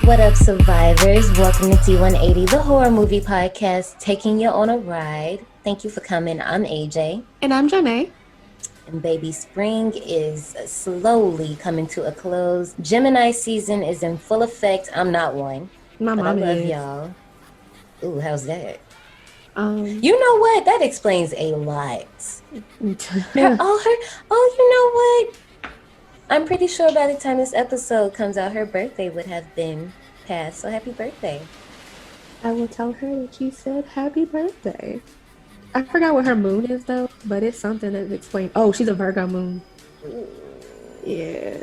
What up, survivors? Welcome to T180, the horror movie podcast, taking you on a ride. Thank you for coming. I'm AJ. And I'm Janae. And baby, spring is slowly coming to a close. Gemini season is in full effect. I'm not one, My but I mom love is. y'all. Ooh, how's that? You know what? That explains a lot. You know what? I'm pretty sure by the time this episode comes out, her birthday would have been passed. So happy birthday. I will tell her that you said happy birthday. I forgot what her moon is though, but it's something that's explained. Oh, she's a Virgo moon. Ooh. Yeah.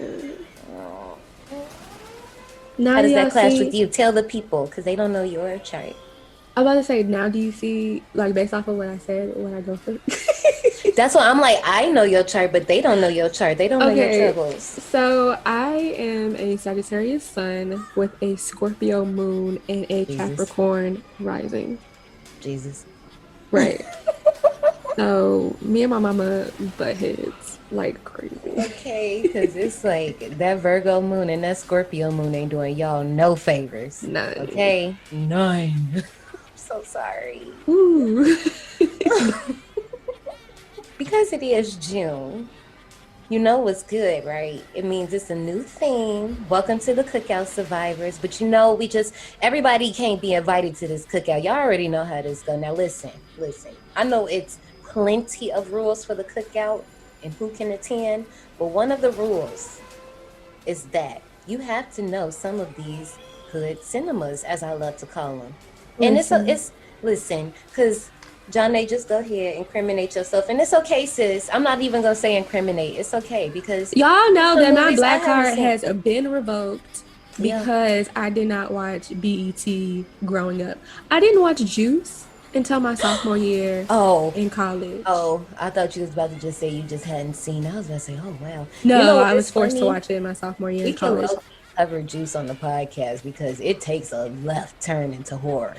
Now how does that clash with you? Tell the people, because they don't know your chart. I was about to say, now do you see, like, based off of what I said, what I go through? That's why I'm like, I know your chart, but they don't know your chart. They don't know your troubles. So I am a Sagittarius sun with a Scorpio moon and a Capricorn rising. Jesus. Right. So me and my mama butt heads like crazy. Okay, because it's like that Virgo moon and that Scorpio moon ain't doing y'all no favors. None. Okay? None. I'm so sorry. Ooh. Because it is June, you know what's good, right? It means it's a new theme. Welcome to the Cookout, survivors. But you know, everybody can't be invited to this cookout. Y'all already know how this goes. Now listen. I know it's plenty of rules for the cookout and who can attend, but one of the rules is that you have to know some of these hood cinemas, as I love to call them. And listen, because Janae, just go ahead, incriminate yourself. And it's okay, sis. I'm not even going to say incriminate. It's okay, because y'all know that my black card has been revoked because I did not watch BET growing up. I didn't watch Juice until my sophomore year in college. Oh, I thought you was about to just say you just hadn't seen it. I was about to say, oh, wow. No, I was forced to watch it in my sophomore year in college. We can cover Juice on the podcast because it takes a left turn into horror.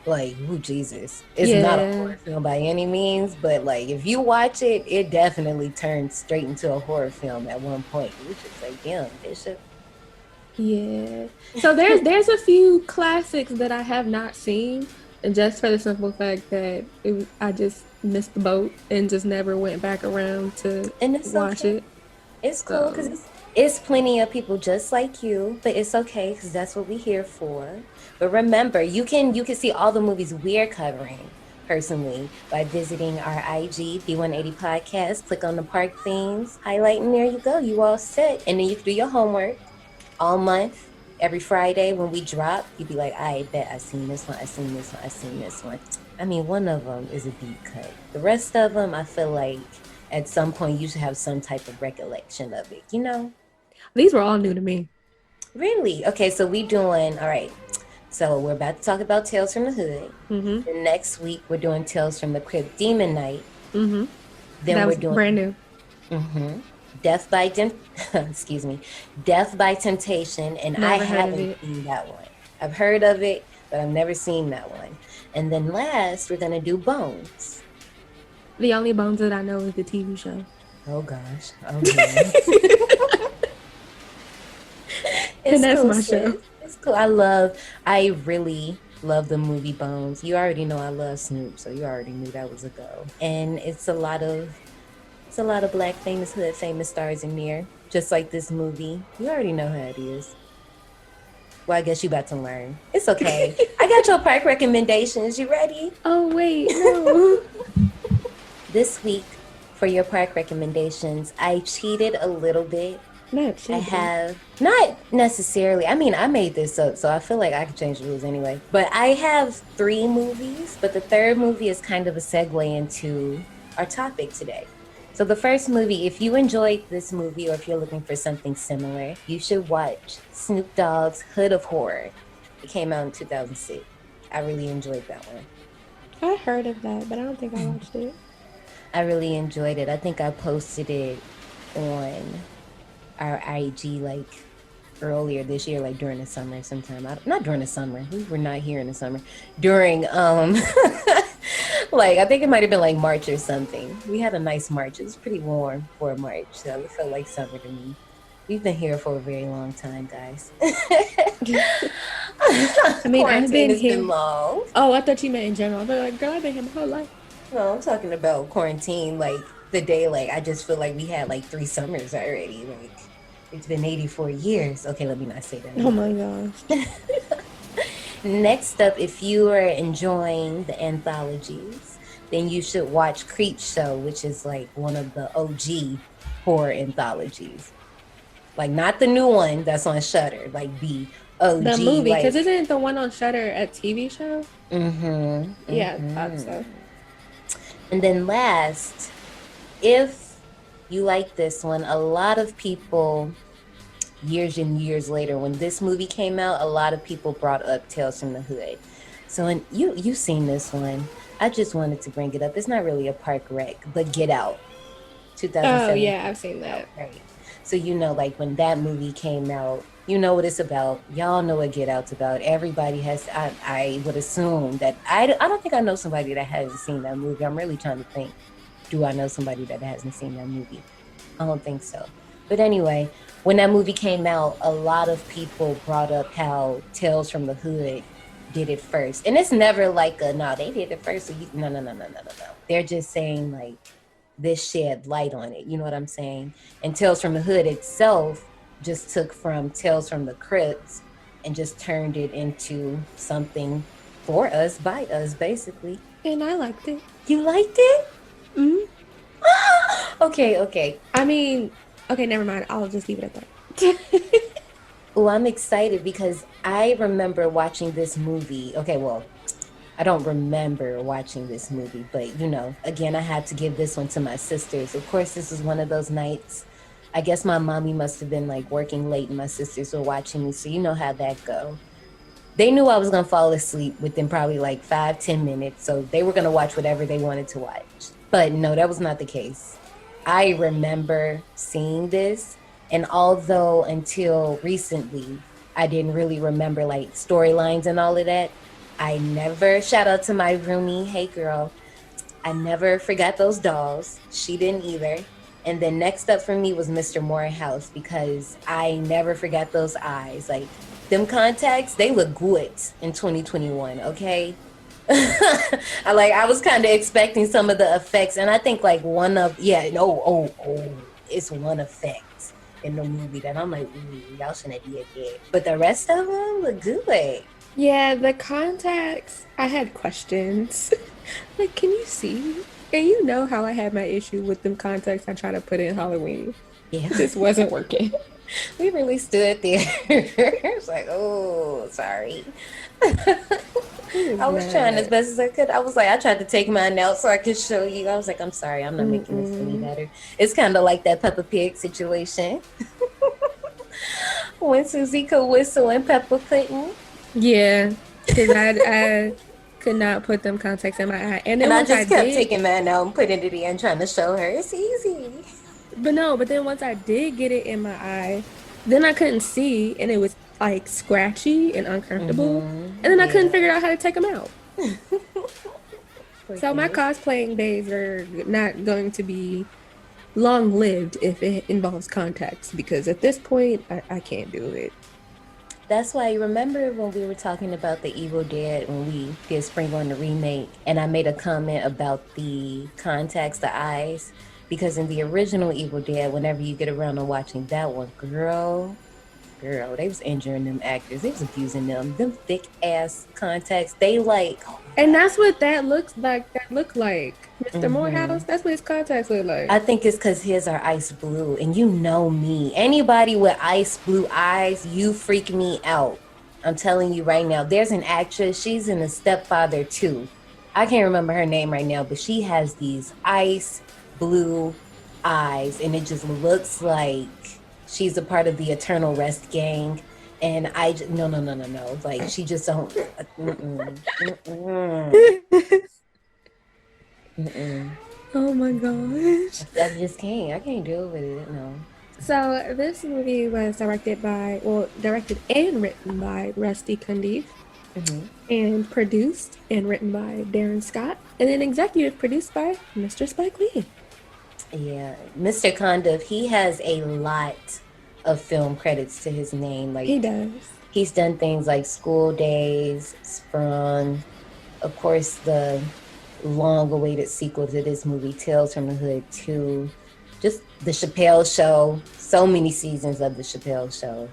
Like, ooh, Jesus. It's not a horror film by any means, but like if you watch it, it definitely turns straight into a horror film at one point. You're just like, damn, Bishop. Yeah. So there's a few classics that I have not seen, and just for the simple fact that I just missed the boat and just never went back around to watch it. It's cool because it's plenty of people just like you, but it's okay because that's what we're here for. But remember, you can see all the movies we're covering personally by visiting our IG, D180 Podcast. Click on the park themes, highlight, and there you go. You all set. And then you can do your homework all month. Every Friday when we drop, you'd be like, I bet I seen this one, I seen this one, I seen this one. I mean, one of them is a deep cut. The rest of them, I feel like at some point you should have some type of recollection of it, you know? These were all new to me. Really? Okay, so we doing, all right. So we're about to talk about Tales from the Hood. Mm-hmm. The next week, we're doing Tales from the Crypt Demon Night. Mm-hmm. Then we're doing brand new. Mm-hmm. Death by Temptation, and I haven't seen that one. I've heard of it, but I've never seen that one. And then last, we're going to do Bones. The only Bones that I know is the TV show. Oh, gosh. Okay. And that's my show. It's cool. I really love the movie Bones. You already know I love Snoop, so you already knew that was a go. And it's a lot of black famous hood famous stars in there, just like this movie. You already know how it is. Well, I guess you about to learn. It's okay. I got your park recommendations. You ready? Oh, wait, no. This week, for your park recommendations, I cheated a little bit. I have, not necessarily, I mean, I made this up, so I feel like I can change the rules anyway. But I have 3 movies, but the third movie is kind of a segue into our topic today. So the first movie, if you enjoyed this movie or if you're looking for something similar, you should watch Snoop Dogg's Hood of Horror. It came out in 2006. I really enjoyed that one. I heard of that, but I don't think I watched it. I really enjoyed it. I think I posted it on our IG like earlier this year, like during the summer sometime. Not during the summer. We were not here in the summer. During like I think it might have been like March or something. We had a nice March. It was pretty warm for March, so it felt like summer to me. We've been here for a very long time, guys. I mean, I've Quarantine been has here. been long. Oh, I thought you meant in general. But like, girl, I've been here my whole life. No, I'm talking about quarantine, like the day, like I just feel like we had like 3 summers already. Like it's been 84 years. Okay, let me not say that. Oh my gosh. Next up, if you are enjoying the anthologies, then you should watch Creep Show, which is like one of the OG horror anthologies. Like not the new one that's on Shudder, like the OG. The movie, like because isn't the one on Shudder a TV show? mm-hmm, Yeah, mm-hmm. I thought so. And then last, if you like this one, a lot of people years and years later, when this movie came out, a lot of people brought up Tales from the Hood. So, and you've seen this one. I just wanted to bring it up. It's not really a park wreck, but Get Out, 2007. Oh yeah, I've seen that. Right. So you know, like when that movie came out, you know what it's about. Y'all know what Get Out's about. Everybody has. I would assume that I don't think I know somebody that hasn't seen that movie. I'm really trying to think. Do I know somebody that hasn't seen that movie? I don't think so. But anyway, when that movie came out, a lot of people brought up how Tales from the Hood did it first. And it's never like no, they did it first. So no. They're just saying like this shed light on it. You know what I'm saying? And Tales from the Hood itself just took from Tales from the Crypt and just turned it into something for us, by us, basically. And I liked it. You liked it? Mm-hmm. Okay. I mean, okay, never mind. I'll just leave it at that. Oh, I'm excited because I remember watching this movie. Okay, well, I don't remember watching this movie, but you know, again, I had to give this one to my sisters. Of course, this was one of those nights. I guess my mommy must have been like working late and my sisters were watching me. So you know how that go. They knew I was going to fall asleep within probably like 5-10 minutes. So they were going to watch whatever they wanted to watch. But no, that was not the case. I remember seeing this. And although until recently, I didn't really remember like storylines and all of that, I never, shout out to my roomie, hey girl, I never forgot those dolls. She didn't either. And then next up for me was Mr. Morehouse because I never forgot those eyes. Like them contacts, they look good in 2021, okay? I was kind of expecting some of the effects, and I think like it's one effect in the movie that I'm like, ooh, y'all shouldn't have did that. But the rest of them look good. Yeah, the contacts, I had questions. Like, can you see? And you know how I had my issue with them contacts I tried to put in Halloween. Yeah. This wasn't working. We really stood there. It's like, oh, sorry. I was trying as best as I could. I was like, I tried to take mine out so I could show you. I was like, I'm sorry, I'm not making this any better. It's kind of like that Peppa Pig situation. When Susie could whistle and Peppa couldn't. Yeah, because I could not put them contacts in my eye. And then I just kept taking mine out and putting it in, trying to show her it's easy. But then once I did get it in my eye, then I couldn't see, and it was like scratchy and uncomfortable. And then I couldn't figure out how to take them out. So my cosplaying days are not going to be long-lived if it involves contacts, because at this point, I can't do it. That's why you remember when we were talking about the Evil Dead when we did Spring on the remake, and I made a comment about the contacts, the eyes, because in the original Evil Dead, whenever you get around to watching that one, girl, they was injuring them actors. They was abusing them. Them thick ass contacts. They like. And that's what that looks like. That looked like Mr. Morehouse. That's what his contacts look like. I think it's because his are ice blue, and you know me. Anybody with ice blue eyes, you freak me out. I'm telling you right now. There's an actress. She's in The Stepfather 2. I can't remember her name right now, but she has these ice blue eyes, and it just looks like she's a part of the Eternal Rest gang. And I just, no. Like, she just don't. Oh my gosh. I just can't. I can't deal with it. No. So this movie was directed and written by Rusty Cundieff, and produced and written by Darren Scott, and then executive produced by Mr. Spike Lee. Yeah, Mr. Cundieff, he has a lot of film credits to his name. Like He does. he's done things like School Days, Sprung, of course, the long-awaited sequel to this movie, Tales from the Hood 2, just the Chappelle Show, so many seasons of the Chappelle Show.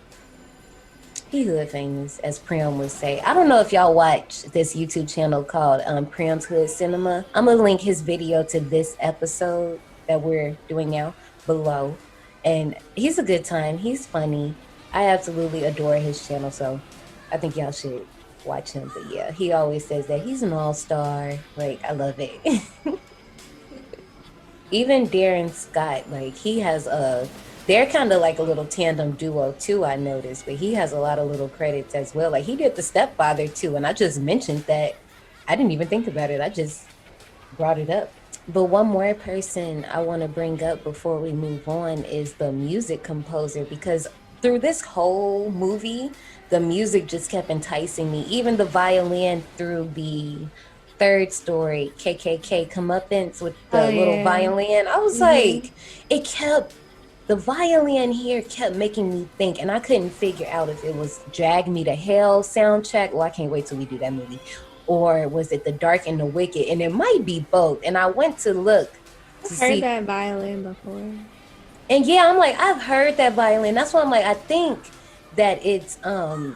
He hood famous, as Prim would say. I don't know if y'all watch this YouTube channel called Prim's Hood Cinema. I'm gonna link his video to this episode that we're doing now below. And he's a good time. He's funny. I absolutely adore his channel, so I think y'all should watch him. But yeah, he always says that he's an all-star. Like, I love it. Even Darren Scott, like, he has they're kind of like a little tandem duo too, I noticed, but he has a lot of little credits as well. Like, he did The Stepfather too, and I just mentioned that. I didn't even think about it. I just brought it up. But one more person I want to bring up before we move on is the music composer, because through this whole movie, the music just kept enticing me. Even the violin through the third story, KKK Comeuppance with the little violin. I was like, the violin here kept making me think, and I couldn't figure out if it was Drag Me to Hell soundtrack. Well, I can't wait till we do that movie. Or was it The Dark and the Wicked? And it might be both. And I went to look to I've heard that violin before. And yeah, I'm like, I've heard that violin. That's why I'm like, I think that it's The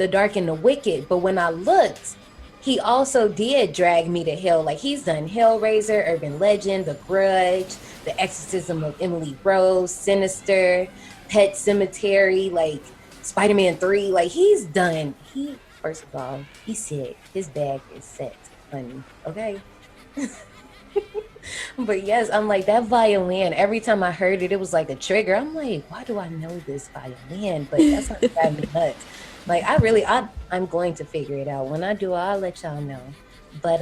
Dark and the Wicked. But when I looked, he also did Drag Me to Hell. Like, he's done Hellraiser, Urban Legend, The Grudge, The Exorcism of Emily Rose, Sinister, Pet Cemetery, like Spider-Man 3. Like, first of all, he said his bag is set, honey. Okay? But yes, I'm like, that violin, every time I heard it, it was like a trigger. I'm like, why do I know this violin? But that's not driving me nuts. Like, I'm going to figure it out. When I do, I'll let y'all know. But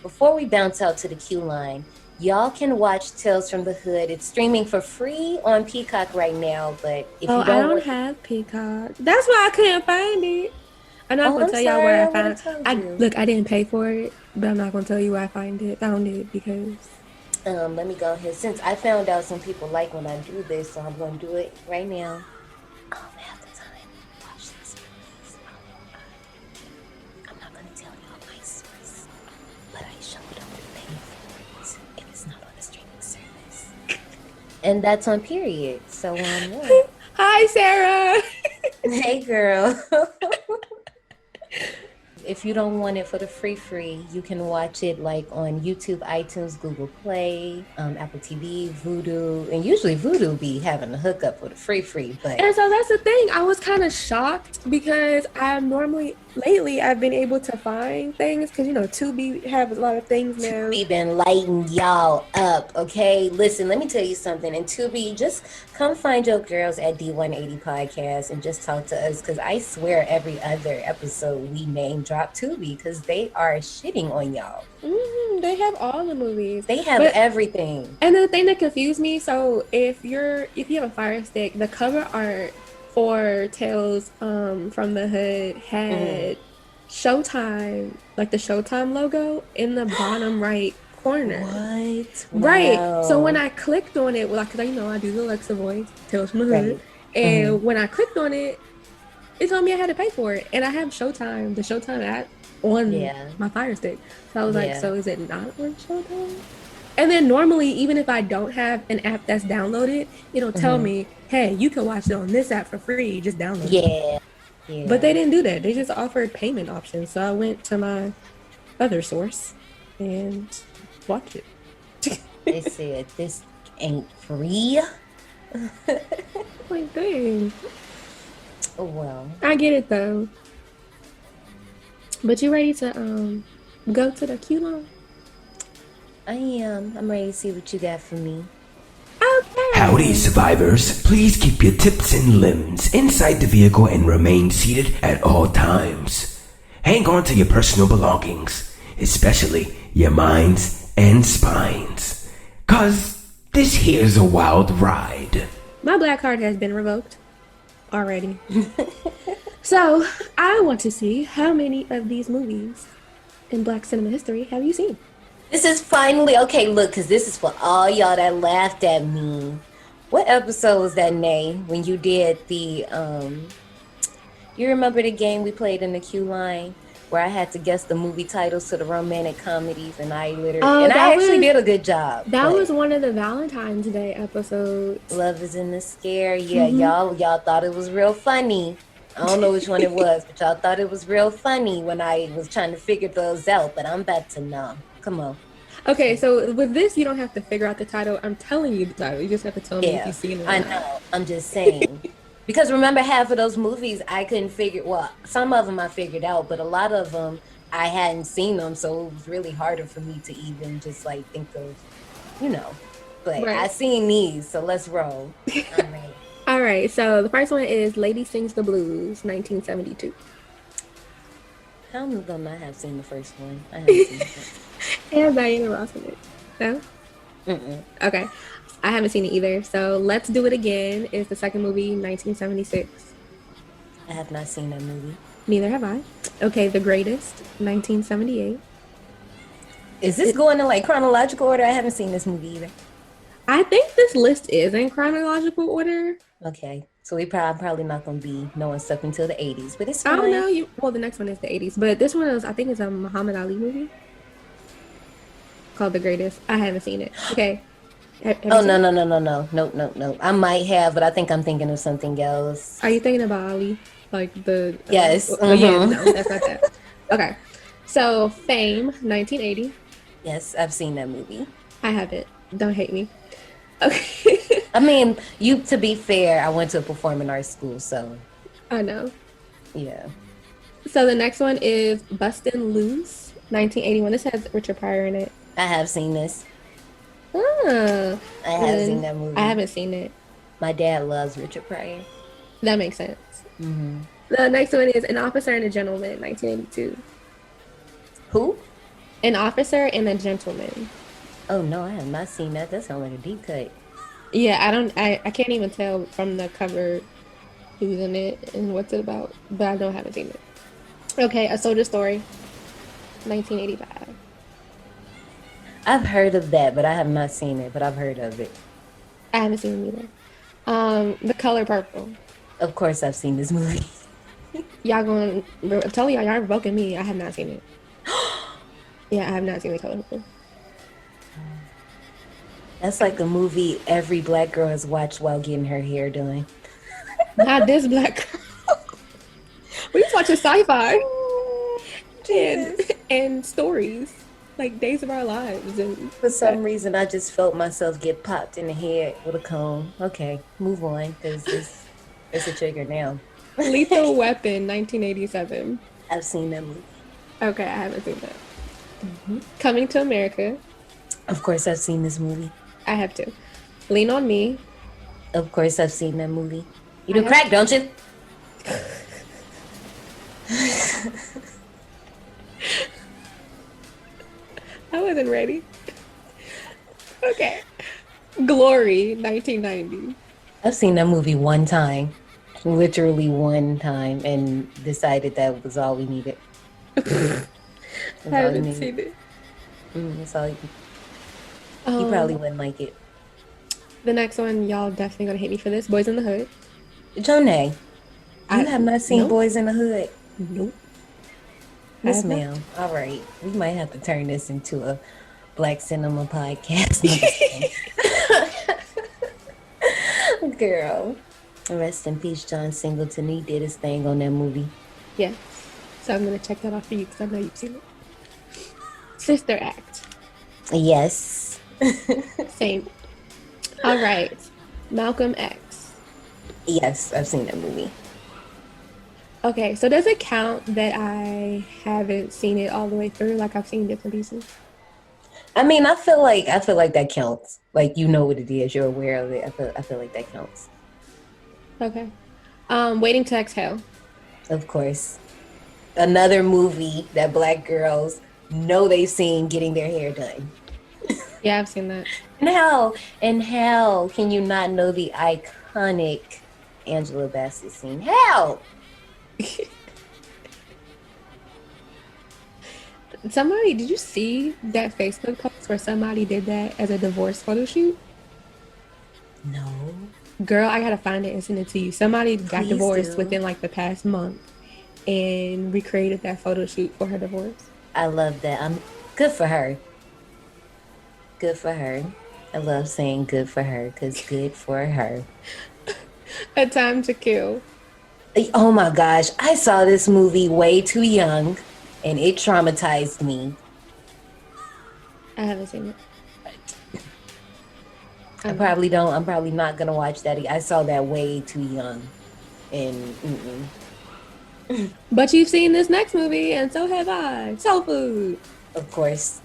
before we bounce out to the queue line, y'all can watch Tales from the Hood. It's streaming for free on Peacock right now. But if you I don't have Peacock. That's why I couldn't find it. I'm not gonna tell y'all where I found it. Look, I didn't pay for it, but I'm not gonna tell you where I found it because. Let me go ahead. Since I found out some people like when I do this, so I'm gonna do it right now. I don't have the time. Watch this, please. I'm not gonna tell y'all my source, but I showed them to pay for it if it's not on the streaming service. And that's on Period. So yeah. Hi, Sarah. Hey, girl. If you don't want it for the free, you can watch it like on YouTube, iTunes, Google Play, Apple TV, Vudu, and usually Vudu be having a hookup for the free. But and so that's the thing. I was kind of shocked because lately I've been able to find things because Tubi have a lot of things now. Tubi been lighting y'all up, okay? Listen, let me tell you something. And Tubi, just come find your girls at D180 Podcast and just talk to us, because I swear every other episode we name drop Tubi because they are shitting on y'all. They have all the movies. They have everything. And the thing that confused me, so if you have a Fire Stick, the cover art for Tales from the Hood had Showtime, like the Showtime logo in the bottom right corner. What? Right. Wow. So when I clicked on it, because I do the Alexa voice, Tales from the Hood, right. And when I clicked on it, it told me I had to pay for it, and I have Showtime, the Showtime app on my Fire Stick. So I was like, so is it not on Showtime? And then normally, even if I don't have an app that's downloaded, it'll tell me, hey, you can watch it on this app for free. Just download it. Yeah. But they didn't do that. They just offered payment options. So I went to my other source and watched it. They said, this ain't free. Like, dang. Oh, well. I get it, though. But you ready to go to the queue line? I am. I'm ready to see what you got for me. Okay. Howdy, survivors. Please keep your tips and limbs inside the vehicle and remain seated at all times. Hang on to your personal belongings, especially your minds and spines, 'cause this here's a wild ride. My black card has been revoked already. So, I want to see how many of these movies in Black cinema history have you seen? This is finally, okay, look, because this is for all y'all that laughed at me What episode was that, Nay, when you did the you remember the game we played in the Q line where I had to guess the movie titles to the romantic comedies, and I actually did a good job. That was one of the Valentine's Day episodes. Love is in the Scare. Yeah, y'all thought it was real funny. I don't know which one it was, but y'all thought it was real funny when I was trying to figure those out, but I'm about to know. Come on. Okay, so with this, you don't have to figure out the title. I'm telling you the title. You just have to tell me if you've seen it. I know. I'm just saying. Because remember, half of those movies I couldn't figure. Well, some of them I figured out, but a lot of them I hadn't seen them, so it was really harder for me to even just like think of, But I seen these, so let's roll. All right. So the first one is Lady Sings the Blues, 1972. How am I gonna not have seen the first one? I haven't seen the first one. And Diana Ross in it. No? Mm-mm. Okay. I haven't seen it either. So Let's Do It Again is the second movie, 1976. I have not seen that movie. Neither have I. Okay, The Greatest, 1978. Is this going in like chronological order? I haven't seen this movie either. I think this list is in chronological order. Okay, so I'm probably not going to be knowing stuff until the 80s, but it's fine. I don't know. Well, the next one is the 80s, but this one is, I think it's a Muhammad Ali movie called The Greatest. I haven't seen it. Okay. No. Nope. I might have, but I think I'm thinking of something else. Are you thinking about Ali? Like the... Yes. Yeah, no, that's not that. Okay. So, Fame, 1980. Yes, I've seen that movie. I haven't. Don't hate me. Okay. I mean, to be fair, I went to a performing arts school, so... I know. Yeah. So, the next one is Bustin' Loose, 1981. This has Richard Pryor in it. I have seen this. I have seen that movie. I haven't seen it. My dad loves Richard Pryor. That makes sense. Mm-hmm. The next one is An Officer and a Gentleman, 1982. Who? An Officer and a Gentleman. Oh no, I have not seen that. That sounds like a deep cut. Yeah, I can't even tell from the cover who's in it and what's it about, but I haven't seen it. Okay, A Soldier Story, 1985. I've heard of that, but I have not seen it, but I've heard of it. I haven't seen it either. The Color Purple. Of course I've seen this movie. I'm telling y'all revoking me. I have not seen it. Yeah, I have not seen The Color Purple. That's like a movie every black girl has watched while getting her hair done. Not this black girl. We just watching sci-fi and stories. Like Days of Our Lives. And for some reason, I just felt myself get popped in the head with a comb. Okay, move on, because it's a trigger now. Lethal Weapon, 1987. I've seen that movie. Okay, I haven't seen that. Mm-hmm. Coming to America. Of course, I've seen this movie. I have to. Lean on Me. Of course, I've seen that movie. You do crack, don't you? I wasn't ready. Okay. Glory, 1990. I've seen that movie one time. Literally one time, and decided that was all we needed. I haven't seen it. That's all you probably wouldn't like it. The next one, y'all definitely gonna hate me for this. Boys in the Hood. Jonay, you have not seen Boys in the Hood? Nope. Yes, ma'am. All right. We might have to turn this into a Black Cinema podcast. Girl. Rest in peace, John Singleton. He did his thing on that movie. Yeah. So I'm going to check that off for you because I know you've seen it. Sister Act. Yes. Same. All right. Malcolm X. Yes, I've seen that movie. Okay, so does it count that I haven't seen it all the way through? Like I've seen bits and pieces? I mean, I feel like that counts. Like, you know what it is, you're aware of it. I feel like that counts. Okay. Waiting to Exhale. Of course. Another movie that black girls know they've seen getting their hair done. Yeah, I've seen that. And how can you not know the iconic Angela Bassett scene? How? Did you see that Facebook post where somebody did that as a divorce photo shoot? No. Girl, I gotta find it and send it to you. Somebody got Please divorced do. within like the past month and recreated that photo shoot for her divorce. I love that. I'm good for her. Good for her. I love saying good for her because good for her. A Time to Kill. Oh my gosh, I saw this movie way too young and it traumatized me. I haven't seen it. I'm probably not gonna watch that. I saw that way too young. And But you've seen this next movie, and so have I. Soul Food. of course.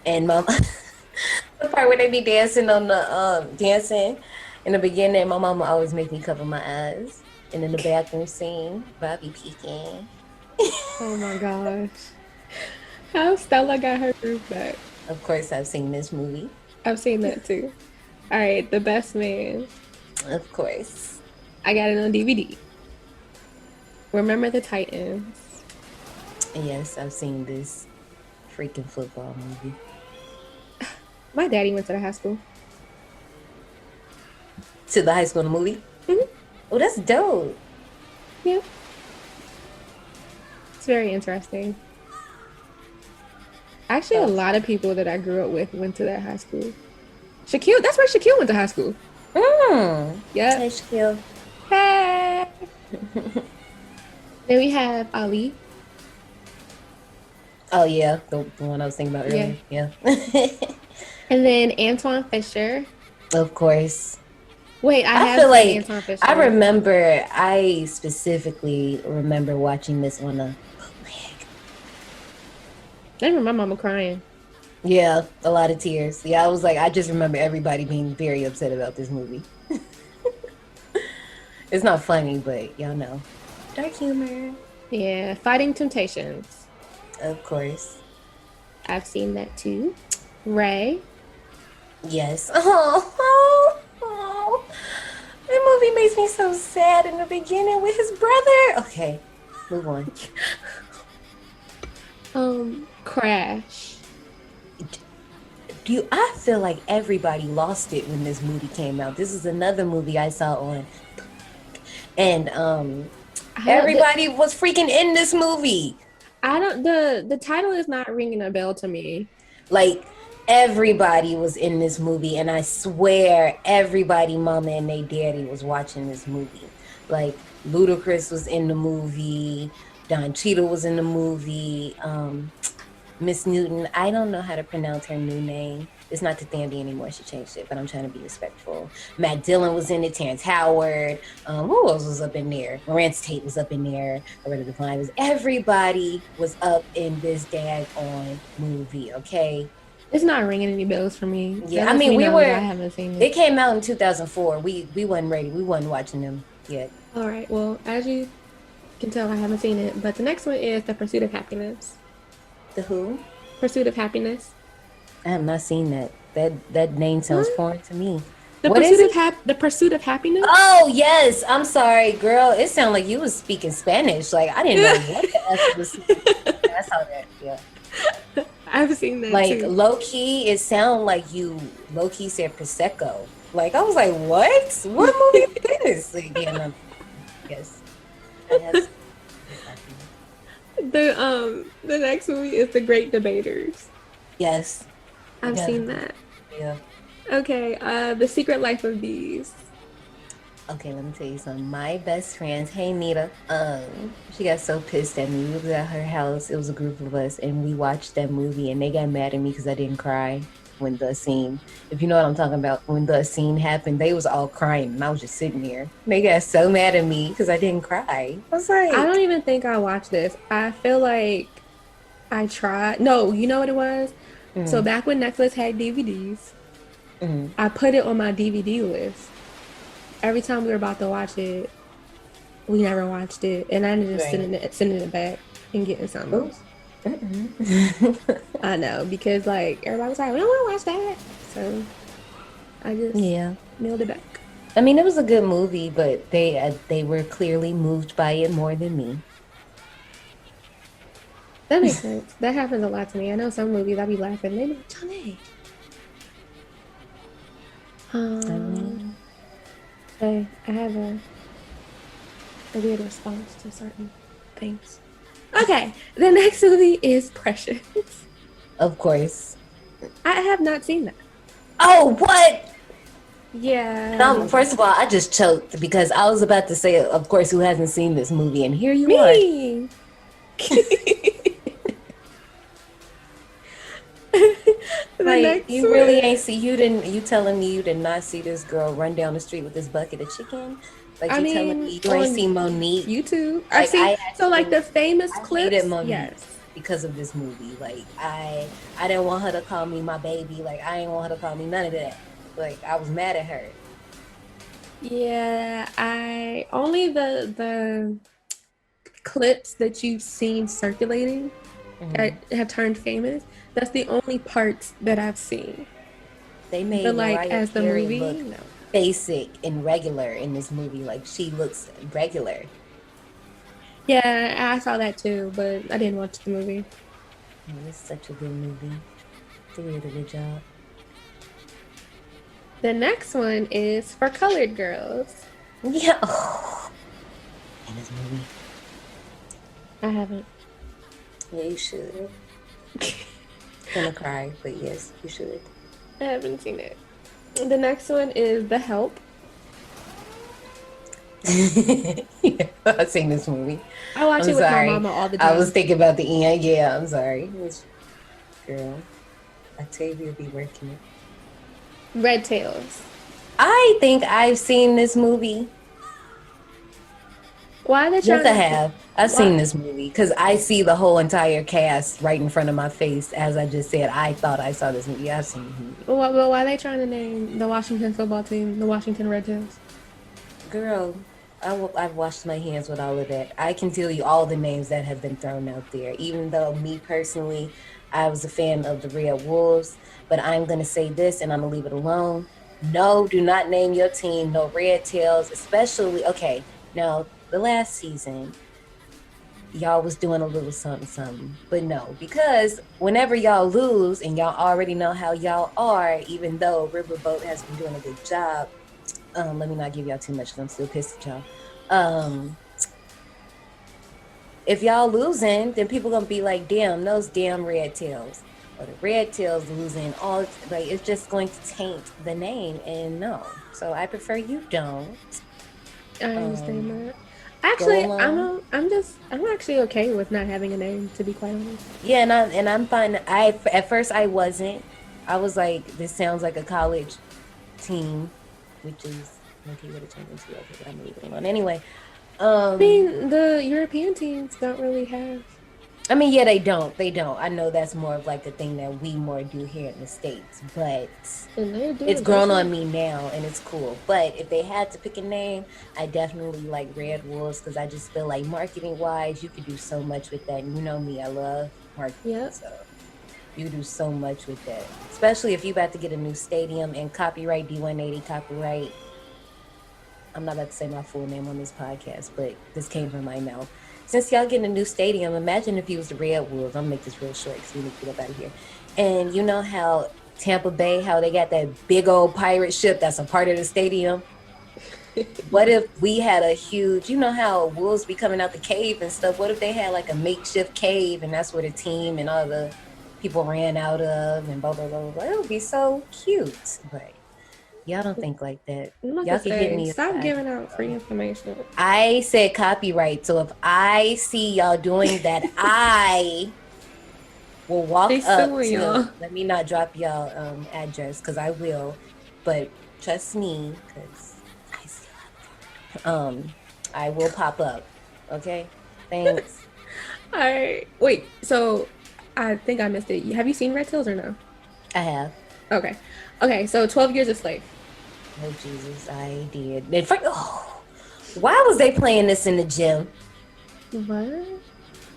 And mom the part where they be dancing on the dancing in the beginning, my mama always make me cover my eyes. And in the bathroom scene, Bobby peeking. Oh my gosh. How Stella got her groove back. Of course I've seen this movie. I've seen that too. All right, The Best Man. Of course. I got it on DVD. Remember the Titans. Yes, I've seen this freaking football movie. My daddy went to the high school. To the high school movie? Mhm. Oh, that's dope. Yeah. It's very interesting. Actually, a lot of people that I grew up with went to that high school. Shaquille, that's where Shaquille went to high school. Hey, Yeah. Shaquille. Hey. Then we have Ali. Oh yeah, the one I was thinking about earlier. Yeah. And then Antoine Fisher. Of course. Wait, I have feel seen like Antoine Fisher. I specifically remember watching this on a bootleg. I remember my mama crying. Yeah, a lot of tears. Yeah, I just remember everybody being very upset about this movie. It's not funny, but y'all know. Dark humor. Yeah, Fighting Temptations. Of course. I've seen that too. Ray. Yes. Oh. That movie makes me so sad in the beginning with his brother. Okay, move on. Crash. I feel like everybody lost it when this movie came out. This is another movie I saw on, and everybody was freaking in this movie. The title is not ringing a bell to me. Like everybody was in this movie, and I swear everybody, mama and they daddy, was watching this movie. Like Ludacris was in the movie, Don Cheadle was in the movie. Miss Newton, I don't know how to pronounce her new name. It's not Tathambi anymore. She changed it, but I'm trying to be respectful. Matt Dillon was in it. Terrence Howard. Who else was up in there? Lawrence Tate was up in there. Loretta Devine was. Everybody was up in this daggone movie. Okay. It's not ringing any bells for me. Yeah, I mean, I haven't seen it. It came out in 2004. We wasn't ready. We wasn't watching them yet. All right. Well, as you can tell, I haven't seen it. But the next one is The Pursuit of Happiness. The who? Pursuit of Happiness. I have not seen that. That name sounds foreign to me. The Pursuit of Happiness. Oh yes, I'm sorry, girl. It sounded like you was speaking Spanish. Like I didn't know what the F was. That's how that. Yeah. I've seen that like too. Low key, it sounded like you low key said prosecco. Like I was like, what? What movie is this? Like, yeah, no. Yes. The next movie is The Great Debaters. Yes. I've seen that. Yeah. Okay, The Secret Life of Bees. Okay, let me tell you something. My best friends, hey Nita, she got so pissed at me. We was at her house. It was a group of us, and we watched that movie, and they got mad at me because I didn't cry when the scene. If you know what I'm talking about, when the scene happened, they was all crying, and I was just sitting there. They got so mad at me because I didn't cry. I was like, I don't even think I watched this. I feel like I tried. No, you know what it was? Mm-hmm. So back when Netflix had DVDs, I put it on my DVD list. Every time we were about to watch it, we never watched it. And I ended up sending it back and getting something else. I know, because like everybody was like, we don't want to watch that. So I just mailed it back. I mean, it was a good movie, but they were clearly moved by it more than me. That makes sense. That happens a lot to me. I know some movies I'll be laughing. They be like, Johnny. Hey, I have a weird response to certain things. Okay, the next movie is Precious. Of course. I have not seen that. Oh, what? Yeah. First of all, I just choked because I was about to say, of course, who hasn't seen this movie? And here you are. Me. Like, you really ain't see, you telling me you did not see this girl run down the street with this bucket of chicken? Like, I you mean, telling me you ain't seen Monique? YouTube. Like, I've seen, so like the famous clips. hated Monique Yes. because of this movie. Like, I didn't want her to call me my baby. Like, I didn't want her to call me none of that. Like, I was mad at her. Yeah, I only the clips that you've seen circulating have turned famous. That's the only parts that I've seen. They made But like Mariah as the Carey movie, look no. basic and regular in this movie. Like, she looks regular. Yeah, I saw that too, but I didn't watch the movie. It's such a good movie. They did a good job. The next one is For Colored Girls. Yeah. Oh. In this movie. I haven't. Yeah, you should. Gonna cry, but yes, you should. I haven't seen it. The next one is The Help. Yeah, I've seen this movie. I watch it with my mama all the time. I was thinking about the end. Yeah, I'm sorry. Girl, Octavia be working it. Red Tails. I think I've seen this movie. Why are they trying Yes, I have. I've seen this movie because I see the whole entire cast right in front of my face. As I just said, I thought I saw this movie. I've seen this movie. Well, why are they trying to name the Washington football team the Washington Red Tails? Girl, I've washed my hands with all of that. I can tell you all the names that have been thrown out there, even though me personally, I was a fan of the Red Wolves. But I'm going to say this, and I'm going to leave it alone. No, do not name your team no Red Tails, especially, okay, now, the last season, y'all was doing a little something. But no, because whenever y'all lose, and y'all already know how y'all are, even though Riverboat has been doing a good job, let me not give y'all too much because I'm still pissed at y'all. If y'all losing, then people gonna be like, damn, those damn Red Tails. Or the Red Tails losing, all like it's just going to taint the name, and no. So I prefer you don't. I understand that. Actually, I'm actually okay with not having a name, to be quite honest. Yeah, and I'm fine. At first I wasn't. I was like, this sounds like a college team, which is okay. What it turned into, okay, but I'm leaving it alone anyway. I mean, the European teams don't really have. I mean, yeah, they don't. I know that's more of like a thing that we more do here in the States, but it's grown on me now and it's cool. But if they had to pick a name, I definitely like Red Wolves because I just feel like marketing wise, you could do so much with that. And you know me, I love marketing. Yep. So you do so much with that, especially if you about to get a new stadium and copyright D180 copyright. I'm not about to say my full name on this podcast, but this came from my mouth. Since y'all getting a new stadium, imagine if you was the Red Wolves. I'm gonna make this real short because we need to get up out of here. And you know how Tampa Bay, how they got that big old pirate ship that's a part of the stadium? What if we had a huge, you know how wolves be coming out the cave and stuff? What if they had like a makeshift cave and that's where the team and all the people ran out of and blah, blah, blah, blah. It would be so cute. But y'all don't think like that. Y'all can give me stop giving out free information. I said copyright, so if I see y'all doing that, I will walk up to y'all. Let me not drop y'all address because I will, but trust me because I still I will pop up. Okay, thanks. All right, wait. So I think I missed it. Have you seen Red Tails or no? I have. Okay. So 12 Years a Slave. Oh Jesus, I did. Why was they playing this in the gym? What?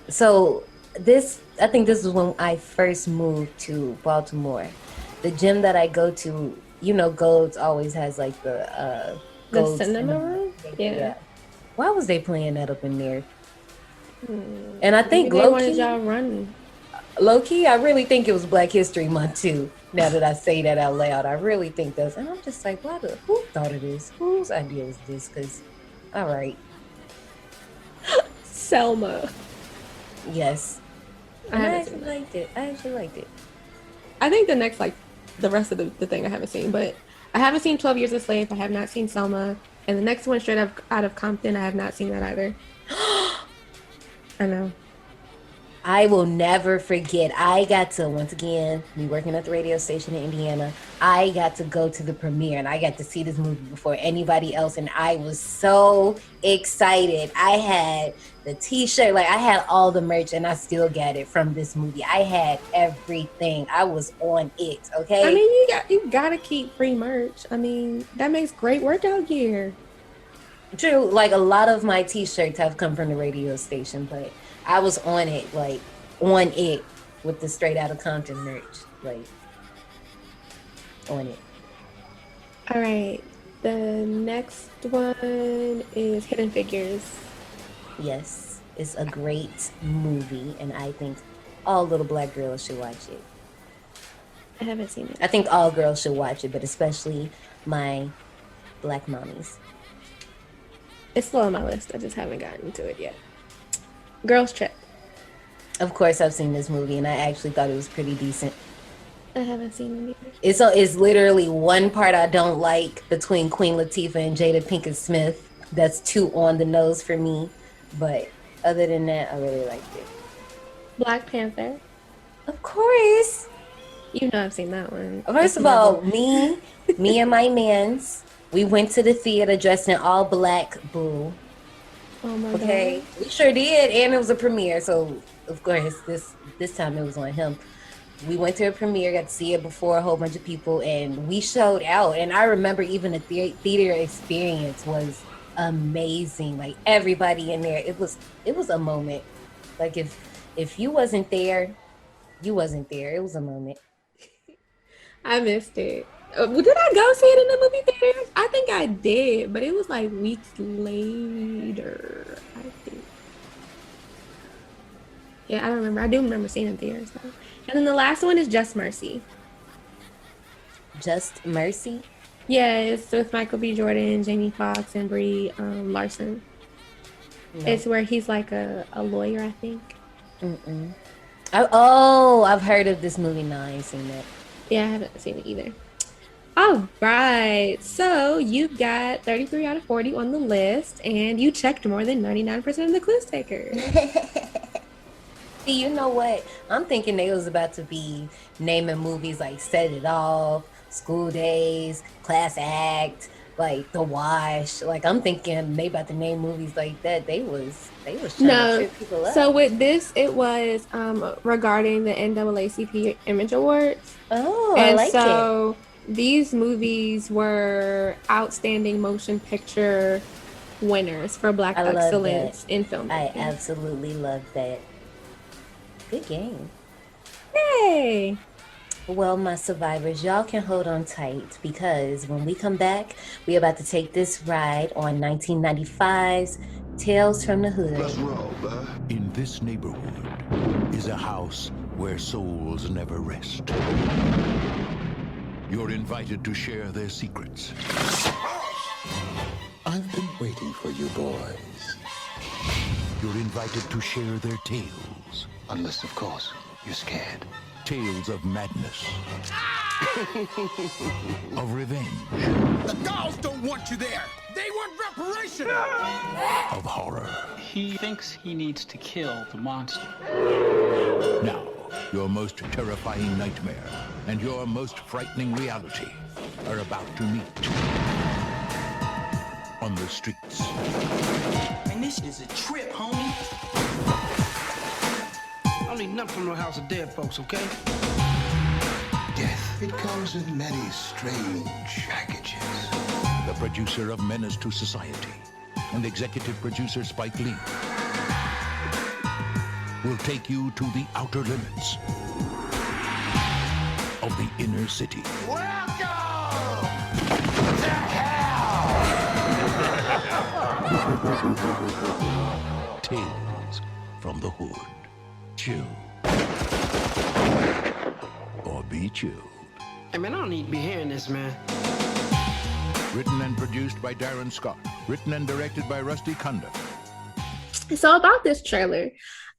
So I think this is when I first moved to Baltimore. The gym that I go to, you know, Gold's always has like the cinema room. Yeah. Why was they playing that up in there? And I think they wanted y'all running. Low key, I really think it was Black History Month too. Now that I say that out loud, I really think that's, and I'm just like, who thought of this? Whose idea was this? Because, all right, Selma. yes, I and I haven't actually seen that. liked it. I actually liked it. I think the next, like, the rest of the thing I haven't seen, but I haven't seen 12 Years a Slave. I have not seen Selma. And the next one, Straight Out of Compton, I have not seen that either. I know. I will never forget. I got to, once again, me working at the radio station in Indiana, I got to go to the premiere and I got to see this movie before anybody else. And I was so excited. I had the t-shirt, like I had all the merch and I still got it from this movie. I had everything. I was on it, okay? I mean, you gotta keep free merch. I mean, that makes great workout gear. True, like a lot of my t-shirts have come from the radio station, but I was on it, like on it with the Straight Outta Compton merch, like on it. All right. The next one is Hidden Figures. Yes, it's a great movie, and I think all little Black girls should watch it. I haven't seen it. I think all girls should watch it, but especially my Black mommies. It's still on my list. I just haven't gotten to it yet. Girls Trip. Of course, I've seen this movie, and I actually thought it was pretty decent. I haven't seen it either. It's literally one part I don't like between Queen Latifah and Jada Pinkett Smith. That's too on the nose for me. But other than that, I really liked it. Black Panther. Of course. You know I've seen that one. First of all, me and my mans, we went to the theater dressed in all black, boo. Oh my Okay, God. we sure did, and it was a premiere, so of course this time it was on him. We went to a premiere, got to see it before a whole bunch of people, and we showed out. And I remember even the theater experience was amazing. Like everybody in there, it was a moment. Like if you wasn't there, you wasn't there. It was a moment. I missed it. Did I go see it in the movie theaters? I think I did, but it was like weeks later, I think. Yeah, I don't remember. I do remember seeing it in theaters though. And then the last one is Just Mercy. Just Mercy. Yeah, it's with Michael B. Jordan, Jamie Foxx, and Brie Larson. No. It's where he's like a lawyer, I think. Mm-mm. I've heard of this movie. No, I ain't seen that. Yeah, I haven't seen it either. All right, so you got 33 out of 40 on the list, and you checked more than 99% of the quiz takers. See, you know what? I'm thinking they was about to be naming movies like Set It Off, School Days, Class Act, like The Wash. Like I'm thinking they about to name movies like that. They was trying to trip people up. So with this, it was regarding the NAACP Image Awards. Oh, And I like it. these movies were outstanding motion picture winners for Black I love excellence that. in filmmaking. I absolutely love that. Good game. Yay! Well, my survivors, y'all can hold on tight because when we come back, we're about to take this ride on 1995's Tales from the Hood. Let's roll, bud. In this neighborhood is a house where souls never rest. You're invited to share their secrets. I've been waiting for you boys. You're invited to share their tales. Unless, of course, you're scared. Tales of madness. Of revenge. The dolls don't want you there. They want reparation. Of horror. He thinks he needs to kill the monster. Now, your most terrifying nightmare and your most frightening reality are about to meet. On the streets. Man, this is a trip, homie. I don't need nothing from no house of dead folks, okay? Death, it comes in many strange packages. The producer of Menace to Society and executive producer Spike Lee will take you to the outer limits of the inner city. Welcome to hell. Tales from the Hood. Chew. or be chilled. Hey, man, I don't need to be hearing this, man. Written and produced by Darren Scott. Written and directed by Rusty Cundieff. So about this trailer,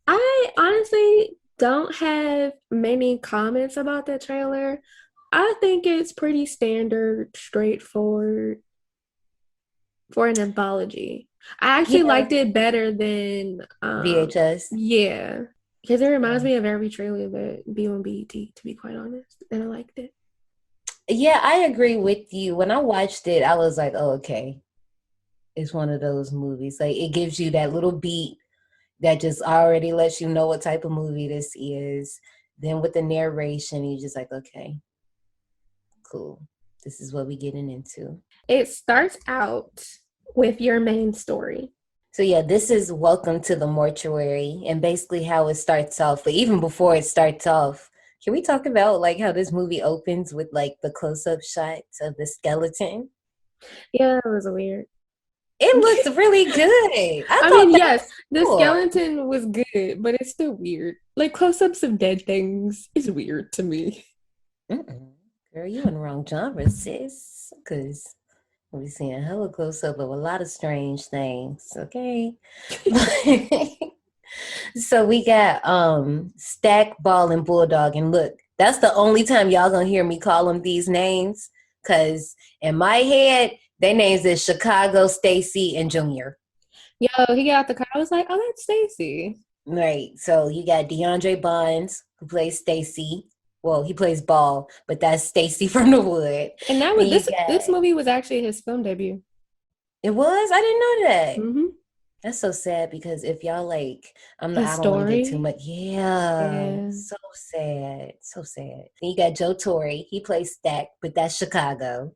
I honestly don't have many comments about the trailer. I think it's pretty standard, straightforward for an anthology. I actually liked it better than VHS. Yeah, because it reminds me of every trailer that be on BET, to be quite honest, and I liked it. Yeah, I agree with you. When I watched it, I was like, oh, okay. It's one of those movies. Like, it gives you that little beat that just already lets you know what type of movie this is. Then with the narration, you're just like, okay, cool. This is what we're getting into. It starts out with your main story. So yeah, this is Welcome to the Mortuary, and basically how it starts off. But even before it starts off, can we talk about like how this movie opens with like the close-up shots of the skeleton? Yeah, it was weird. It looks really good. I mean, yes, the skeleton was good, but it's still weird. Like close-ups of dead things is weird to me. Girl, you in the wrong genre, sis. Because we're seeing hella close-up of a lot of strange things. Okay. So we got Stack, Ball, and Bulldog. And look, that's the only time y'all gonna hear me call them these names. Because in my head, their names is Chicago, Stacy, and Junior. Yo, he got out the car. I was like, oh, that's Stacy. Right. So you got DeAndre Bonds, who plays Stacy. Well, he plays Ball, but that's Stacy from the Wood. And that was this movie was actually his film debut. It was? I didn't know that. Mm-hmm. That's so sad because if y'all like, I don't want to get too much. Yeah. So sad. So sad. Then you got Joe Torre. He plays Stack, but that's Chicago.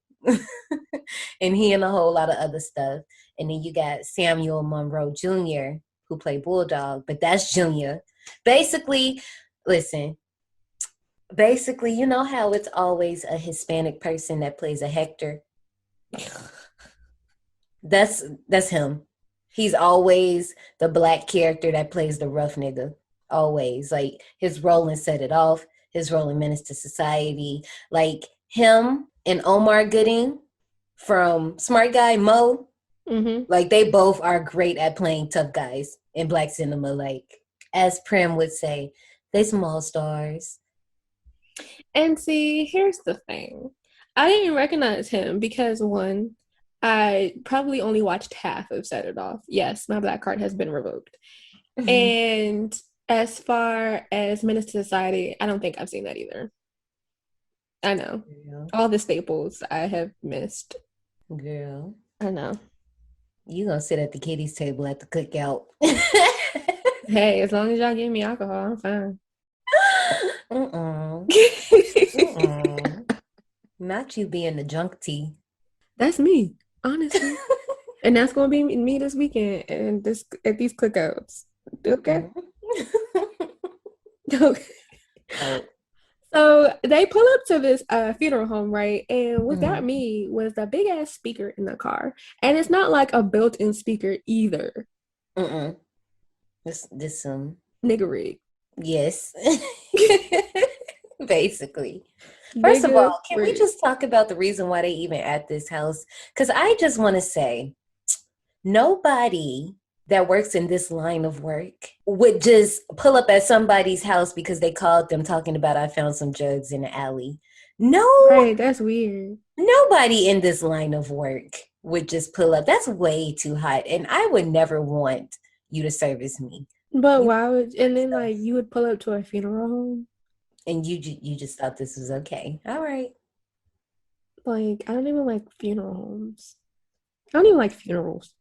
And he and a whole lot of other stuff. And then you got Samuel Monroe Jr., who played Bulldog, but that's Junior. Basically, listen. Basically, you know how it's always a Hispanic person that plays a Hector? That's him. He's always the black character that plays the rough nigga. Always. Like, his role in Set It Off, his role in Menace to Society. Like, him and Omar Gooding from Smart Guy Mo, like, they both are great at playing tough guys in black cinema. Like, as Prim would say, they small stars. And see, here's the thing. I didn't recognize him because, one, I probably only watched half of Set It Off. Yes, my black card has been revoked. And as far as Menace to Society, I don't think I've seen that either. I know. Girl. All the staples I have missed. Girl. I know. You gonna sit at the kiddies table at the cookout. Hey, as long as y'all give me alcohol, I'm fine. Not you being the junk tea. That's me, honestly. And that's gonna be me this weekend and this at these cookouts. Okay. Okay. So they pull up to this funeral home, right? And what got me was the big ass speaker in the car, and it's not like a built-in speaker either. This some nigga rig. Yes. Basically. First of all, can we just talk about the reason why they even at this house? Because I just want to say, nobody that works in this line of work would just pull up at somebody's house because they called them talking about I found some drugs in the alley. No. Right, that's weird. Nobody in this line of work would just pull up. That's way too hot. And I would never want you to service me. But why would, and then like you would pull up to a funeral home? And you just thought this was okay. All right. Like, I don't even like funeral homes. I don't even like funerals.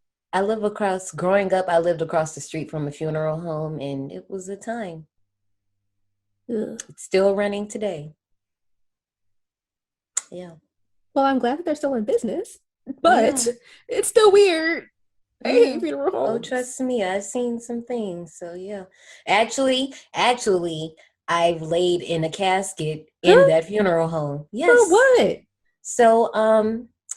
Growing up, I lived across the street from a funeral home, and it was a time. Ugh. It's still running today. Yeah. Well, I'm glad that they're still in business, but it's still weird. I hate funeral homes. Oh, trust me, I've seen some things. So, yeah. Actually, I've laid in a casket in that funeral home. Yes. For what? So,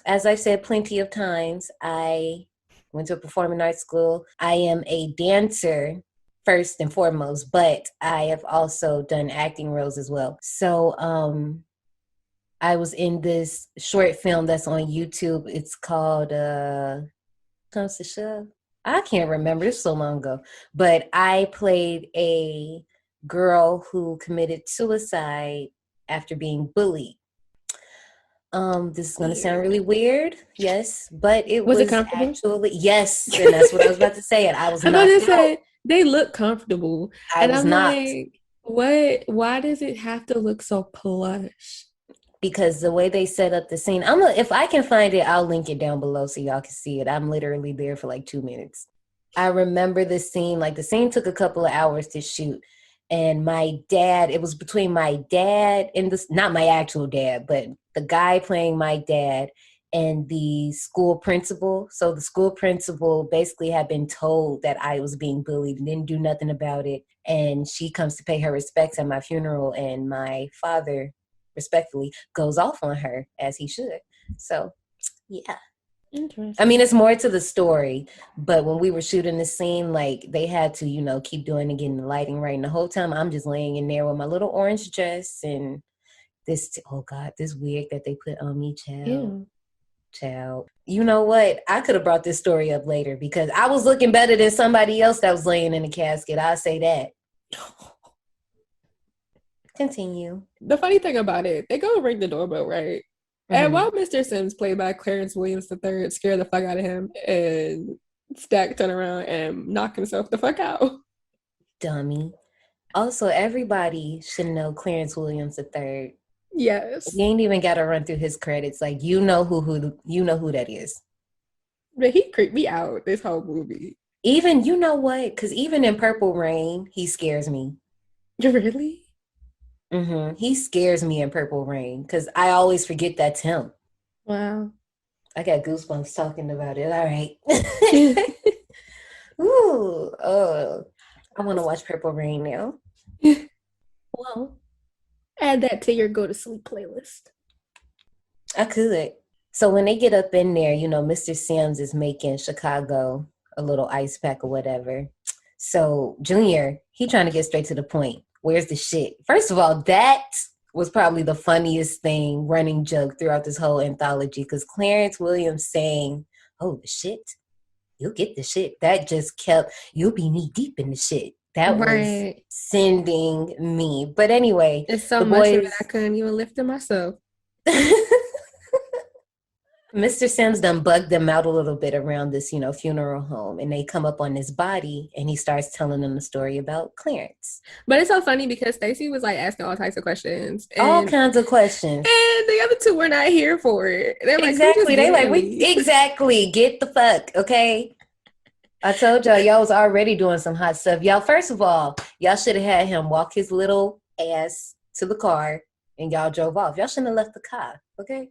as I've said plenty of times, I went to a performing arts school. I am a dancer first and foremost, but I have also done acting roles as well. So I was in this short film that's on YouTube. It's called comes to shove. I can't remember. It's so long ago. But I played a girl who committed suicide after being bullied. This is gonna sound really weird, yes, but it was it comfortable? actually yes, and that's what I was about to say. And I was I'm not. about to say they look comfortable, I and was I'm not. like, what? Why does it have to look so plush? Because the way they set up the scene, if I can find it, I'll link it down below so y'all can see it. I'm literally there for like 2 minutes. I remember the scene, like the scene took a couple of hours to shoot. And my dad, it was between my dad and this, not my actual dad, but the guy playing my dad and the school principal. So the school principal basically had been told that I was being bullied and didn't do nothing about it. And she comes to pay her respects at my funeral, and my father respectfully goes off on her, as he should. So yeah, Interesting. I mean, it's more to the story, but when we were shooting the scene, like they had to keep doing and getting the lighting right, and the whole time I'm just laying in there with my little orange dress and this wig that they put on me. Child, you know what, I could have brought this story up later because I was looking better than somebody else that was laying in a casket. I'll say that. Continue. The funny thing about it, they go ring the doorbell, right? Mm-hmm. And while Mr. Sims, played by Clarence Williams III, scared the fuck out of him, and Stack turn around and knock himself the fuck out. Dummy. Also, everybody should know Clarence Williams III. Yes. You ain't even got to run through his credits. Like, you know who that is. But he creeped me out this whole movie. Even, you know what? Because even in Purple Rain, he scares me. Really? Mm-hmm. He scares me in Purple Rain because I always forget that's him. Wow. I got goosebumps talking about it. All right. Ooh. Oh. I want to watch Purple Rain now. Well, add that to your go to sleep playlist. I could. So when they get up in there, Mr. Sims is making Chicago a little ice pack or whatever. So Junior, he trying to get straight to the point. Where's the shit? First of all, that was probably the funniest running joke throughout this whole anthology, because Clarence Williams saying, "Oh, the shit, you'll get the shit." That just kept, you'll be knee deep in the shit. That was sending me. But anyway, it's so much of it I couldn't even lift it myself. Mr. Sims done bugged them out a little bit around this, funeral home, and they come up on this body, and he starts telling them the story about Clarence. But it's so funny because Stacey was like asking all types of questions, all kinds of questions, and the other two were not here for it. They're like, exactly. They like, exactly, get the fuck, okay. I told y'all was already doing some hot stuff. Y'all, first of all, y'all should have had him walk his little ass to the car, and y'all drove off. Y'all shouldn't have left the car, okay?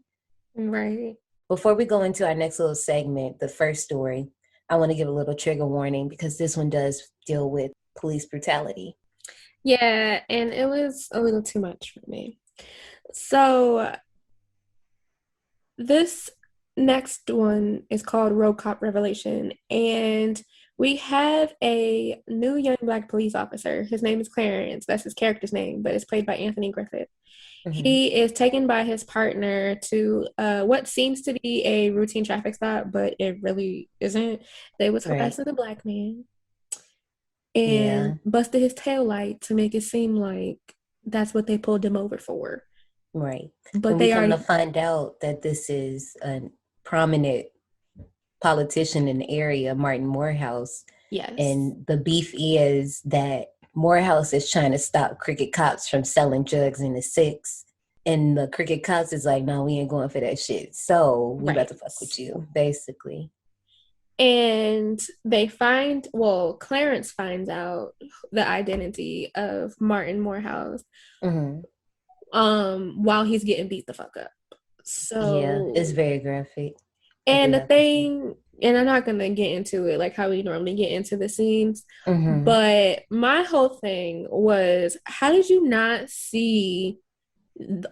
Right. Before we go into our next little segment, the first story, I want to give a little trigger warning because this one does deal with police brutality. Yeah, and it was a little too much for me. So this next one is called Road Cop Revelation, and we have a new young Black police officer. His name is Clarence. That's his character's name, but it's played by Anthony Griffith. Mm-hmm. He is taken by his partner to what seems to be a routine traffic stop, but it really isn't. They was harassing a Black man and busted his taillight to make it seem like that's what they pulled him over for. Right. But they come to find out that this is a prominent politician in the area, Martin Morehouse. Yes. And the beef is that Morehouse is trying to stop Cricket Cops from selling drugs in the 6. And the Cricket Cops is like, no, we ain't going for that shit. So we about to fuck with you, basically. And Clarence finds out the identity of Martin Morehouse while he's getting beat the fuck up. So yeah, it's very graphic. And the thing, and I'm not going to get into it like how we normally get into the scenes, but my whole thing was, how did you not see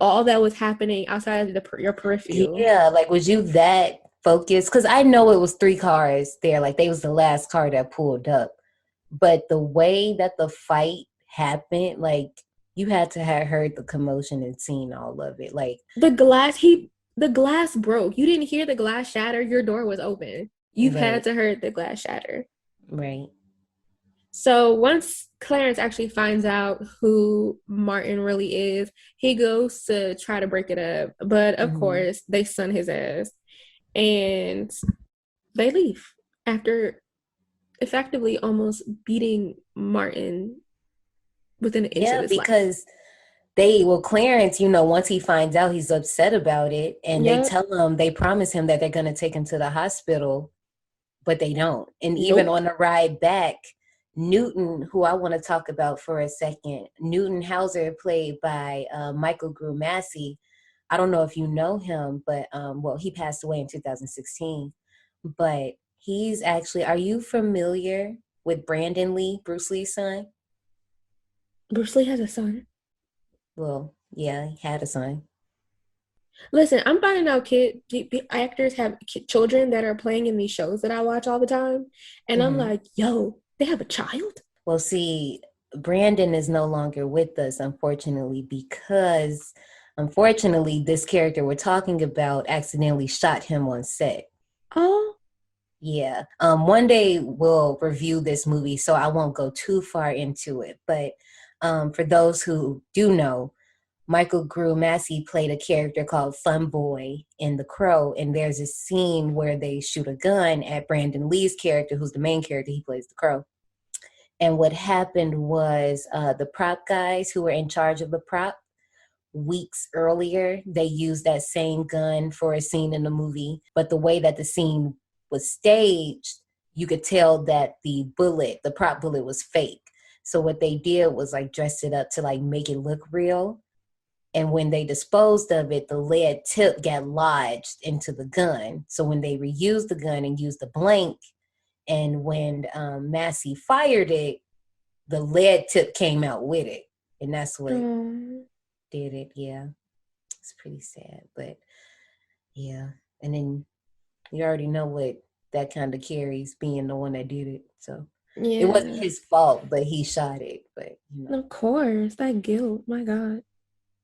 all that was happening outside of your peripheral? Yeah, like, was you that focused? Because I know it was 3 cars there. Like, they was the last car that pulled up. But the way that the fight happened, like, you had to have heard the commotion and seen all of it. Like, the glass broke. You didn't hear the glass shatter. Your door was open. You've had to heard the glass shatter. Right. So once Clarence actually finds out who Martin really is, he goes to try to break it up. But of course, they stun his ass. And they leave after effectively almost beating Martin within an inch of his life. Because Clarence, once he finds out, he's upset about it. And they promise him that they're going to take him to the hospital, but they don't. And even on the ride back, Newton, who I want to talk about for a second, Newton Hauser, played by Michael Grew Massey. I don't know if you know him, but he passed away in 2016. But he's actually, are you familiar with Brandon Lee, Bruce Lee's son? Bruce Lee has a son? Well, yeah, he had a son. Listen, I'm finding out actors have children that are playing in these shows that I watch all the time. And I'm like, yo, they have a child? Well, see, Brandon is no longer with us, unfortunately, because this character we're talking about accidentally shot him on set. Oh. Yeah. One day we'll review this movie, so I won't go too far into it. But for those who do know, Michael Grew Massey played a character called Fun Boy in The Crow, and there's a scene where they shoot a gun at Brandon Lee's character, who's the main character. He plays the Crow. And what happened was the prop guys who were in charge of the prop, weeks earlier, they used that same gun for a scene in the movie. But the way that the scene was staged, you could tell that the prop bullet was fake. So what they did was like dress it up to like make it look real. And when they disposed of it, the lead tip got lodged into the gun. So when they reused the gun and used the blank, and when Massey fired it, the lead tip came out with it. And that's what did it. Yeah. It's pretty sad. But yeah. And then you already know what that kind of carries, being the one that did it. So it wasn't his fault, but he shot it. But of course, that guilt. My God.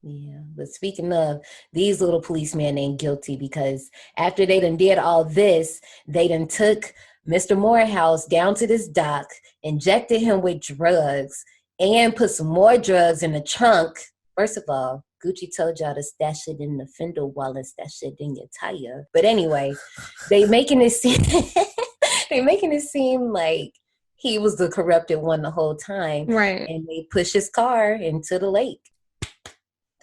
Yeah, but speaking of, these little policemen ain't guilty, because after they done did all this, they done took Mr. Morehouse down to this dock, injected him with drugs, and put some more drugs in the trunk. First of all, Gucci told y'all to stash it in the fender wall and stash it in your tire. But anyway, they making it seem like he was the corrupted one the whole time. Right. And they push his car into the lake.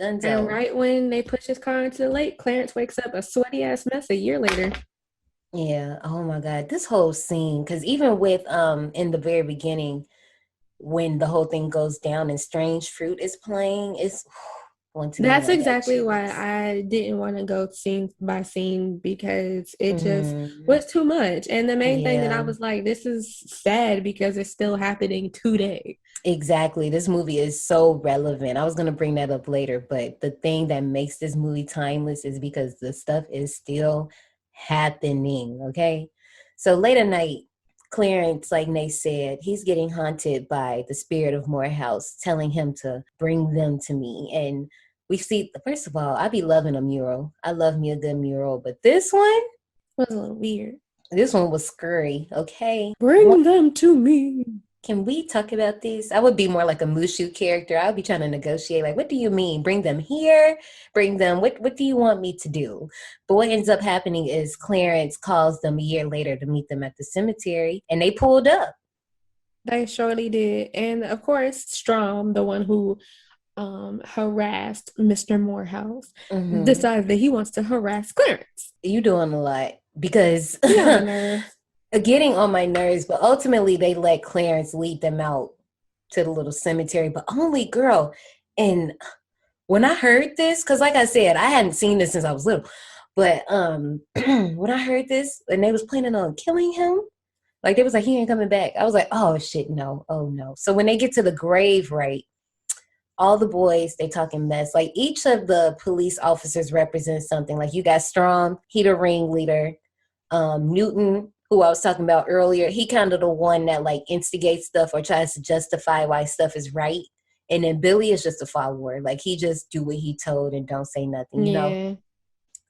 Dunzo. And right when they push his car into the lake, Clarence wakes up a sweaty ass mess a year later. Yeah. Oh my God. This whole scene, because even with in the very beginning, when the whole thing goes down and Strange Fruit is playing, it's that's exactly why I didn't want to go scene by scene, because it just was too much. And the main thing that I was like, this is sad because it's still happening today. Exactly. This movie is so relevant. I was going to bring that up later, but the thing that makes this movie timeless is because the stuff is still happening. Okay. So late at night, Clarence, like Nate said, he's getting haunted by the spirit of Morehouse, telling him to bring them to me. And we see, first of all, I be loving a mural. I love me a good mural, but this one was a little weird. This one was scary. Okay. Bring them to me. Can we talk about this? I would be more like a Mushu character. I would be trying to negotiate. Like, what do you mean? Bring them here? Bring them? What do you want me to do? But what ends up happening is Clarence calls them a year later to meet them at the cemetery, and they pulled up. They surely did. And of course, Strom, the one who harassed Mr. Morehouse, decided that he wants to harass Clarence. You doing a lot, because getting on my nerves, but ultimately they let Clarence lead them out to the little cemetery, but only girl. And when I heard this, because like I said, I hadn't seen this since I was little, but when I heard this and they was planning on killing him, like they was like, he ain't coming back. I was like, oh shit, no, oh no. So when they get to the grave, right, all the boys, they talking mess. Like each of the police officers represents something. Like you got Strom, he the ringleader. Newton, who I was talking about earlier, he kind of the one that like instigates stuff or tries to justify why stuff is right. And then Billy is just a follower. Like he just do what he told and don't say nothing, you know?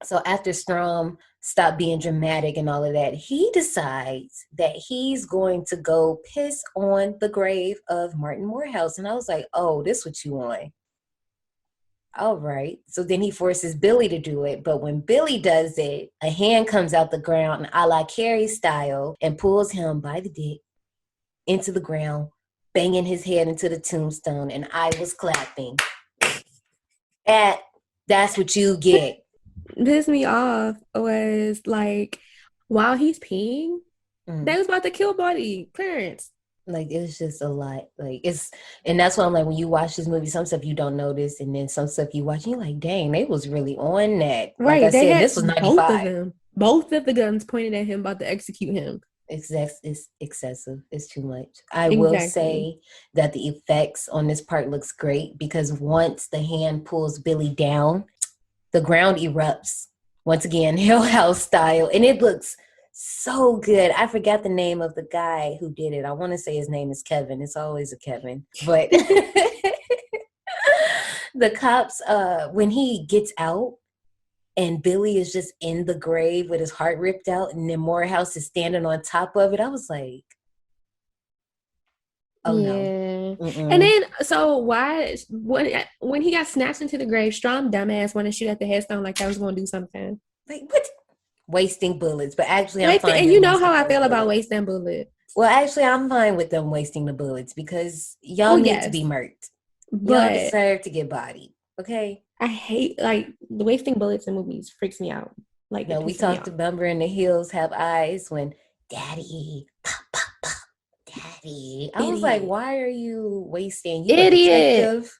So after Strom stopped being dramatic and all of that, he decides that he's going to go piss on the grave of Martin Morehouse. And I was like, oh, this what you want. All right. So then he forces Billy to do it. But when Billy does it, a hand comes out the ground a la Carrie style and pulls him by the dick into the ground, banging his head into the tombstone. And I was clapping. That's what you get. Pissed me off was like while he's peeing, they was about to kill Buddy Clarence. Like it's just a lot. Like it's, and that's why I'm like, when you watch this movie, some stuff you don't notice, and then some stuff you watch, and you're like, dang, they was really on that. Like Right, I said, this was 95. Both of them. Both of the guns pointed at him, about to execute him. It's excessive. It's too much. I will say that the effects on this part looks great because once the hand pulls Billy down, the ground erupts once again, Hill House style, and it looks so good. I forgot the name of the guy who did it. I want to say his name is Kevin. It's always a Kevin, but the cops, when he gets out and Billy is just in the grave with his heart ripped out, and then Morehouse is standing on top of it, I was like, oh no. And then, so why, when he got snatched into the grave, Strom dumbass wanted to shoot at the headstone like that was going to do something. Like, what? Wasting bullets. But actually, I'm fine. And you know how I feel about wasting bullets. Well, actually, I'm fine with them wasting the bullets because y'all need to be murked. Y'all deserve to get bodied. Okay? I hate, like, the wasting bullets in movies freaks me out. Like, no, we talked to Bumber in the Hills Have Eyes when Daddy, pop, pop, pop, Daddy. I was like, why are you wasting? You detective?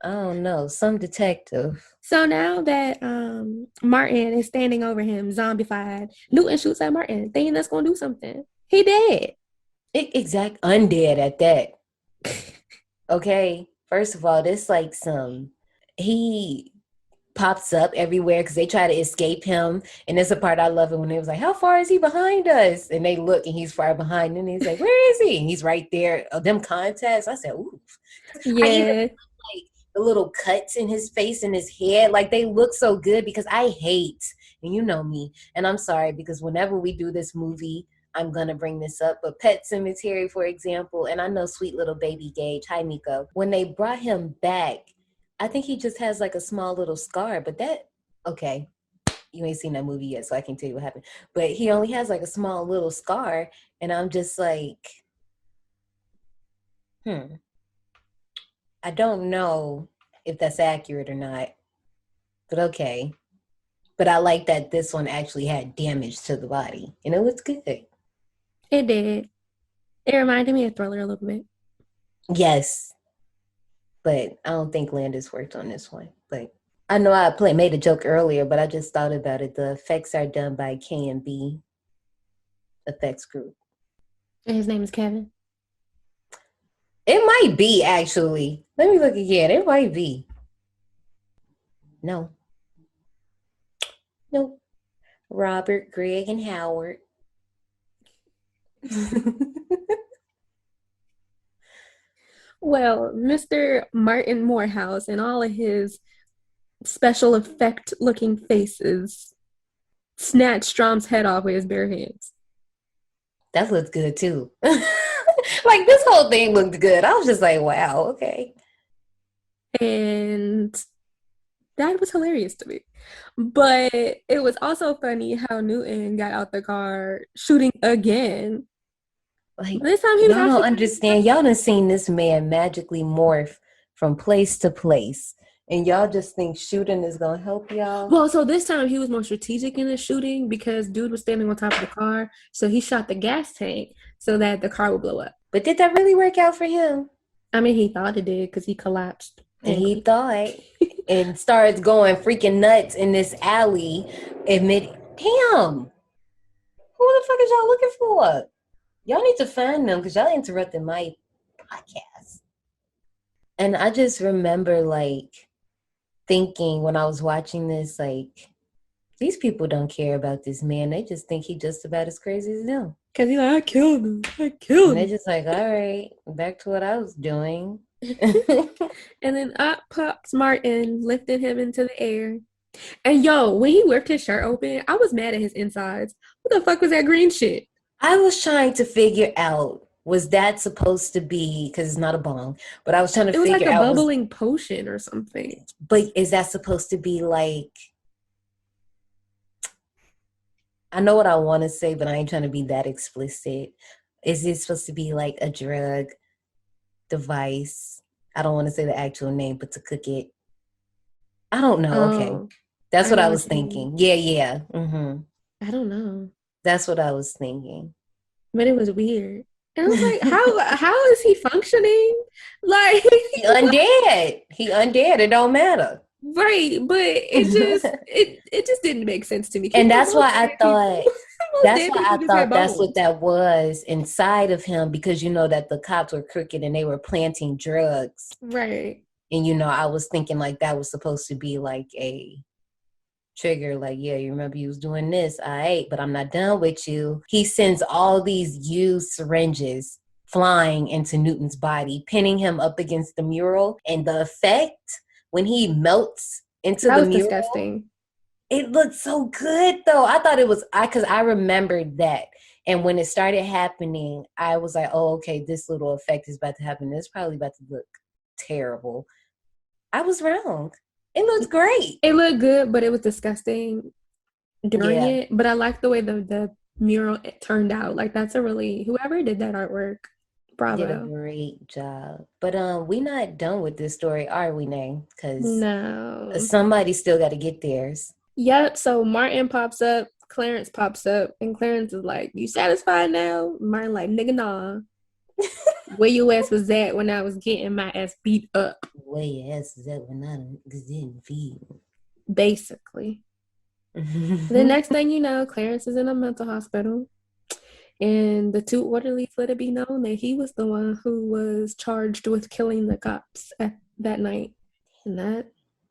I don't know, some detective. So now that Martin is standing over him, zombified, Newton shoots at Martin, thinking that's going to do something. He dead. Undead at that. Okay, first of all, this like he pops up everywhere because they try to escape him. And there's a part I love it when they was like, how far is he behind us? And they look and he's far behind. And he's like, where is he? And he's right there. Them contacts. I said, ooh. Yeah. The little cuts in his face and his head, like they look so good because I hate, and you know me, and I'm sorry because whenever we do this movie, I'm gonna bring this up, but Pet Sematary, for example, and I know sweet little baby Gage, hi Miko, when they brought him back, I think he just has like a small little scar, but okay, you ain't seen that movie yet, so I can't tell you what happened, but he only has like a small little scar, and I'm just like, I don't know if that's accurate or not, but okay. But I like that this one actually had damage to the body, and it was good. It did. It reminded me of Thriller a little bit. Yes. But I don't think Landis worked on this one. But I know I made a joke earlier, but I just thought about it. The effects are done by K&B Effects Group. And his name is Kevin? It might be, actually. Let me look again. It might be. No. Nope. Robert, Greg, and Howard. Well, Mr. Martin Morehouse and all of his special effect looking faces snatched Strom's head off with his bare hands. That looked good too. Like this whole thing looked good. I was just like, wow, okay. And that was hilarious to me. But it was also funny how Newton got out the car shooting again. Like, this time he was y'all don't understand. Y'all done seen this man magically morph from place to place. And y'all just think shooting is going to help y'all? Well, so this time he was more strategic in his shooting because dude was standing on top of the car. So he shot the gas tank so that the car would blow up. But did that really work out for him? I mean, he thought it did because he collapsed. And he thought and starts going freaking nuts in this alley. Damn, who the fuck is y'all looking for? Y'all need to find them because y'all interrupted my podcast. And I just remember like thinking when I was watching this, like, These people don't care about this man. They just think he just about as crazy as them. Cause he's like, I killed him. And they're just like, all right, back to what I was doing. And then up pops Martin, lifting him into the air. And yo, when he ripped his shirt open, I was mad at his insides. What the fuck was that green shit? I was trying to figure out, was that supposed to be, because it's not a bong, but I was trying to It was figure like a out, bubbling potion or something. but is that supposed to be like, I know what I want to say, but I ain't trying to be that explicit. Is it supposed to be like a drug device? I don't want to say the actual name, but to cook it. I don't know. Okay. Oh, That's I what know I what was you mean. thinking. Yeah. Mm-hmm. I don't know. That's what I was thinking. But it was weird. And I was like, how is he functioning? Like He undead. It don't matter. right, but it just didn't make sense to me. And that's why I thought that's bones. what that was inside of him, because you know that the cops were crooked and they were planting drugs. Right. And you know, I was thinking like that was supposed to be like a trigger, like, yeah, you remember you was doing this, all right, but I'm not done with you. He sends all these used syringes flying into Newton's body, pinning him up against the mural, and the effect when he melts into That the was mural, disgusting. it looked so good though. I thought it was, because I remembered that. And when it started happening, I was like, oh, okay, this little effect is about to happen. It's probably about to look terrible. I was wrong. It looked great. It looked good, but it was disgusting during Yeah. it. But I like the way the mural turned out. Like that's whoever did that artwork, bravo. Did a great job. But we not done with this story, are we, Nay? Because No. somebody still got to get theirs. Yep. So Martin pops up, Clarence pops up, and Clarence is like, "You satisfied now?" Martin like, "Nigga, nah." Where your ass was at when I was getting my ass beat up? Where your ass is at when I didn't feed. Basically. The next thing you know, Clarence is in a mental hospital. And the two orderlies let it be known that he was the one who was charged with killing the cops that night. And that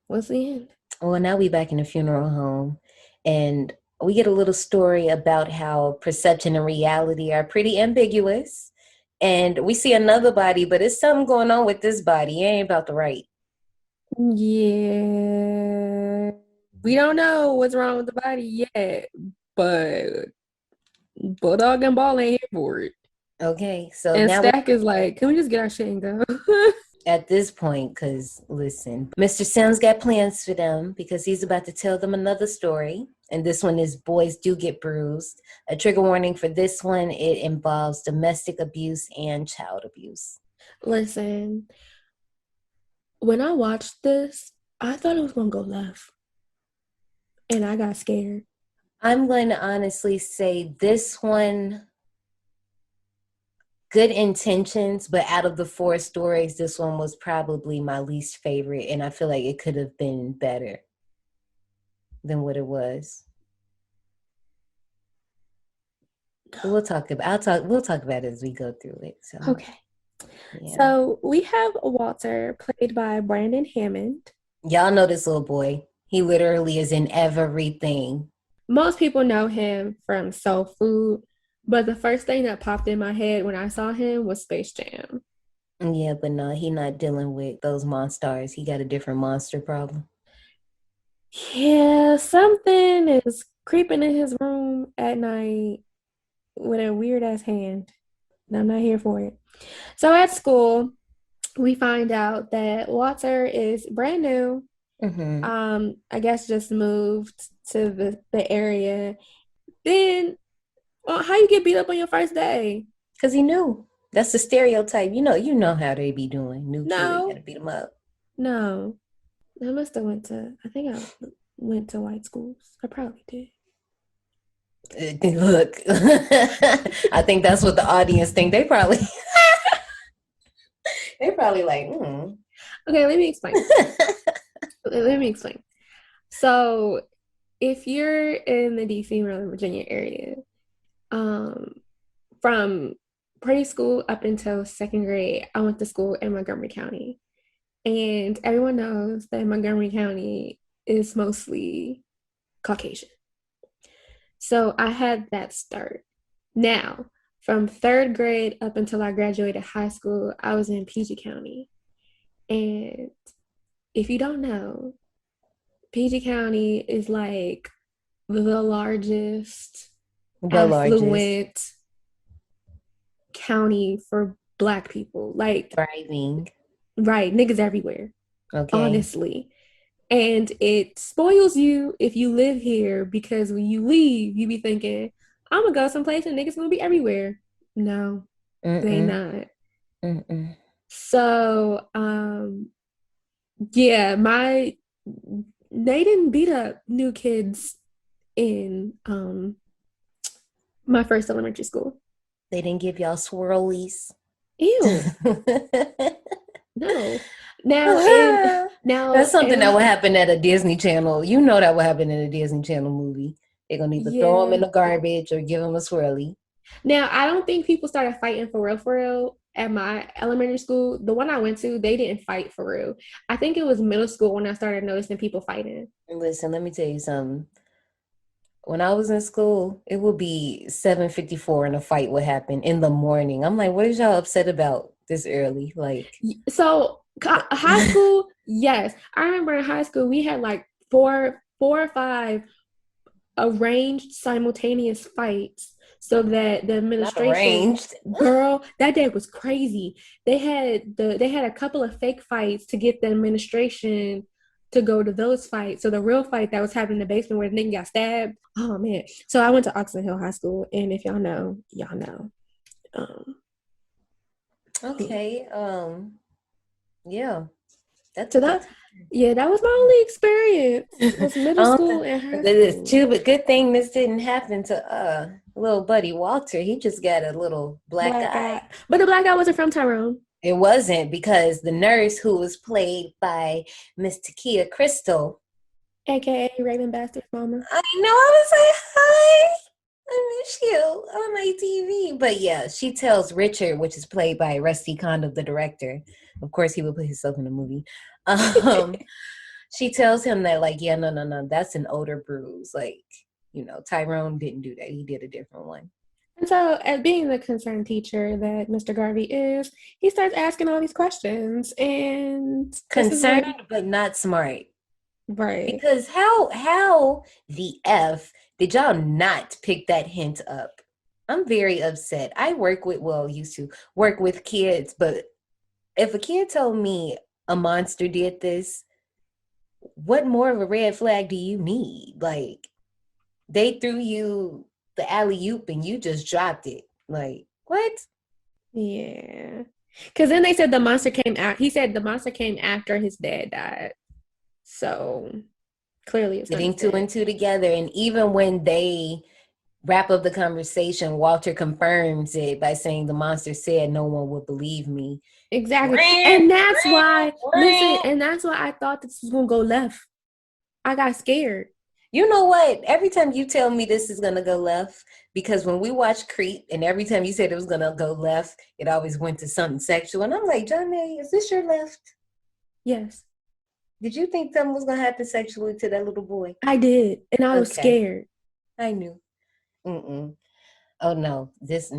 was the end. Well, now we back in the funeral home, and we get a little story about how perception and reality are pretty ambiguous. And we see another body, but it's something going on with this body. It ain't about the right. Yeah. We don't know what's wrong with the body yet, but Bulldog and Ball ain't here for it. Okay, so And now Stack is like, can we just get our shit and go? at this point, because listen, Mr. Sims got plans for them because he's about to tell them another story. And this one is Boys Do Get Bruised. A trigger warning for this one, it involves domestic abuse and child abuse. Listen, when I watched this, I thought it was going to go left. And I got scared. I'm going to honestly say this one, good intentions, but out of the 4 stories, this one was probably my least favorite. And I feel like it could have been better than what it was. We'll talk about it as we go through it. So Okay. yeah. So we have Walter, played by Brandon Hammond. Y'all know this little boy. He literally is in everything. Most people know him from Soul Food, but the first thing that popped in my head when I saw him was Space Jam. Yeah, but no, he not dealing with those monsters. He got a different monster problem. Yeah, something is creeping in his room at night with a weird ass hand. And I'm not here for it. So at school, we find out that Walter is brand new. Mm-hmm. I guess just moved to the area. Then how you get beat up on your first day? Because he knew. That's the stereotype. You know how they be doing. New kid, gotta beat them up. No. I think I went to white schools. I probably did. Look, I think that's what the audience think. They probably like, Okay, let me explain. So if you're in the DC, Maryland, Virginia area, from preschool up until 2nd grade, I went to school in Montgomery County. And everyone knows that Montgomery County is mostly Caucasian. So I had that start. Now, from 3rd grade up until I graduated high school, I was in PG County. And if you don't know, PG County is like the largest affluent county for Black people. Like, Thriving. Right, niggas everywhere. Okay. Honestly. And it spoils you if you live here, because when you leave, you be thinking, I'm gonna go someplace and niggas gonna be everywhere. No, they not. So, yeah, they didn't beat up new kids in my first elementary school. They didn't give y'all swirlies. Ew. No. Now that's something that would happen at a Disney Channel. You know that would happen in a Disney Channel movie. They're gonna either throw them in the garbage or give them a swirly. Now, I don't think people started fighting for real at my elementary school. The one I went to, they didn't fight for real. I think it was middle school when I started noticing people fighting. Listen, let me tell you something. When I was in school, it would be 7:54 and a fight would happen in the morning. I'm like, what is y'all upset about this early? Like, so high school, yes. I remember in high school, we had like four or five arranged simultaneous fights so that the administration, girl, that day was crazy. They had a couple of fake fights to get the administration to go to those fights. So the real fight that was happening in the basement where the nigga got stabbed. Oh man. So I went to Oxon Hill High School, and if y'all know, y'all know. Okay. Yeah. That was my only experience. It was middle school and high school. It is too, but good thing this didn't happen to little buddy Walter. He just got a little black eye. But the black guy wasn't from Tyrone. It wasn't, because the nurse, who was played by Miss Takia Crystal, aka Raven Bastard's mama. I know, I was like, hi, I miss you on my TV. But yeah, she tells Richard, which is played by Rusty Cundieff, the director. Of course, he would put himself in the movie. She tells him that, like, yeah, no, that's an older bruise. Like, Tyrone didn't do that. He did a different one. And so, as being the concerned teacher that Mr. Garvey is, he starts asking all these questions, and concerned but not smart. Right. Because how the F did y'all not pick that hint up? I'm very upset. I used to work with kids, but if a kid told me a monster did this, what more of a red flag do you need? Like, they threw you the alley-oop and you just dropped it. Like, what? Yeah. Because then they said the monster came out. He said the monster came after his dad died. So clearly it's putting two and two together. And even when they wrap up the conversation, Walter confirms it by saying the monster said no one would believe me. Exactly. And that's why I thought this was gonna go left. I got scared. You know what? Every time you tell me this is going to go left, because when we watch Crypt, and every time you said it was going to go left, it always went to something sexual. And I'm like, Johnny, is this your left? Yes. Did you think something was going to happen sexually to that little boy? I did. And I was scared. I knew. Oh, no. This,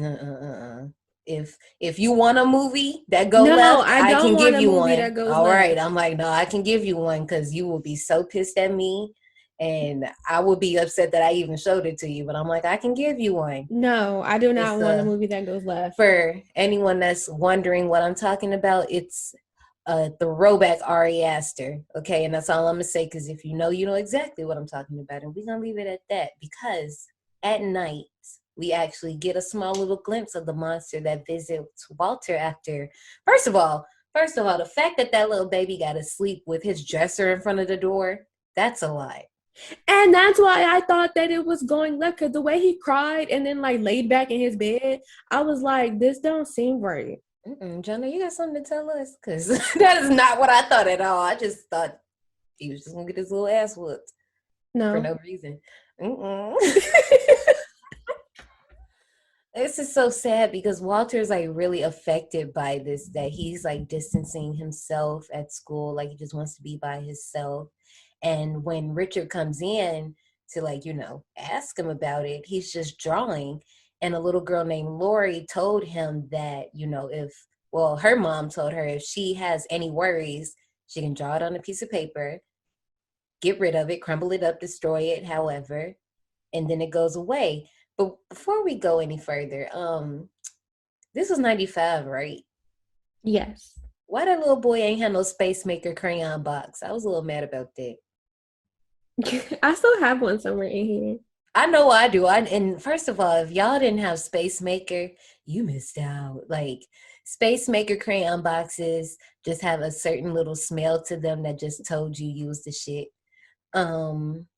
If you want a movie that goes left, I can give you one. All right. I'm like, no, I can give you one, because you will be so pissed at me. And I would be upset that I even showed it to you, but I'm like, I can give you one. No, I do not want a movie that goes left. For anyone that's wondering what I'm talking about, it's the throwback Ari Aster. Okay, and that's all I'm gonna say, because if you know exactly what I'm talking about, and we're gonna leave it at that, because at night we actually get a small little glimpse of the monster that visits Walter after. First of all, the fact that little baby got to sleep with his dresser in front of the door, that's a lie. And that's why I thought that it was going left, because the way he cried and then like laid back in his bed, I was like, this don't seem right. Jonah, you got something to tell us? Because that is not what I thought at all. I just thought he was just going to get his little ass whooped. No. For no reason. This is so sad, because Walter's like really affected by this, that he's like distancing himself at school. Like, he just wants to be by himself. And when Richard comes in, to like, ask him about it. He's just drawing. And a little girl named Lori told him that, her mom told her if she has any worries, she can draw it on a piece of paper, get rid of it, crumble it up, destroy it, however, and then it goes away. But before we go any further, this was 95, right? Yes. Why that little boy ain't had no Space Maker crayon box? I was a little mad about that. I still have one somewhere in here. I know I do. And first of all, if y'all didn't have Space Maker, you missed out. Like, Space Maker crayon boxes just have a certain little smell to them that just told you was the shit.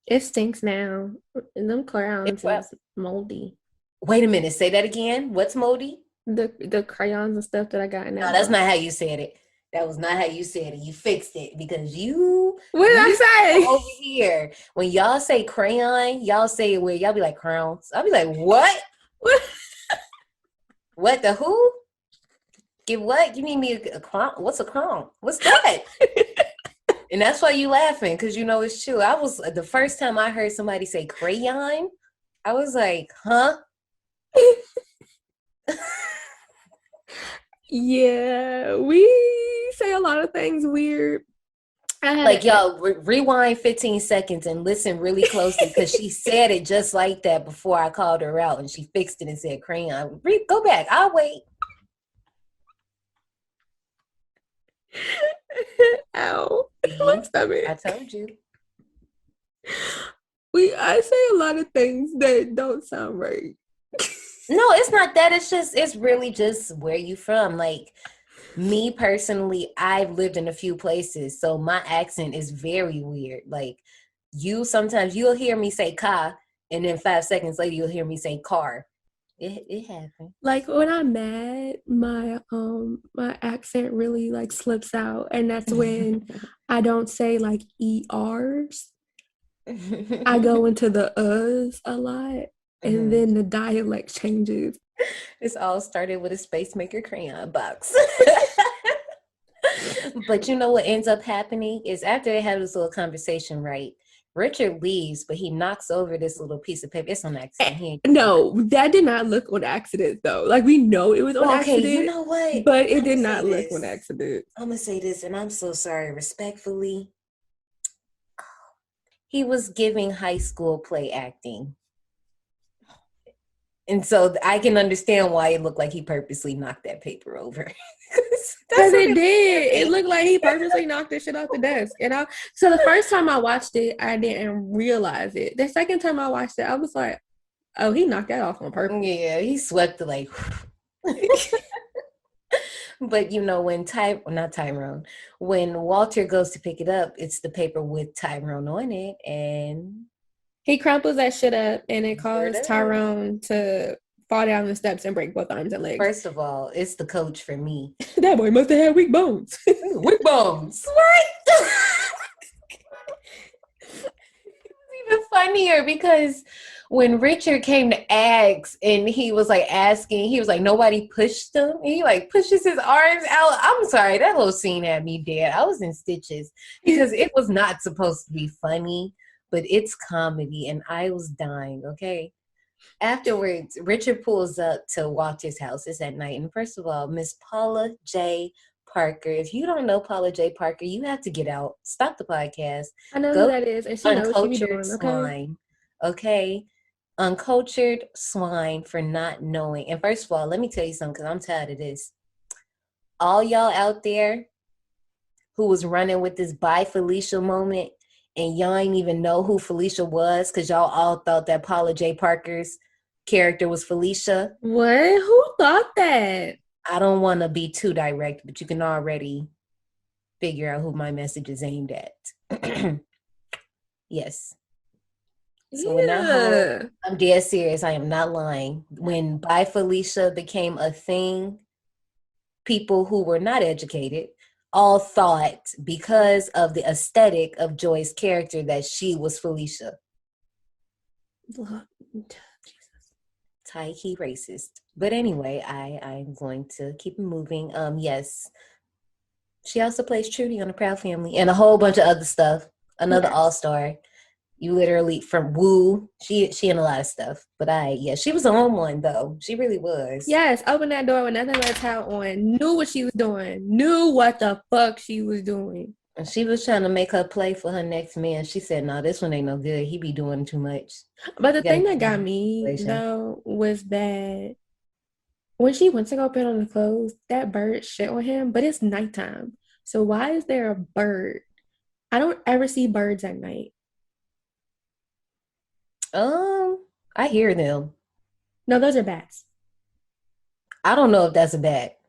It stinks now. And them crayons is moldy. Wait a minute, say that again. What's moldy? The crayons and stuff that I got now. No, that's not how you said it. That was not how you said it. You fixed it because you. What did I say? Over here, when y'all say crayon, y'all say it weird. Y'all be like crowns. I'll be like, what? What? What the who? Give what? You need me a crown? What's a crown? What's that? And that's why you laughing, because it's true. I was the first time I heard somebody say crayon, I was like, huh? Yeah, we say a lot of things weird. Like, y'all, rewind 15 seconds and listen really closely, because she said it just like that before I called her out, and she fixed it and said crayon. Go back. I'll wait. Ow. My stomach. I told you. I say a lot of things that don't sound right. No, it's not that. It's really just where you from. Like, me personally, I've lived in a few places, so my accent is very weird. Like, sometimes you'll hear me say car, and then 5 seconds later you'll hear me say car. It happens. Like, when I'm mad, my accent really like slips out, and that's when I don't say like ERs. I go into the uhs a lot, and then the dialect changes. This all started with a Space Maker crayon box. But what ends up happening is after they have this little conversation, right? Richard leaves, but he knocks over this little piece of paper. It's on accident. No, that did not look on accident, though. Like, we know it was on accident. Okay, you know what? But it did not look on accident. I'm going to say this, and I'm so sorry, respectfully. He was giving high school play acting. And so I can understand why it looked like he purposely knocked that paper over. Because it did. It looked like he purposely knocked this shit off the desk. So the first time I watched it, I didn't realize it. The second time I watched it, I was like, oh, he knocked that off on purpose. Yeah, he swept it like. But when Walter goes to pick it up, it's the paper with Tyrone on it, and he crumples that shit up, and it caused Tyrone to fall down the steps and break both arms and legs. First of all, it's the coach for me. That boy must have had weak bones. Weak bones. Right? It's even funnier because when Richard came to ask, and he was like asking, he was like, nobody pushed him. And he like pushes his arms out. I'm sorry, that little scene had me dead. I was in stitches because it was not supposed to be funny, but it's comedy, and I was dying, okay? Afterwards, Richard pulls up to Walter's house. It's at night. And first of all, Miss Paula J. Parker. If you don't know Paula J. Parker, you have to get out. Stop the podcast. I know who that is. And she knows what she be doing, swine. Okay? Uncultured swine for not knowing. And first of all, let me tell you something, because I'm tired of this. All y'all out there who was running with this bye Felicia moment, and y'all ain't even know who Felicia was because y'all all thought that Paula J. Parker's character was Felicia. What? Who thought that? I don't want to be too direct, but you can already figure out who my message is aimed at. Yes. So when I'm dead serious, I am not lying. When Bye Felicia became a thing, people who were not educated all thought, because of the aesthetic of Joy's character, that she was Felicia. Tie-key racist. But anyway, I'm going to keep moving. Yes. She also plays Trudy on The Proud Family and a whole bunch of other stuff. Another all-star. You literally from Woo. She in a lot of stuff. But she was on one though. She really was. Yes, opened that door with nothing but a towel on. Knew what she was doing. Knew what the fuck she was doing. And she was trying to make her play for her next man. She said, "No, this one ain't no good. He be doing too much." But the thing that got me though was that when she went to go put on the clothes, that bird shit on him. But it's nighttime, so why is there a bird? I don't ever see birds at night. I hear them. No, those are bats. I don't know if that's a bat.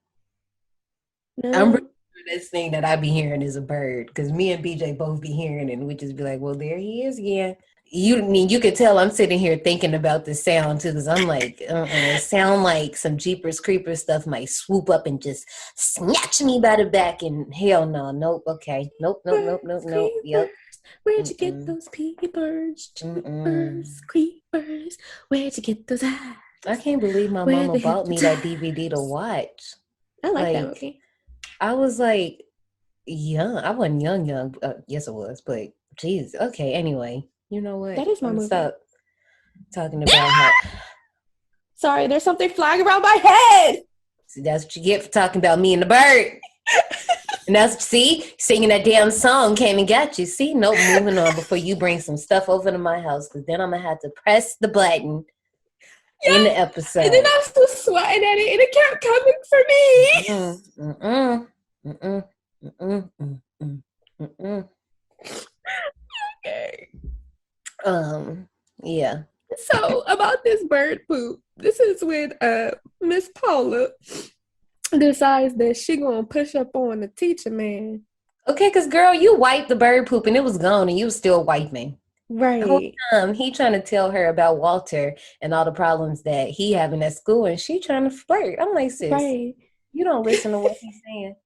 No. I'm pretty sure this thing that I be hearing is a bird, because me and BJ both be hearing it, and we just be like, well, there he is again. You could tell I'm sitting here thinking about the sound too, because I'm like, it sound like some Jeepers Creepers stuff might swoop up and just snatch me by the back, and hell no, nope, okay, nope, yep. Where'd you get those peepers? Creepers. Where'd you get those eyes? I can't believe my mama bought me that DVD to watch. I like that movie. I was like young. I wasn't young. Yes, I was, but geez. Okay, anyway. You know what? That is my movie. Stop talking about her. Sorry, there's something flying around my head. See, that's what you get for talking about me and the bird. And that's, singing that damn song came and got you. See, nope, moving on before you bring some stuff over to my house, because then I'm going to have to press the button in the episode. And then I'm still sweating at it, and it kept coming for me. Okay. Yeah. So about this bird poop, this is when Miss Paula decides that she gonna push up on the teacher man. Okay, because girl, you wiped the bird poop and it was gone, and you was still wiping. Right. The whole time he trying to tell her about Walter and all the problems that he having at school, and she trying to flirt. I'm like, sis, you don't listen to what he's saying.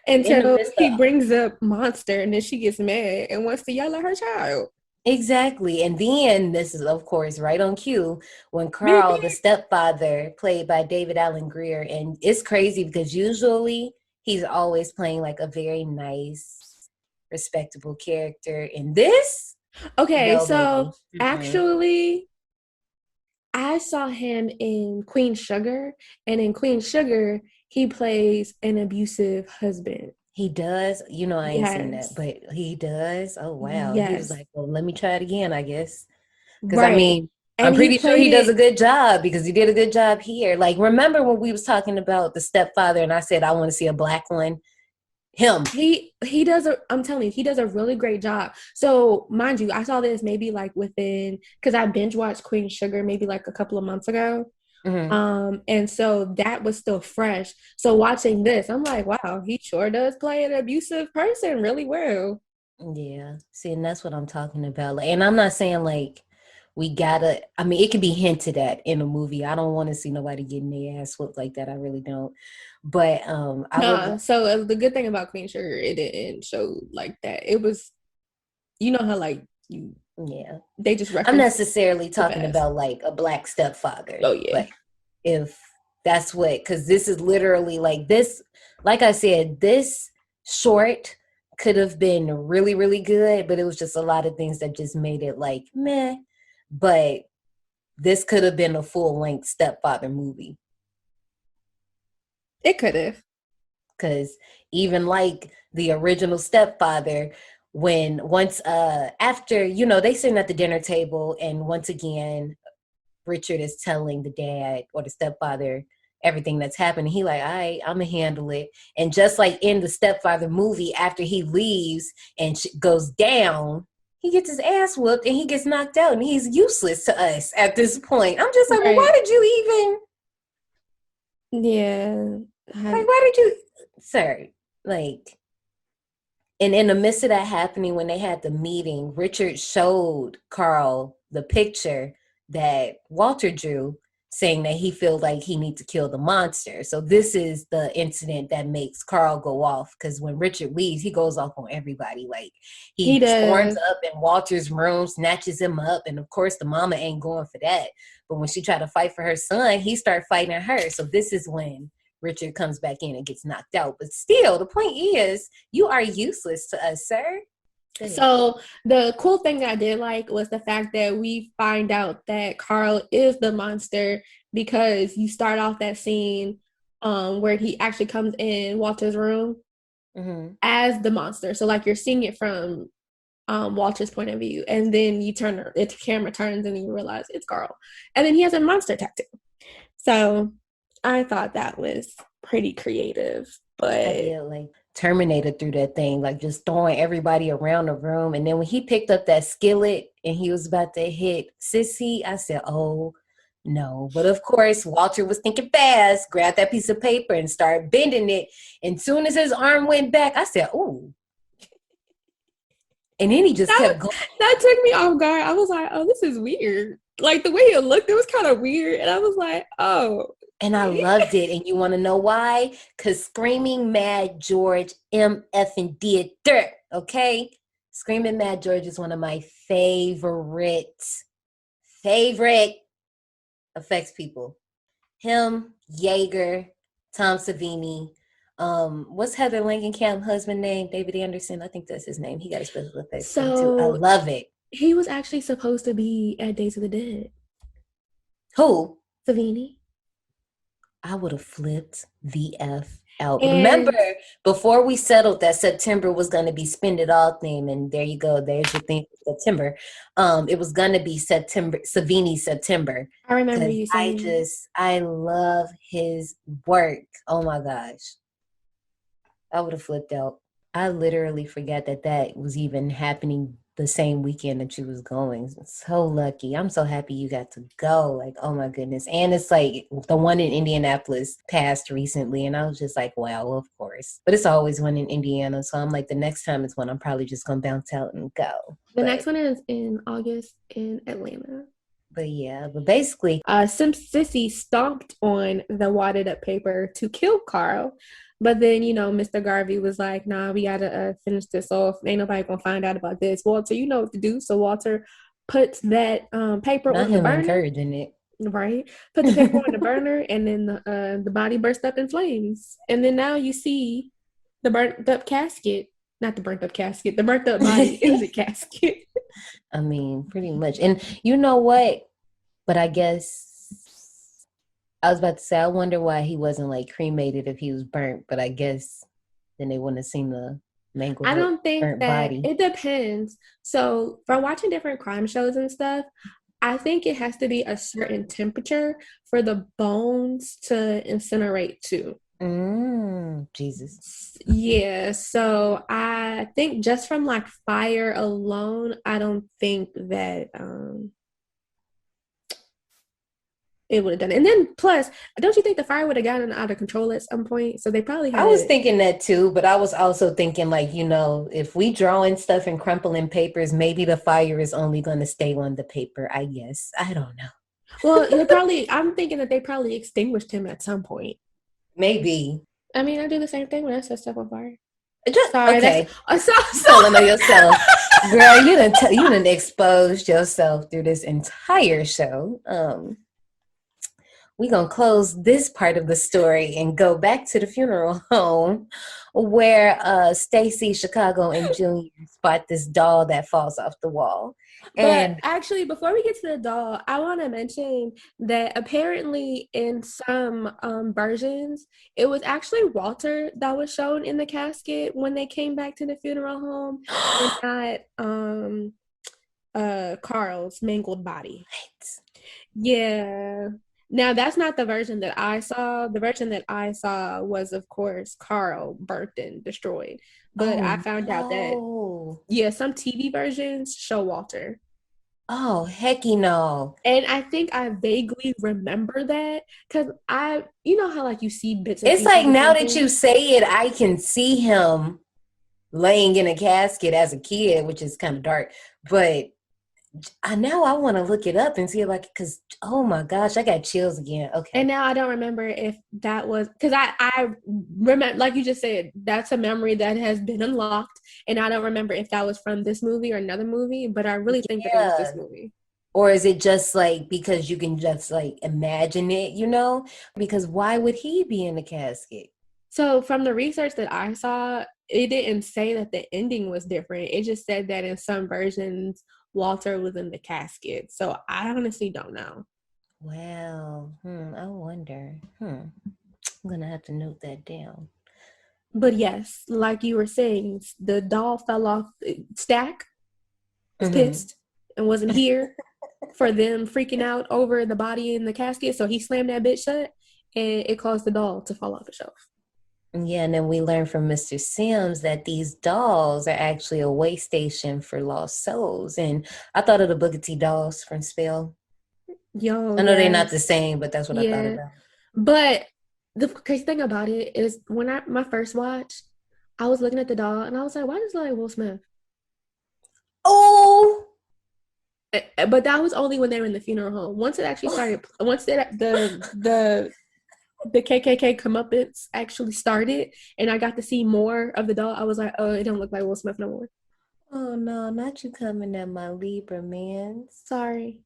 Until he brings up monster, and then she gets mad and wants to yell at her child. Exactly. And then this is, of course, right on cue when Carl, the stepfather, played by David Allen Greer. And it's crazy because usually he's always playing like a very nice, respectable character. In this, actually, I saw him in Queen Sugar. And in Queen Sugar, he plays an abusive husband. He does? You know, I ain't seen that, but he does? Oh, wow. Yes. He was like, well, let me try it again, I guess. Because, I mean, I'm pretty sure he does a good job, because he did a good job here. Like, remember when we was talking about the stepfather and I said, I want to see a black one? Him. He does I'm telling you, he does a really great job. So, mind you, I saw this maybe like because I binge watched Queen Sugar maybe like a couple of months ago. Mm-hmm. And so that was still fresh. So watching this, I'm like, wow, he sure does play an abusive person really well. Yeah. See, and that's what I'm talking about. Like, and I'm not saying like it could be hinted at in a movie. I don't want to see nobody getting their ass whooped like that. I really don't. But so the good thing about Queen Sugar, it didn't show like that. It was, you know how like you. Yeah, they just. I'm necessarily talking about like a black stepfather. Oh yeah, like, if that's what, because this is literally like this. Like I said, this short could have been really, really good, but it was just a lot of things that just made it like meh. But this could have been a full-length stepfather movie. It could have, because even like the original stepfather. After, they sitting at the dinner table, and once again, Richard is telling the dad or the stepfather everything that's happening. He like, all right, I'm gonna handle it. And just like in the stepfather movie, after he leaves and goes down, he gets his ass whooped and he gets knocked out, and he's useless to us at this point. I'm just like, well, why did you even? Yeah. Like, why did you, sir? Like. And in the midst of that happening, when they had the meeting, Richard showed Carl the picture that Walter drew, saying that he feels like he needs to kill the monster. So this is the incident that makes Carl go off, because when Richard leaves, he goes off on everybody. Like, he storms up in Walter's room, snatches him up, and of course the mama ain't going for that. But when she tried to fight for her son, he started fighting her. So this is when Richard comes back in and gets knocked out. But still, the point is, you are useless to us, sir. So the cool thing that I did like was the fact that we find out that Carl is the monster because you start off that scene where he actually comes in Walter's room as the monster. So like you're seeing it from Walter's point of view, and then you turn the camera turns and you realize it's Carl, and then he has a monster tattoo. So I thought that was pretty creative, but I did like Terminator through that thing, like just throwing everybody around the room. And then when he picked up that skillet and he was about to hit Sissy, I said, oh no. But of course, Walter was thinking fast, grabbed that piece of paper and started bending it. And soon as his arm went back, I said, ooh. And then he just kept going. That took me off guard. I was like, oh, this is weird. Like the way it looked, it was kind of weird. And I was like, oh. And I loved it. And you want to know why? Because Screaming Mad George MFing did dirt, okay? Screaming Mad George is one of my favorite effects people. Him, Yeager, Tom Savini. What's Heather Langenkamp's husband name? David Anderson. I think that's his name. He got a special effects team too. I love it. He was actually supposed to be at Days of the Dead. Who? Savini. I would have flipped the F out. Remember, before we settled that September was going to be Spend It All theme, and there you go. There's your theme for September. It was going to be Savini September. I remember you saying I love his work. Oh my gosh. I would have flipped out. I literally forgot that was even happening the same weekend that you was going. So lucky. I'm so happy you got to go. Like, oh my goodness. And it's like the one in Indianapolis passed recently. And I was just like, wow, of course. But it's always one in Indiana. So I'm like, the next time it's one I'm probably just going to bounce out and go. The next one is in August in Atlanta. But yeah, but basically. Sissy stomped on the wadded up paper to kill Carl. But then, Mr. Garvey was like, nah, we got to finish this off. Ain't nobody going to find out about this. Walter, you know what to do. So Walter puts that paper on the burner. Encouraging it. Right. Put the paper on the burner, and then the body burst up in flames. And then now you see the burnt up casket. Not the burnt up casket. The burnt up body in the casket. I mean, pretty much. And you know what? But I guess I was about to say, I wonder why he wasn't like cremated if he was burnt, but I guess then they wouldn't have seen the mangled I don't think burnt that body. It depends. So from watching different crime shows and stuff, I think it has to be a certain temperature for the bones to incinerate too. Jesus. Yeah, so I think just from like fire alone, I don't think that it would have done it. And then plus, don't you think the fire would have gotten out of control at some point? So they probably had... I was thinking that too, but I was also thinking like, if we drawing stuff and crumpling papers, maybe the fire is only going to stay on the paper, I guess. I don't know. Well, I'm thinking that they probably extinguished him at some point. Maybe. I mean, I do the same thing when I set stuff on fire. Sorry, okay. Telling on yourself. Girl, you done exposed yourself through this entire show. We're going to close this part of the story and go back to the funeral home where Stacy, Chicago, and Junior spot this doll that falls off the wall. But actually, before we get to the doll, I want to mention that apparently in some versions, it was actually Walter that was shown in the casket when they came back to the funeral home, and not Carl's mangled body. Yeah. Now, that's not the version that I saw. The version that I saw was, of course, Carl burnt and destroyed. But I found out that, some TV versions show Walter. Oh, hecky no. And I think I vaguely remember that because you know how like you see bits of it's like now that you say it, I can see him laying in a casket as a kid, which is kind of dark. But now I want to look it up and see because oh my gosh, I got chills again. Okay. And now I don't remember if that was because I remember, like you just said, that's a memory that has been unlocked, and I don't remember if that was from this movie or another movie, but I really think that it was this movie. Or is it just like because you can just like imagine it, because why would he be in the casket? So from the research that I saw, it didn't say that the ending was different. It just said that in some versions, Walter was in the casket. So I honestly don't know. Wow. I wonder. I'm gonna have to note that down. But yes, like you were saying, the doll fell off. Stack was pissed and wasn't here for them freaking out over the body in the casket. So he slammed that bitch shut, and it caused the doll to fall off the shelf. Yeah, and then we learned from Mr. Sims that these dolls are actually a way station for lost souls. And I thought of the Booker T dolls from Spell. Yo, I know they're not the same, but that's what I thought about. But the crazy thing about it is when my first watch, I was looking at the doll and I was like, why does it look like Will Smith? Oh! But that was only when they were in the funeral home. Once it actually started, once the KKK comeuppance actually started and I got to see more of the doll, I was like, oh, it don't look like Will Smith no more. Oh, no, not you coming at my Libra, man. Sorry.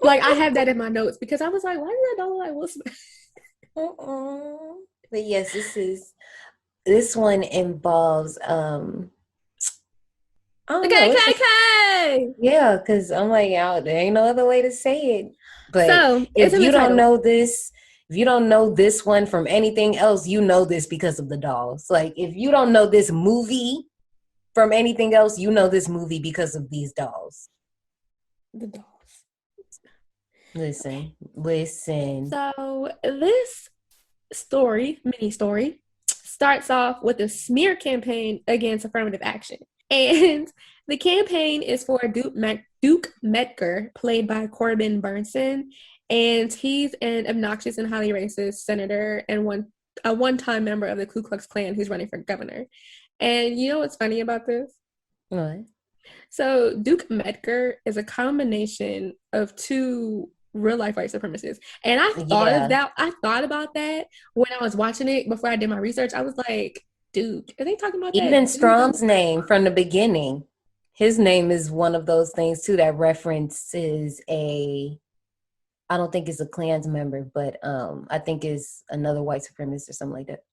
Like, I have that in my notes because I was like, why does that doll look like Will Smith? But yes, this one involves the KKK. Yeah, because I'm like, there ain't no other way to say it. But so, if you don't know this one from anything else, you know this because of the dolls. Like, if you don't know this movie from anything else, you know this movie because of these dolls. The dolls. Listen. So this mini story, starts off with a smear campaign against affirmative action. And the campaign is for Duke Metker, played by Corbin Burnson. And he's an obnoxious and highly racist senator and a one-time member of the Ku Klux Klan who's running for governor. And you know what's funny about this? What? So Duke Metker is a combination of two real-life white supremacists. And I thought of that. I thought about that when I was watching it before I did my research. I was like, dude, are they talking about even that? Strom's name from the beginning? His name is one of those things too that references I don't think it's a Klan's member, but I think is another white supremacist or something like that.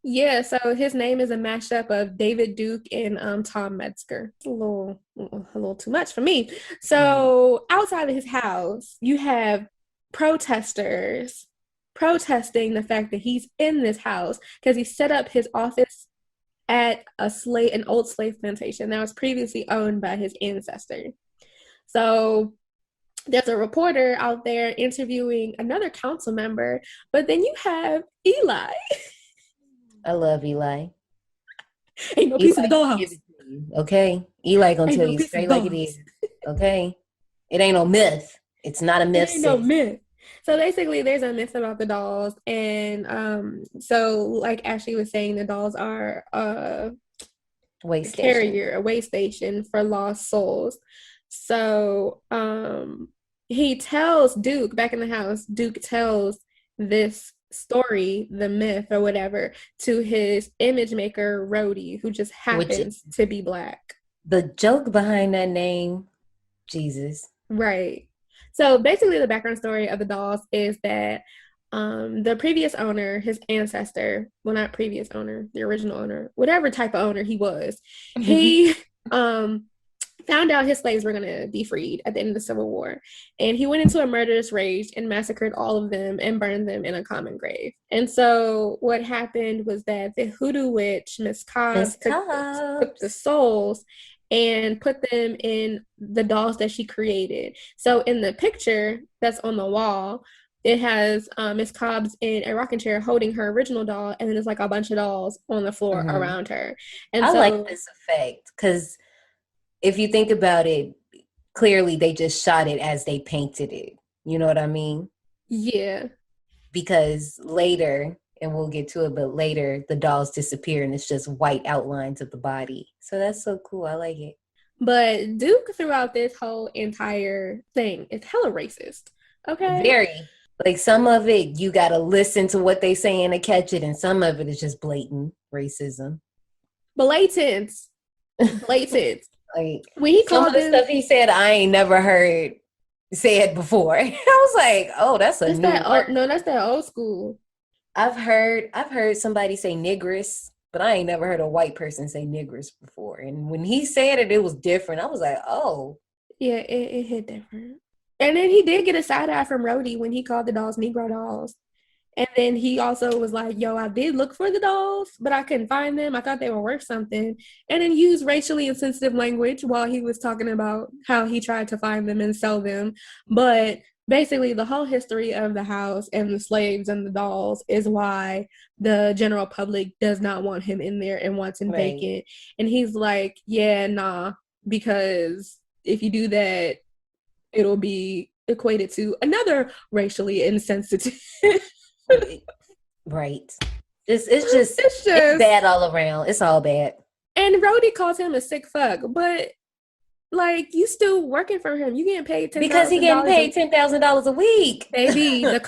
Yeah, so his name is a mashup of David Duke and Tom Metzger. A little too much for me. So outside of his house, you have protesters protesting the fact that he's in this house because he set up his office at an old slave plantation that was previously owned by his ancestor. So there's a reporter out there interviewing another council member, but then you have Eli. I love Eli. Ain't no piece of the dollhouse. Okay? Eli gonna tell you straight like it is. Okay? It ain't no myth. It's not a myth. It ain't no myth. So basically, there's a myth about the dolls. And so like Ashley was saying, the dolls are a way station for lost souls. So he tells Duke, back in the house, Duke tells this story, the myth or whatever, to his image maker Rhodey, who just happens to be black. The joke behind that name, Jesus. Right. So basically the background story of the dolls is that the previous owner, his ancestor, well, not previous owner, the original owner, whatever type of owner he was, he found out his slaves were going to be freed at the end of the Civil War. And he went into a murderous rage and massacred all of them and burned them in a common grave. And so what happened was that the hoodoo witch, Miss Cobbs, took the souls and put them in the dolls that she created. So in the picture that's on the wall, it has Miss Cobbs in a rocking chair holding her original doll, and then there's like a bunch of dolls on the floor around her. And I like this effect because if you think about it, clearly they just shot it as they painted it. You know what I mean? Yeah. Because later, and we'll get to it, but later the dolls disappear and it's just white outlines of the body. So that's so cool. I like it. But Duke, throughout this whole entire thing, is hella racist. Okay? Very. Like some of it, you got to listen to what they saying to catch it, and some of it is just blatant racism. Blatant. Like when he some of the stuff he said, I ain't never heard said before. I was like, oh, that's a new word. No, that's that old school. I've heard somebody say nigress but I ain't never heard a white person say niggers before. And when he said it, it was different. I was like, oh. Yeah, it hit different. And then he did get a side eye from Rhodey when he called the dolls Negro dolls. And then he also was like, yo, I did look for the dolls, but I couldn't find them. I thought they were worth something. And then used racially insensitive language while he was talking about how he tried to find them and sell them. But basically, the whole history of the house and the slaves and the dolls is why the general public does not want him in there and wants him vacant. And he's like, yeah, nah, because if you do that, it'll be equated to another racially insensitive. Right. It's bad all around. It's all bad. And Rhodey calls him a sick fuck, but like you still working for him. You getting paid $10,000 because he getting paid $10,000 a week. Baby, the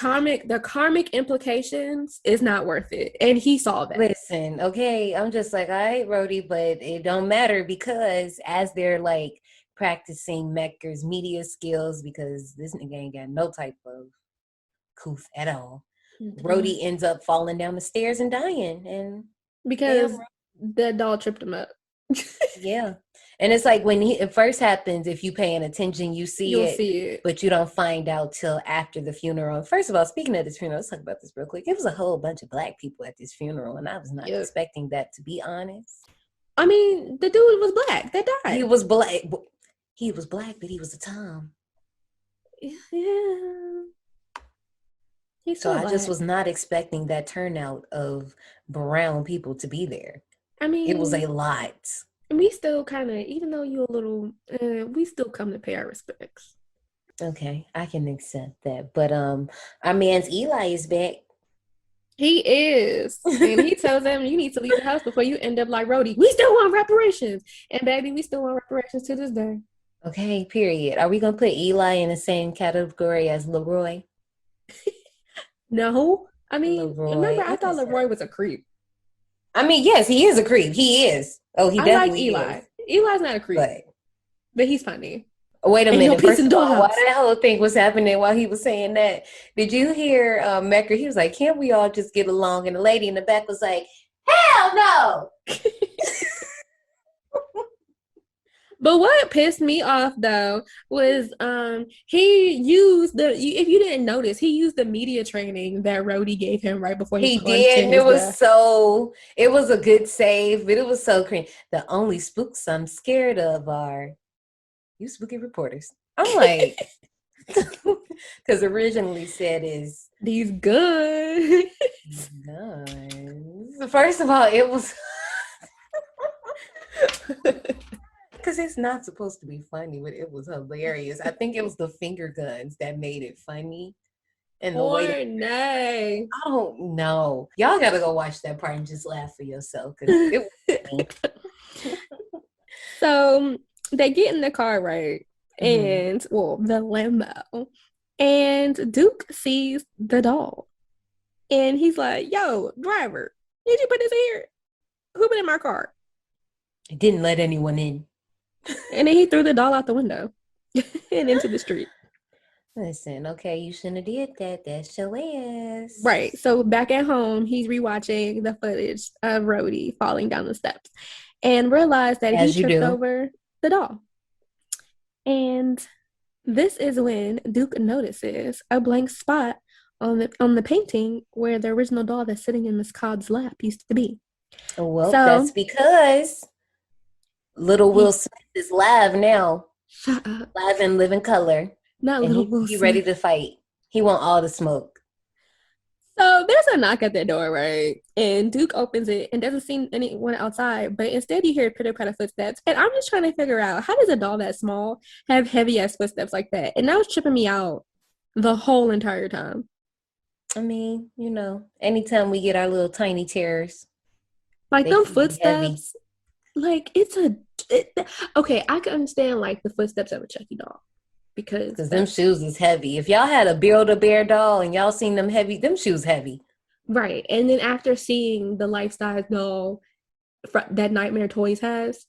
karmic implications is not worth it, and he saw that. Listen, okay, I'm just like, all right, Rhodey, but it don't matter because as they're like practicing Mecker's media skills, because this nigga ain't got no type of couth at all. Rhodey ends up falling down the stairs and dying, and because the doll tripped him up. Yeah. And it's like when it first happens, if you paying attention, you'll see it, but you don't find out till after the funeral. First of all, speaking of this funeral, let's talk about this real quick. It was a whole bunch of black people at this funeral, and I was not expecting that, to be honest. I mean, the dude was black that died. He was black. He was black, but he was a Tom. Yeah. So I just was not expecting that turnout of brown people to be there. I mean, it was a lot. We still kind of, even though you're a little, we still come to pay our respects. Okay, I can accept that. But our man's Eli is back. He is. And he tells them, you need to leave the house before you end up like Rhodey. We still want reparations. And baby, we still want reparations to this day. Okay, period. Are we going to put Eli in the same category as Leroy? No. I mean, remember, I thought Leroy was a creep. I mean, yes, he is a creep. He is. Oh, he definitely like Eli. is. Eli's not a creep. But he's funny. Wait a minute. First of all, while that whole thing was happening, while he was saying that, did you hear Mecker? He was like, can't we all just get along? And the lady in the back was like, hell no! But what pissed me off though was he used if you didn't notice, he used the media training that Rhodey gave him right before he did. And it was a good save, but it was so cringe. The only spooks I'm scared of are you spooky reporters. I'm like, because originally said is these guns. First of all, it was because it's not supposed to be funny, but it was hilarious. I think it was the finger guns that made it funny. And the way I don't know. Y'all gotta go watch that part and just laugh for yourself because it was funny. So they get in the car, right? And the limo. And Duke sees the doll. And he's like, yo, driver, did you put this here? Who put in my car? I didn't let anyone in. And then he threw the doll out the window and into the street. Listen, okay, you shouldn't have did that. That's your ass. Right. So back at home, he's rewatching the footage of Rhodey falling down the steps and realized that he tripped over the doll. And this is when Duke notices a blank spot on the painting where the original doll that's sitting in Miss Cobb's lap used to be. Well, that's because Little Will Smith is live now. Shut up. Live in living color. Not Little Will Smith. He ready to fight. He want all the smoke. So there's a knock at the door, right? And Duke opens it and doesn't see anyone outside, but instead you hear pitter-patter footsteps. And I'm just trying to figure out, how does a doll that small have heavy-ass footsteps like that? And that was tripping me out the whole entire time. I mean, anytime we get our little tiny terrors. Like, them footsteps, like, okay, I can understand, like, the footsteps of a Chucky doll. Because them shoes is heavy. If y'all had a Build-A-Bear doll and y'all seen them heavy, them shoes heavy. Right. And then after seeing the life-size doll that Nightmare Toys has,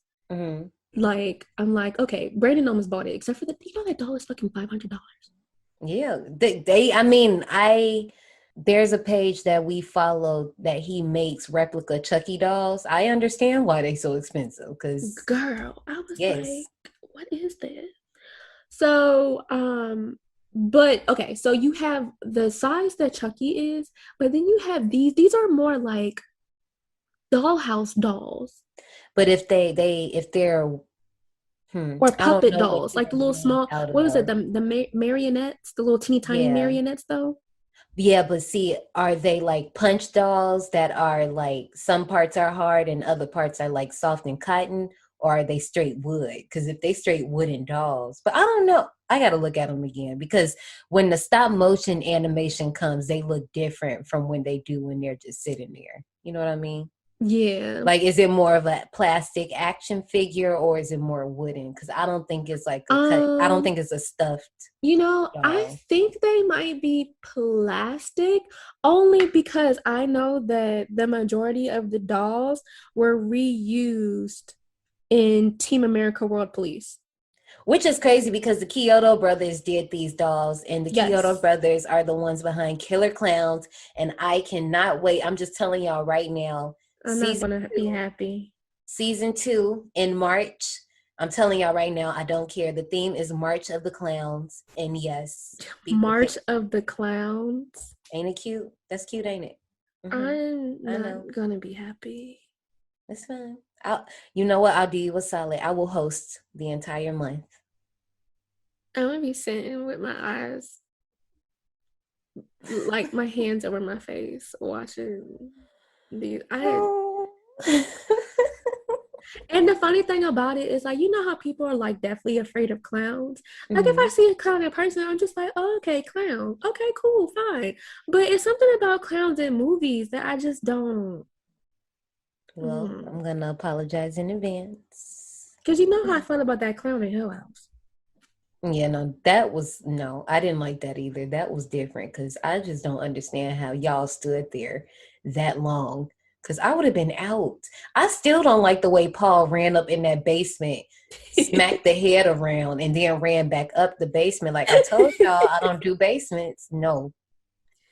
like, I'm like, okay, Brandon almost bought it, except for that doll is fucking $500. Yeah. I There's a page that we follow that he makes replica Chucky dolls. I understand why they so expensive because Girl, I was yes. like, what is this? So, but okay, so you have the size that Chucky is, but then you have these are more like dollhouse dolls But if they're or I don't puppet know what dolls, like the they're little made small, out what is it, of. the marionettes, the little teeny tiny Yeah. marionettes though? Yeah, but see, are they like punch dolls that are like some parts are hard and other parts are like soft and cotton, or are they straight wood? Because if they straight wooden dolls, but I don't know. I got to look at them again because when the stop motion animation comes, they look different from when they do when they're just sitting there. You know what I mean? Yeah. Like, is it more of a plastic action figure or is it more wooden? Because I don't think it's like a cut. I don't think it's a stuffed. You know, I doll. think they might be plastic only because I know that the majority of the dolls were reused in Team America World Police. Which is crazy because the Kyoto brothers did these dolls, and the Yes. Kyoto brothers are the ones behind Killer Clowns. And I cannot wait. I'm just telling y'all right now. I'm not gonna be happy. Season 2 in March. I'm telling y'all right now, I don't care. The theme is March of the Clowns. And yes. March of the Clowns. Ain't it cute? That's cute, ain't it? I'm not gonna be happy. It's fine. You know what? I'll do you a solid. I will host the entire month. I'm gonna be sitting with my eyes, like my hands over my face, watching these. And the funny thing about it is, like, you know how people are like deathly afraid of clowns. Like, if I see a clown in person, I'm just like, oh, okay, clown, okay, cool, fine. But it's something about clowns in movies that I just don't. Well, I'm gonna apologize in advance. Because you know how I felt about that clown in Hill House. Yeah, no, I didn't like that either. That was different because I just don't understand how y'all stood there that long. Because I would have been out. I still don't like the way Paul ran up in that basement, smacked the head around, and then ran back up the basement. Like I told y'all, I don't do basements. No.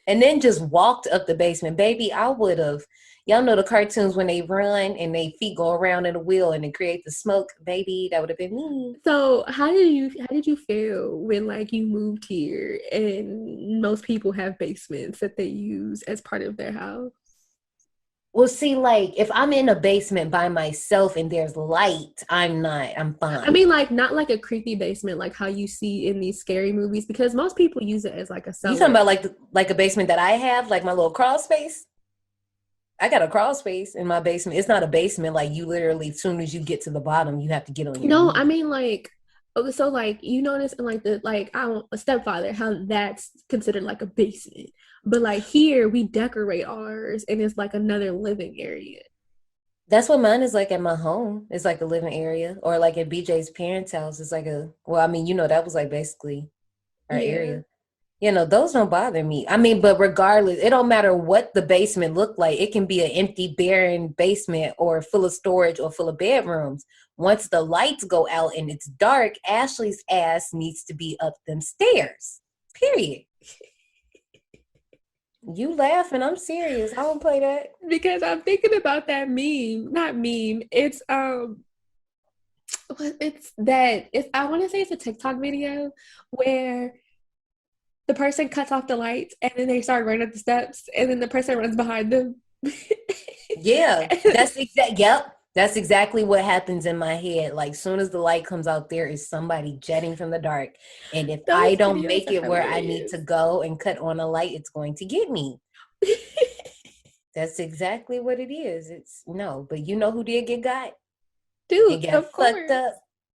And then just walked up the basement. Baby, I would have. Y'all know the cartoons when they run and they feet go around in a wheel and it creates the smoke. Baby, that would have been me. So how did you feel when like you moved here and most people have basements that they use as part of their house? Well, see, like if I'm in a basement by myself and there's light, I'm fine. I mean, like not like a creepy basement like how you see in these scary movies, because most people use it as like a cellar. You talking about like a basement that I have, like my little crawl space? I got a crawl space in my basement. It's not a basement. Like you literally, as soon as you get to the bottom, you have to get on your No, knees. I mean like, so like you notice in like a stepfather, how that's considered like a basement. But like here we decorate ours and it's like another living area. That's what mine is like at my home. It's like a living area. Or like at BJ's parents' house. It's like I mean, that was like basically our area. Those don't bother me. I mean, but regardless, it don't matter what the basement look like. It can be an empty, barren basement or full of storage or full of bedrooms. Once the lights go out and it's dark, Ashley's ass needs to be up them stairs. Period. You laughing? I'm serious. I don't play that. Because I'm thinking about that meme. Not meme. It's I want to say it's a TikTok video where the person cuts off the lights and then they start running up the steps and then the person runs behind them. Yeah, that's exactly what happens in my head. Like soon as the light comes out, there is somebody jetting from the dark. And if I don't make it where I need to go and cut on a light, it's going to get me. That's exactly what it is. But you know who did get got? Dude, of course. Fucked up.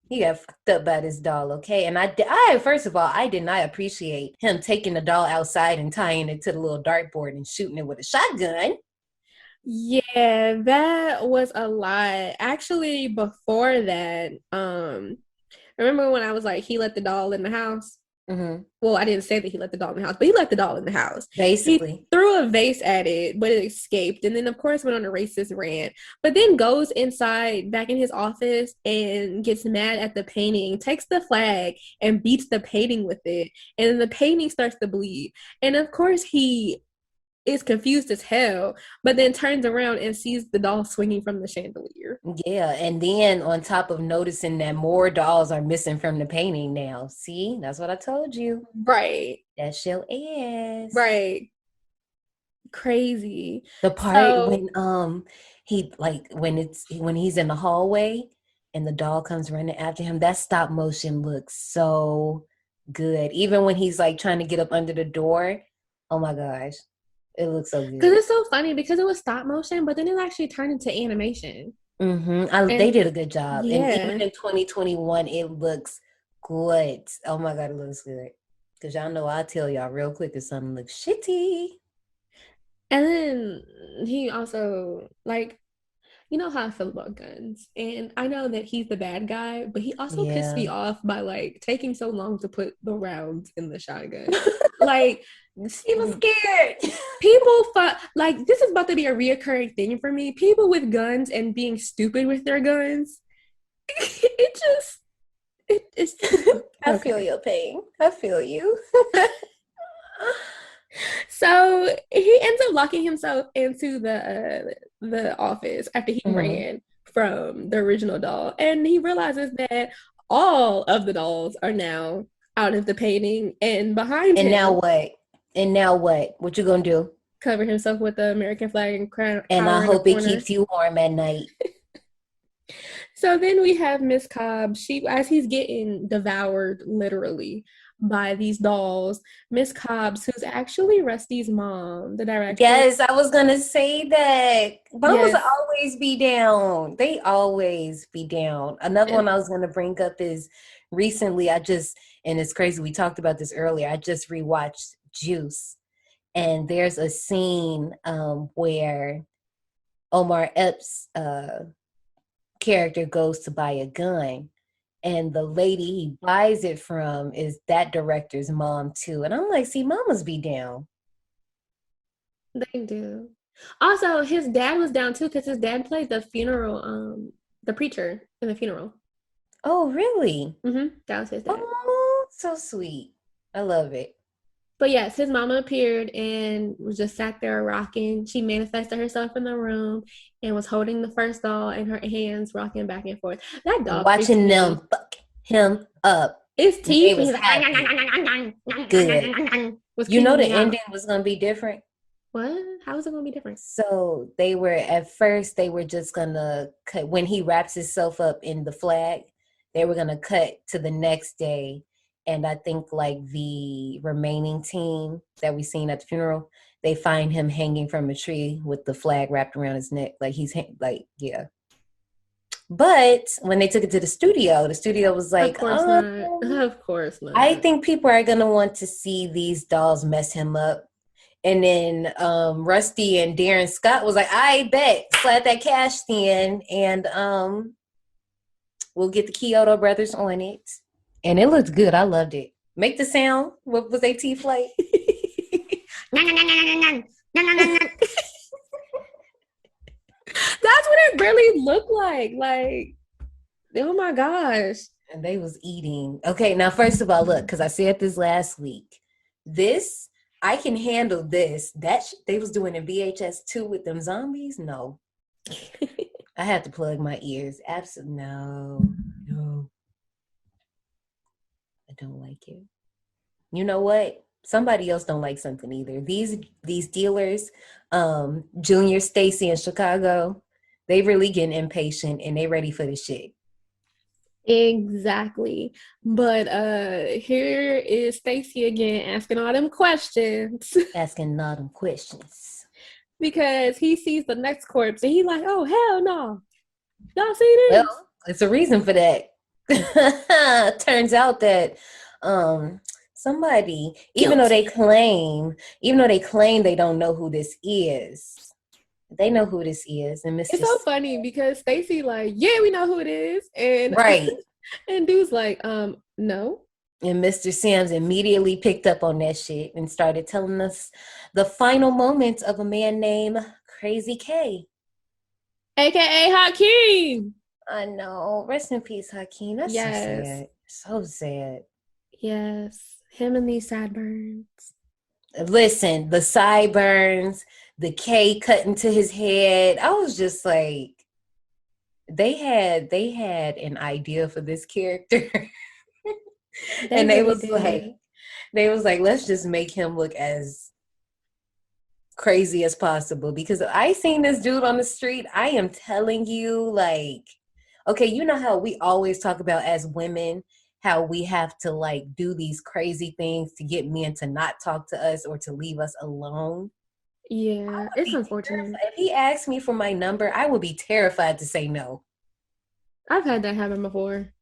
He got fucked up by this doll, okay? And I first of all, I did not appreciate him taking the doll outside and tying it to the little dartboard and shooting it with a shotgun. Yeah, that was a lot. Actually, before that, remember when I was like, he let the doll in the house? Mm-hmm. Well, I didn't say that he let the doll in the house, but he let the doll in the house. Basically. He threw a vase at it, but it escaped. And then, of course, went on a racist rant. But then goes inside, back in his office, and gets mad at the painting, takes the flag, and beats the painting with it. And then the painting starts to bleed. And, of course, he is confused as hell, but then turns around and sees the doll swinging from the chandelier. Yeah, and then on top of noticing that more dolls are missing from the painting now. See, that's what I told you. Right. That's your ass. Right. Crazy. The part when when he's in the hallway and the doll comes running after him, that stop motion looks so good. Even when he's like trying to get up under the door, oh my gosh, it looks so good. Because it's so funny because it was stop motion, but then it actually turned into animation. They did a good job. Yeah. And even in 2021, it looks good. Oh my God, it looks good. Because y'all know I'll tell y'all real quick if something looks shitty. And then he also, like, you know how I feel about guns. And I know that he's the bad guy, but he also pissed me off by, like, taking so long to put the rounds in the shotgun. Like, he was scared. People like, this is about to be a reoccurring thing for me. People with guns and being stupid with their guns. It's I feel your pain. I feel you. So he ends up locking himself into the office after he ran from the original doll, and he realizes that all of the dolls are now out of the painting, and behind him. And now what? What you gonna do? Cover himself with the American flag and crown. And I hope it keeps you warm at night. So then we have Miss Cobb. As he's getting devoured literally by these dolls, Miss Cobbs, who's actually Rusty's mom, the director. Yes, I was gonna say that. Mamas always be down. They always be down. Another one I was gonna bring up is recently and it's crazy, we talked about this earlier, I just rewatched Juice, and there's a scene where Omar Epps' character goes to buy a gun, and the lady he buys it from is that director's mom too. And I'm like, see, mamas be down. They do. Also, his dad was down too, because his dad played the funeral, the preacher in the funeral. Oh, really? That was his dad. Oh, so sweet. I love it. But yes, his mama appeared and was just sat there rocking. She manifested herself in the room and was holding the first doll in her hands, rocking back and forth. That dog watching them fuck him up. His teeth was good. You know the ending was gonna be different. What? How is it gonna be different? So they were just gonna cut when he wraps himself up in the flag. They were gonna cut to the next day. And I think like the remaining team that we seen at the funeral, they find him hanging from a tree with the flag wrapped around his neck. Like yeah. But when they took it to the studio was like, of course not. Of course not. I think people are going to want to see these dolls mess him up. And then Rusty and Darren Scott was like, I bet, slap that cash in, and we'll get the Kyoto brothers on it. And it looked good. I loved it. Make the sound. What was their teeth like? That's what it really looked like. Like, oh my gosh. And they was eating. Okay, now first of all, look, because I said this last week. This, I can handle this. That they was doing in VHS 2 with them zombies. No. I had to plug my ears. Absolutely no. I don't like it. You know what? Somebody else don't like something either. These dealers, Junior, Stacy in Chicago, they really getting impatient and they ready for the shit. Exactly. But here is Stacy again asking all them questions. Because he sees the next corpse and he's like, oh hell no. Y'all see this? Well, it's a reason for that. Turns out that somebody, even though they claim they don't know who this is, they know who this is. And It's so funny because Stacy like, yeah, we know who it is, and right, and dude's like, no. And Mr. Sims immediately picked up on that shit and started telling us the final moments of a man named Crazy K, aka Hakeem. I know. Rest in peace, Hakeem. That's so sad. So sad. Yes. Him and these sideburns. Listen, the sideburns, the K cut into his head. I was just like, they had an idea for this character. And They really did. they was like, let's just make him look as crazy as possible, because I seen this dude on the street. I am telling you, like, okay, you know how we always talk about as women how we have to like do these crazy things to get men to not talk to us or to leave us alone. Yeah, it's unfortunate. If he asked me for my number, I would be terrified to say no. I've had that happen before.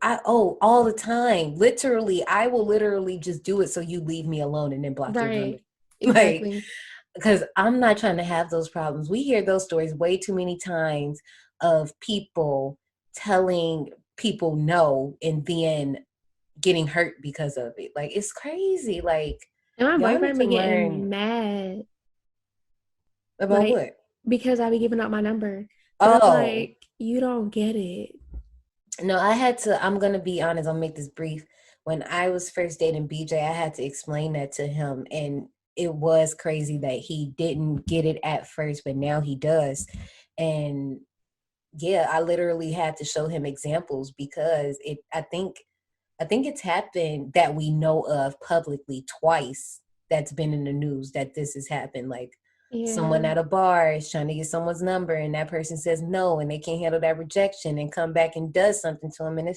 All the time. Literally, I will literally just do it so you leave me alone and then block your number. Right. Exactly. Like, because I'm not trying to have those problems. We hear those stories way too many times of people telling people no and then getting hurt because of it. Like, it's crazy. Like, And my y'all boyfriend need be to getting learn mad about like what? because I be giving out my number. But I'm Oh, like, you don't get it. no, I'm going to be honest. I'll make this brief. When I was first dating BJ, I had to explain that to him. And it was crazy that he didn't get it at first, but now he does. And yeah, I literally had to show him examples because I think it's happened that we know of publicly twice. That's been in the news that this has happened. Like, someone Yeah. at a bar is trying to get someone's number and that person says no and they can't handle that rejection and come back and does something to them, and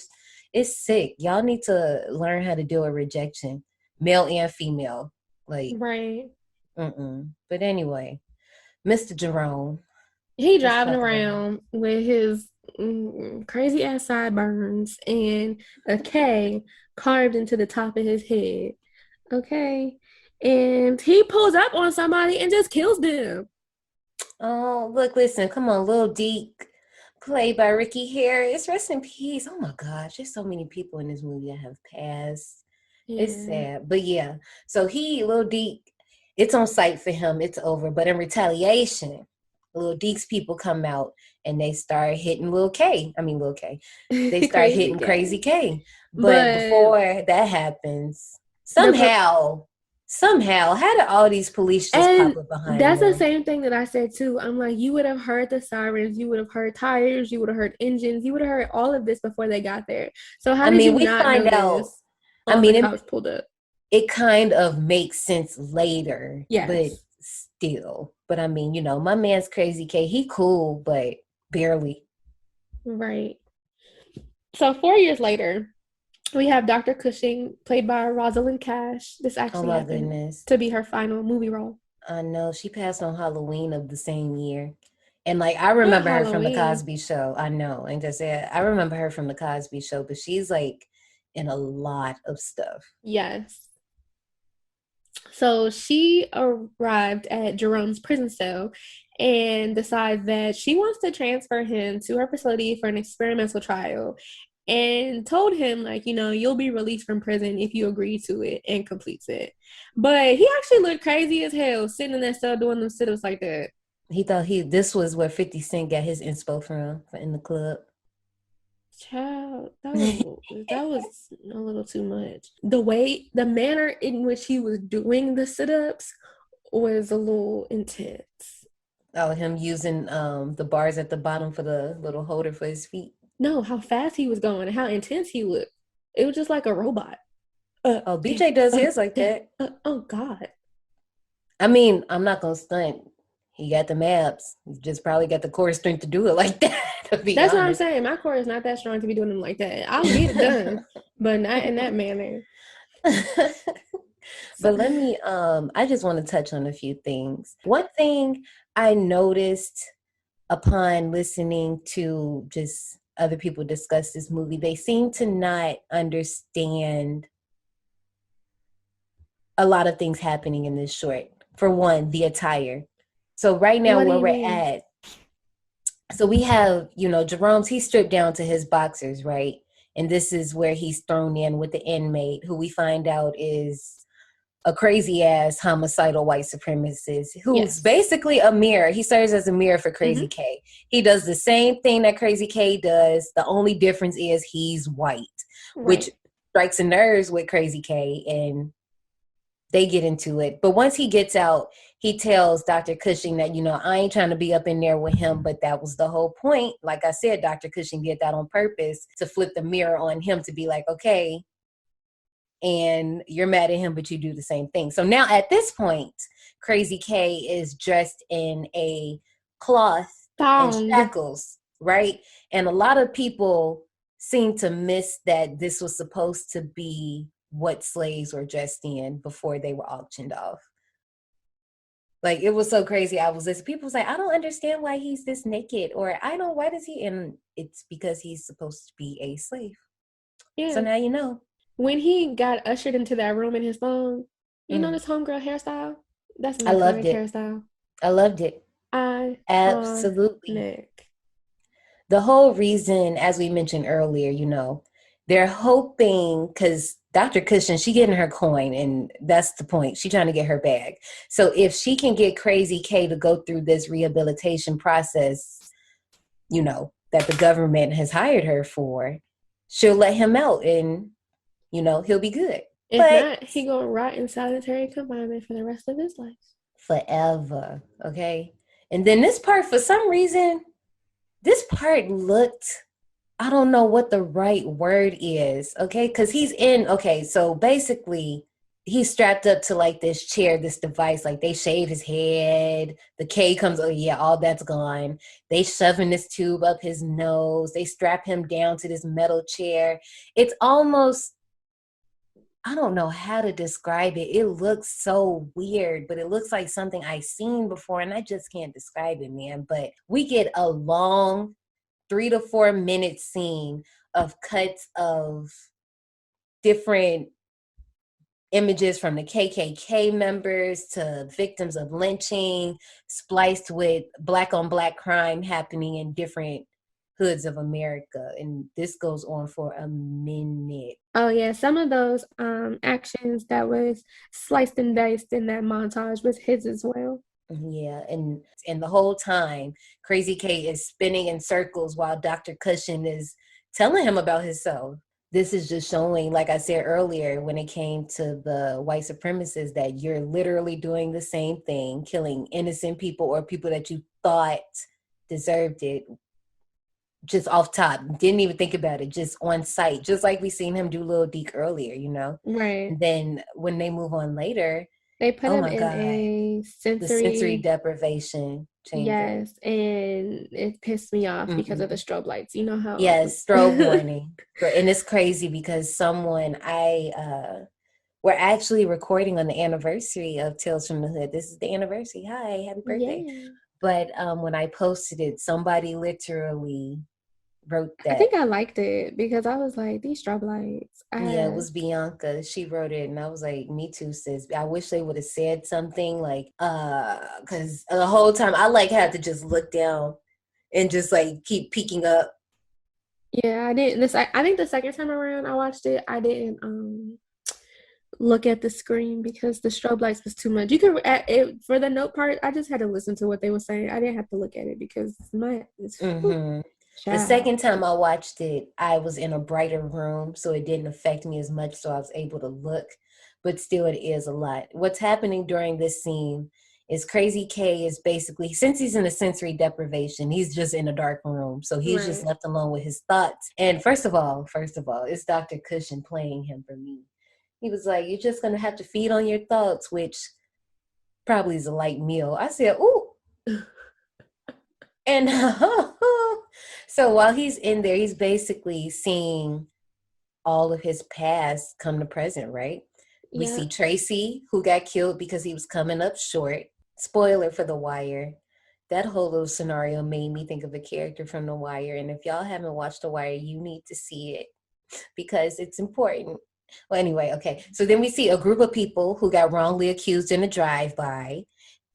it's sick. Y'all need to learn how to deal with rejection, male and female. Like, Right. But anyway, Mr. Jerome. He Let's driving talk about around with his crazy ass sideburns and a K carved into the top of his head. Okay. And he pulls up on somebody and just kills them. Oh, look, listen, come on, Lil Deke, played by Ricky Harris. Rest in peace. Oh my gosh, there's so many people in this movie that have passed. It's Yeah. sad. But yeah, so Lil Deke, it's on sight for him. It's over. But in retaliation, Lil Deke's people come out and they start hitting Lil K. They start Crazy hitting K. Crazy K. But But before that happens, somehow, how did all these police just and pop up behind that's the them? same thing that I said too. I'm like, you would have heard the sirens, you would have heard tires, you would have heard engines, you would have heard all of this before they got there. So how did you We not find out. notice all the cops pulled up? It kind of makes sense later, Yes. but still. But I mean, my man's Crazy K. He cool, but barely. Right. So 4 years later, we have Dr. Cushing, played by Rosalind Cash. This actually happened to be her final movie role. I know. She passed on Halloween of the same year. And like, I remember her from the Cosby Show. I know. And just said, I remember her from the Cosby Show, but she's like in a lot of stuff. Yes. So she arrived at Jerome's prison cell and decides that she wants to transfer him to her facility for an experimental trial, and told him, like, you'll be released from prison if you agree to it and completes it. But he actually looked crazy as hell sitting in that cell doing them sit-ups like that. He thought this was where 50 Cent got his inspo from in the club. Child, that was a little too much. The manner in which he was doing the sit-ups was a little intense. Oh, him using the bars at the bottom for the little holder for his feet. No, how fast he was going and how intense he looked. It was just like a robot. BJ does his like that. Oh, God. I mean, I'm not going to stunt. He got the abs. He just probably got the core strength to do it like that. That's what I'm saying. My core is not that strong to be doing them like that. I'll get it done, but not in that manner. But let me, I just want to touch on a few things. One thing I noticed upon listening to just other people discuss this movie, they seem to not understand a lot of things happening in this short. For one, the attire. So right now where we're at, so we have, Jerome's, he's stripped down to his boxers, right? And this is where he's thrown in with the inmate, who we find out is a crazy ass homicidal white supremacist who's basically a mirror. He serves as a mirror for Crazy K. He does the same thing that Crazy K does. The only difference is he's white, which strikes a nerves with Crazy K. And they get into it. But once he gets out, he tells Dr. Cushing that, I ain't trying to be up in there with him, but that was the whole point. Like I said, Dr. Cushing did that on purpose to flip the mirror on him, to be like, okay, and you're mad at him, but you do the same thing. So now at this point, Crazy K is dressed in a cloth and shackles, right? And a lot of people seem to miss that this was supposed to be what slaves were dressed in before they were auctioned off. Like, it was so crazy. I was listening. People was like, I don't understand why he's this naked, or why does he? And it's because he's supposed to be a slave. Yeah. So now you know. When he got ushered into that room in his thong, you know this homegirl hairstyle? That's an iconic hairstyle. I loved it. Absolutely. The whole reason, as we mentioned earlier, they're hoping, because Dr. Cushing, she getting her coin, and that's the point. She trying to get her bag. So if she can get Crazy K to go through this rehabilitation process, that the government has hired her for, she'll let him out, and he'll be good. If not, he gonna rot in solitary confinement for the rest of his life. Forever, okay? And then this part, for some reason, looked, I don't know what the right word is, okay? Because so basically, he's strapped up to like this chair, this device, like they shave his head, the K comes, all that's gone. They shoving this tube up his nose, they strap him down to this metal chair. It's almost, I don't know how to describe it. It looks so weird, but it looks like something I've seen before, and I just can't describe it, man. But we get a long 3 to 4 minute scene of cuts of different images from the KKK members to victims of lynching, spliced with black on black crime happening in different hoods of America. And this goes on for a minute. Oh yeah, some of those actions that was sliced and diced in that montage was his as well. Yeah, and the whole time, Crazy K is spinning in circles while Dr. Cushing is telling him about himself. This is just showing, like I said earlier, when it came to the white supremacists, that you're literally doing the same thing, killing innocent people or people that you thought deserved it, just off top, didn't even think about it, just on sight, just like we seen him do Lil Deke earlier, Right. And then when they move on later, they put him in a sensory deprivation chamber. Yes, and it pissed me off because of the strobe lights. You know how? Yes, strobe warning. And it's crazy because we're actually recording on the anniversary of Tales from the Hood. This is the anniversary. Hi, happy birthday. Yeah. But when I posted it, somebody literally wrote that. I think I liked it because I was like, these strobe lights. It was Bianca. She wrote it, and I was like, me too, sis. I wish they would have said something like, because the whole time I had to just look down and just keep peeking up. Yeah, I didn't. I think the second time around I watched it, I didn't look at the screen because the strobe lights was too much. You could for the note part, I just had to listen to what they were saying. I didn't have to look at it because the second time I watched it, I was in a brighter room, so it didn't affect me as much, so I was able to look, but still it is a lot. What's happening during this scene is Crazy K is basically, since he's in a sensory deprivation, he's just in a dark room, so he's just left alone with his thoughts. And first of all, it's Dr. Cushing playing him for me. He was like, you're just going to have to feed on your thoughts, which probably is a light meal. I said, ooh. And so while he's in there, he's basically seeing all of his past come to present, right? Yeah. We see Tracy, who got killed because he was coming up short. Spoiler for The Wire. That whole little scenario made me think of a character from The Wire. And if y'all haven't watched The Wire, you need to see it because it's important. Well, anyway, okay. So then we see a group of people who got wrongly accused in a drive-by.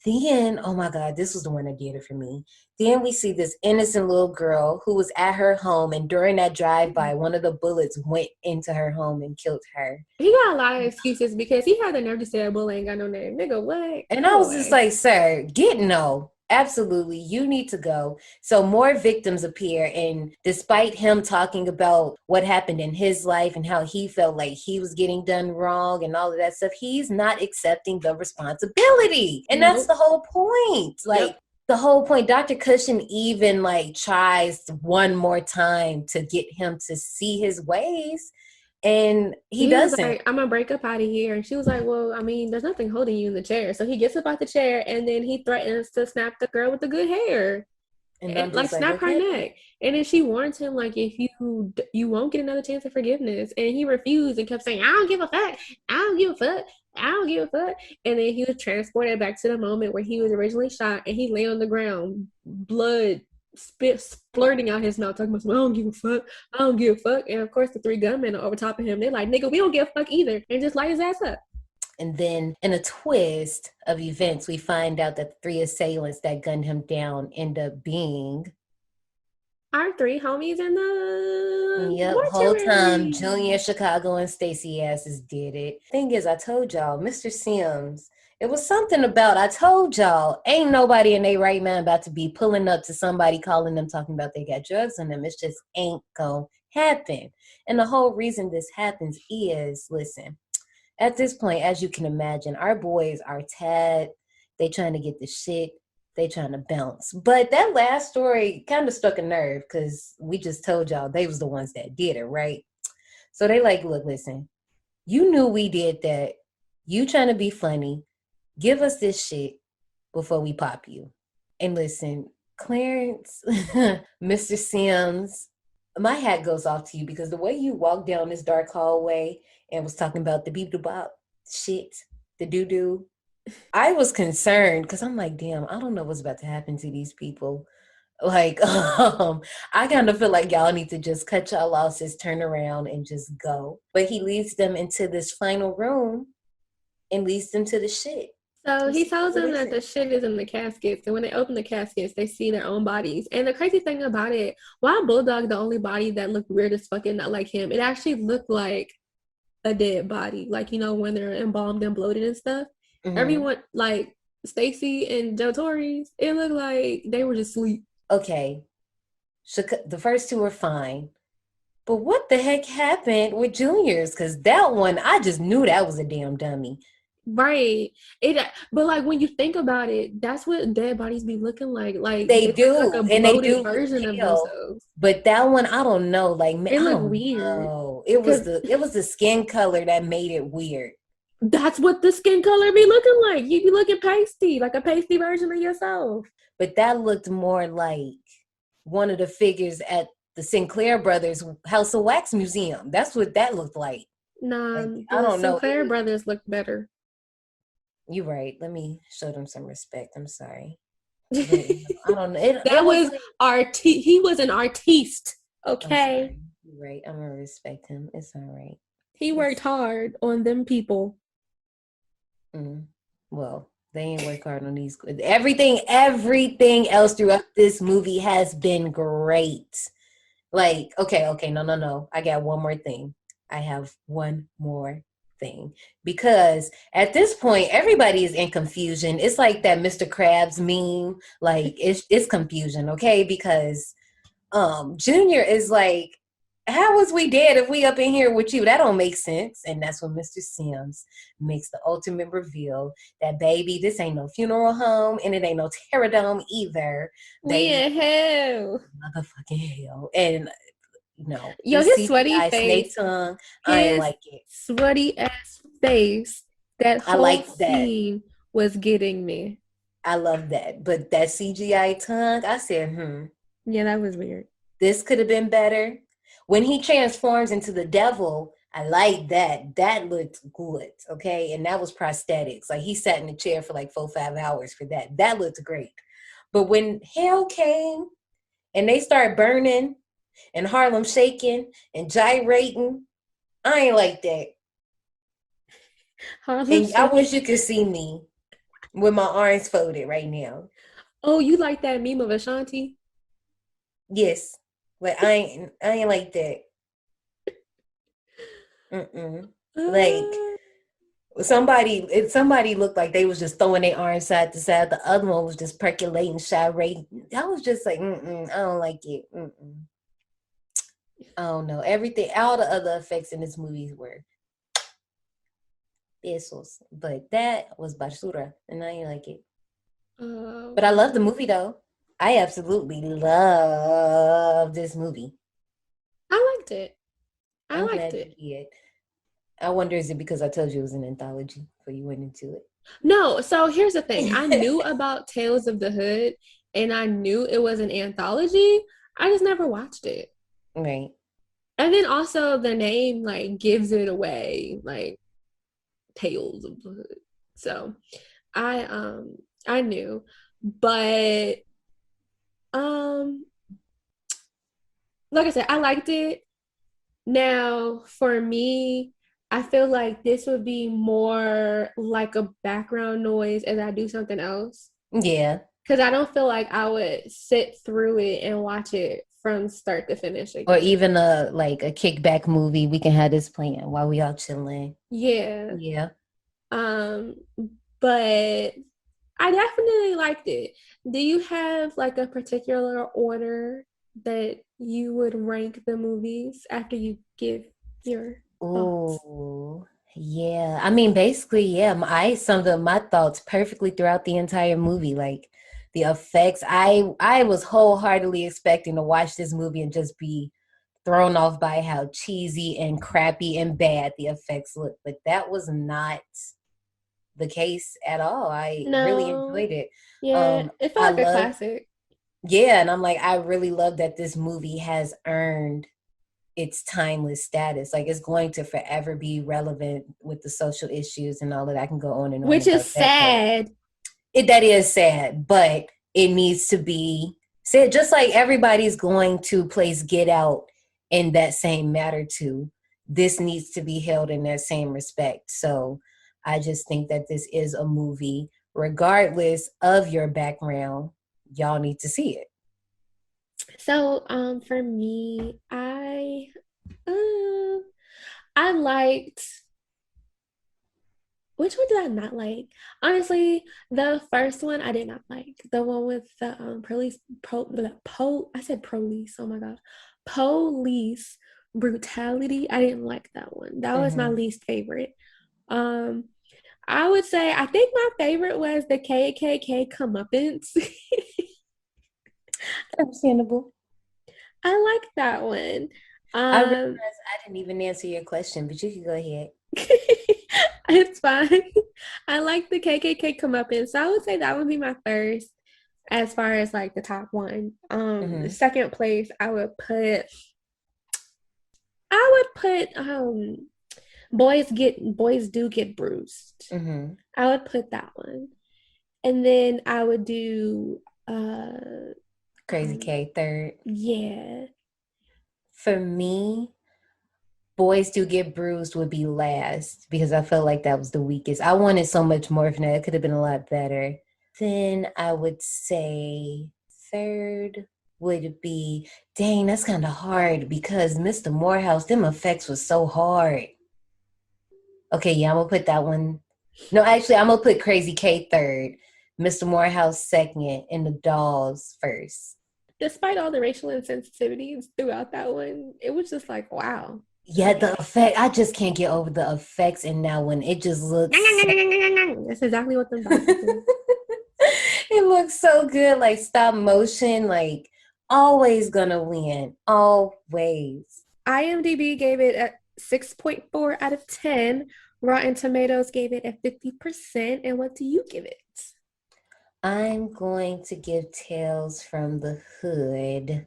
Then, oh my God, this was the one that did it for me. Then we see this innocent little girl who was at her home, and during that drive-by, one of the bullets went into her home and killed her. He got a lot of excuses because he had the nerve to say a bullet ain't got no name. Nigga, what? And I was just like, sir, get no. Absolutely. You need to go. So more victims appear. And despite him talking about what happened in his life and how he felt like he was getting done wrong and all of that stuff, he's not accepting the responsibility. And that's the whole point. Like, the whole point, Dr. Cushion even like tries one more time to get him to see his ways. And he doesn't. Like, I'm gonna break up out of here. And she was like, well, I mean, there's nothing holding you in the chair. So he gets up out the chair and then he threatens to snap the girl with the good hair. And like snap her neck. And then she warns him, like, if you won't get another chance of forgiveness. And he refused and kept saying, I don't give a fuck. I don't give a fuck. I don't give a fuck. And then he was transported back to the moment where he was originally shot, and he lay on the ground, blood splurting out his mouth, talking about, I don't give a fuck. I don't give a fuck. And of course, the three gunmen are over top of him. They're like, nigga, we don't give a fuck either. And just light his ass up. And then in a twist of events, we find out that the three assailants that gunned him down end up being our three homies in the mortuary. Whole time Junior, Chicago, and Stacy asses did it. Thing is, I told y'all, Mr. Sims, it was something about, I told y'all, ain't nobody in their right mind about to be pulling up to somebody calling them, talking about they got drugs on them. It just ain't gonna happen. And the whole reason this happens is, listen, at this point, as you can imagine, our boys are tad. They trying to get the shit. They trying to bounce. But that last story kind of struck a nerve because we just told y'all they was the ones that did it, right? So they like, look, listen, you knew we did that. You trying to be funny. Give us this shit before we pop you. And listen, Clarence, Mr. Sims, my hat goes off to you because the way you walked down this dark hallway and was talking about the beep bop shit, the doo-doo, I was concerned because I'm like, damn, I don't know what's about to happen to these people. Like, I kind of feel like y'all need to just cut y'all losses, turn around, and just go. But he leads them into this final room and leads them to the shit. So he tells them that the shit is in the caskets. And when they open the caskets, they see their own bodies. And the crazy thing about it, why Bulldog the only body that looked weird as fucking not like him? It actually looked like a dead body. Like, you know, when they're embalmed and bloated and stuff. Mm-hmm. Everyone, like Stacy and Joe Torres, it looked like they were just asleep. Okay. The first two were fine. But what the heck happened with Junior's? Because that one, I just knew that was a damn dummy. Right. But like when you think about it, that's what dead bodies be looking like. Like they do, like a and they do version of themselves. But that one, I don't know. Like, it looked weird. It was the skin color that made it weird. That's what the skin color be looking like. You be looking pasty, like a pasty version of yourself. But that looked more like one of the figures at the Sinclair Brothers House of Wax Museum. That's what that looked like. Nah, like, I don't know. Sinclair Brothers looked better. You're right. Let me show them some respect. I'm sorry. I don't know. He was an artiste. Okay. You're right. I'm gonna respect him. It's all right. He worked hard on them people. Well, they ain't work hard on these. Everything else throughout this movie has been great. Like, okay, no. I got one more thing. I have one more thing. Because at this point, everybody is in confusion. It's like that Mr. Krabs meme. Like, it's confusion, okay? Because Junior is like, how was we dead if we up in here with you? That don't make sense. And that's when Mr. Sims makes the ultimate reveal that, baby, this ain't no funeral home and it ain't no terror dome either. We in hell. Motherfucking hell. And no. Yo, his sweaty face. Snake tongue. I ain't like it. Sweaty ass face. That whole scene was getting me. I love that. But that CGI tongue, I said, Yeah, that was weird. This could have been better. When he transforms into the devil, I like that. That looked good, okay? And that was prosthetics. Like, he sat in the chair for like 4-5 hours for that. That looked great. But when hell came and they started burning and Harlem shaking and gyrating, I ain't like that. And I wish you could see me with my arms folded right now. Oh, you like that meme of Ashanti? Yes. But I ain't like that. Like, somebody looked like they was just throwing their arms side to side. The other one was just percolating, gyrating. I was just like, I don't like it. I don't know. Everything, all the other effects in this movie were pesos, but that was basura, and I didn't like it. But I love the movie though. I absolutely love this movie. I liked it. I'm glad you did. I wonder, is it because I told you it was an anthology before you went into it? No, so here's the thing. I knew about Tales of the Hood, and I knew it was an anthology. I just never watched it. Right. And then also the name like gives it away, like Tales of the Hood. So I knew, but like I said, I liked it. Now for me, I feel like this would be more like a background noise as I do something else. Yeah. Because I don't feel like I would sit through it and watch it from start to finish again. Or even a kickback movie. We can have this playing while we all chilling. Yeah. Yeah. But I definitely liked it. Do you have like a particular order that you would rank the movies after you give your thoughts? Oh, yeah. I mean, basically, yeah. I summed up my thoughts perfectly throughout the entire movie. Like the effects, I was wholeheartedly expecting to watch this movie and just be thrown off by how cheesy and crappy and bad the effects look. But that was not the case at all. I really enjoyed it. Yeah, it felt like a classic. Yeah, and I'm like, I really love that this movie has earned its timeless status. Like, it's going to forever be relevant with the social issues and all that. I can go on and on. Which is sad. That is sad, but it needs to be said. Just like everybody's going to place Get Out in that same matter too, this needs to be held in that same respect. So I just think that this is a movie, regardless of your background, y'all need to see it. So for me, I liked, which one did I not like? Honestly, the first one I did not like. The one with the police brutality. I didn't like that one. That was my least favorite. I would say I think my favorite was the KKK comeuppance. Understandable. I like that one. I realized I didn't even answer your question, but you can go ahead. It's fine. I like the KKK comeuppance. So I would say that would be my first as far as like the top one. The second place I would put Boys Do Get Bruised. I would put that one. And then I would do Crazy K third. Yeah. For me, Boys Do Get Bruised would be last because I felt like that was the weakest. I wanted so much more from that. It could have been a lot better. Then I would say third would be, dang, that's kind of hard because Mr. Morehouse, them effects was so hard. Okay, yeah, I'm going to put that one. No, actually, I'm going to put Crazy K third, Mr. Morehouse second, and the Dolls first. Despite all the racial insensitivities throughout that one, it was just like, wow. Yeah, the effect, I just can't get over the effects in that one. It just looks... That's exactly what the boxes do. It looks so good, like stop motion, like always gonna win, always. IMDb gave it a 6.4 out of 10. Rotten Tomatoes gave it a 50%. And what do you give it? I'm going to give Tales from the Hood.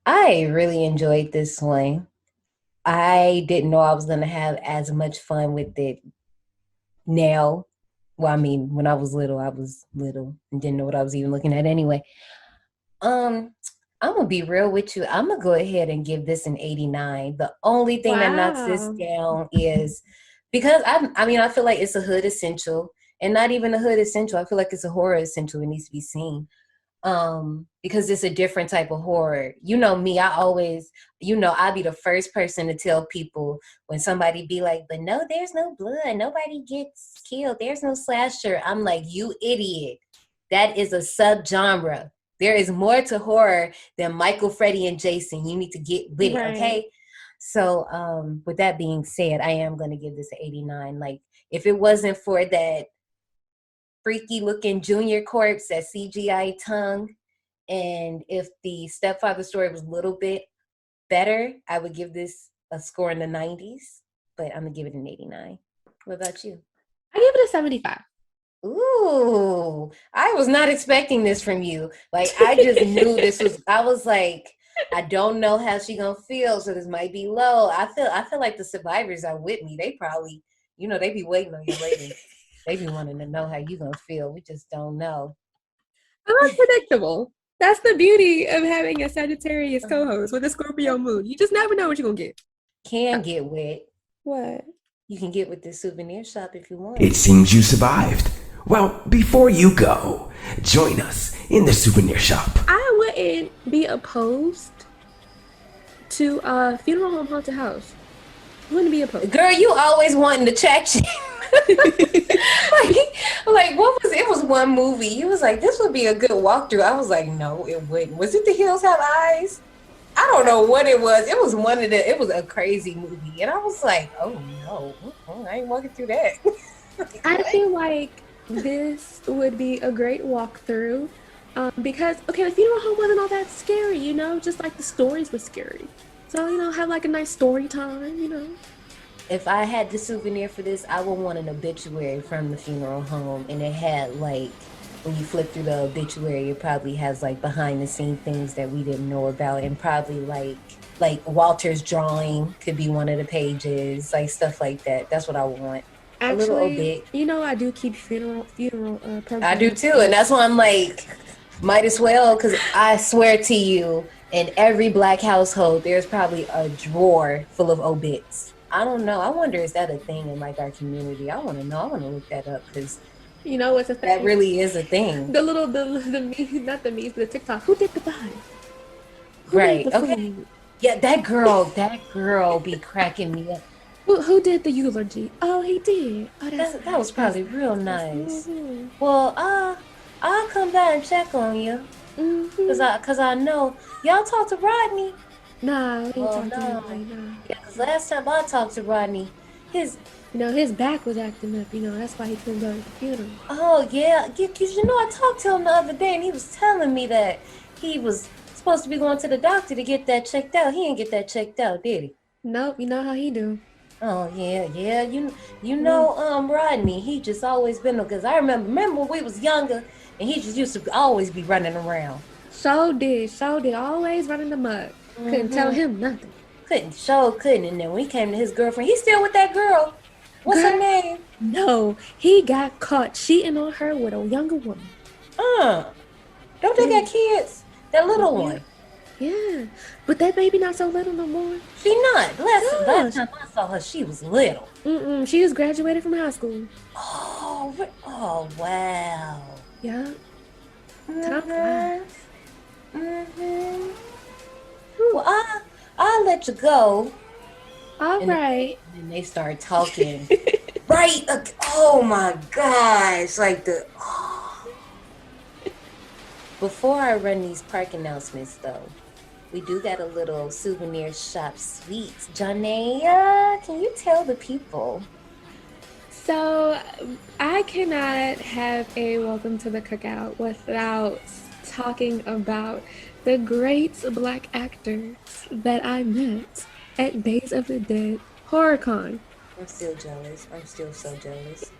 I really enjoyed this one. I didn't know I was going to have as much fun with it now. Well, I mean, when I was little and didn't know what I was even looking at anyway. I'm going to be real with you. I'm going to go ahead and give this an 89. The only thing that knocks this down is because I feel like it's a hood essential. And not even a hood essential. I feel like it's a horror essential. It needs to be seen. because it's a different type of horror. You know me, I always, I'll be the first person to tell people when somebody be like, but no, there's no blood, nobody gets killed, there's no slasher. I'm like, you idiot. That is a subgenre. There is more to horror than Michael, Freddy, and Jason. You need to get with it, okay? So with that being said, I am going to give this an 89. Like, if it wasn't for that freaky looking junior corpse, that CGI tongue, and if the stepfather story was a little bit better, I would give this a score in the 90s, but I'm gonna give it an 89. What about you? I give it a 75. Ooh, I was not expecting this from you. Like, I just knew this was, I was like, I don't know how she gonna feel, so this might be low. I feel like the survivors are with me. They probably, they be waiting on you later. They be wanting to know how you gonna feel. We just don't know. I'm unpredictable. That's the beauty of having a Sagittarius co-host with a Scorpio moon. You just never know what you're gonna get. Can get wet. What? You can get with the Souvenir Shop if you want. It seems you survived. Well, before you go, join us in the Souvenir Shop. I wouldn't be opposed to funeral home haunted house. Wouldn't be opposed. Girl, you always wanting to check shit. like what was it? Was one movie. You was like, this would be a good walkthrough. I was like, no, it wouldn't. Was it The Hills Have Eyes? I don't know what it was. It was it was a crazy movie. And I was like, oh no, I ain't walking through that. I feel like this would be a great walkthrough. Because, okay, the funeral home wasn't all that scary, just like the stories were scary. So, have like a nice story time, If I had the souvenir for this, I would want an obituary from the funeral home, and it had like, when you flip through the obituary, it probably has like behind the scene things that we didn't know about, and probably like Walter's drawing could be one of the pages, like stuff like that. That's what I would want. Actually, a little bit. I do keep funeral programs. I do too, and that's why I'm like, might as well, because I swear to you, in every Black household, there's probably a drawer full of obits. I don't know. I wonder, is that a thing in like our community? I want to know. I want to look that up, because it's a thing. That really is a thing. The not the memes, but the TikTok. Who did the body? Right. Okay. Yeah, that girl be cracking me up. Who did the eulogy? Oh, he did. Oh, that was probably real nice. Mm-hmm. Well, I'll come by and check on you, cause I know y'all talked to Rodney. Nah, we ain't talking to him right now. Yeah, cause last time I talked to Rodney, his back was acting up. That's why he couldn't go to the funeral. Oh yeah, cause I talked to him the other day, and he was telling me that he was supposed to be going to the doctor to get that checked out. He didn't get that checked out, did he? Nope. You know how he do. Oh yeah. Rodney, he just always been, because I remember when we was younger, and he just used to always be running around. So did always running the mud. Couldn't tell him nothing. Couldn't. And then when he came to his girlfriend, he's still with that girl. What's her name? No, he got caught cheating on her with a younger woman. Don't they got kids? That little one. Yeah, but that baby not so little no more. She not. Last time I saw her, she was little. She just graduated from high school. Oh wow. Yeah. Time flies. Well, I'll let you go. All right. And they start talking. Right. Oh my gosh. Before I run these park announcements, though, we do got a little Souvenir Shop sweets. Janaea, can you tell the people? So, I cannot have a welcome to the cookout without talking about the great Black actors that I met at Days of the Dead HorrorCon. I'm still jealous. I'm still so jealous.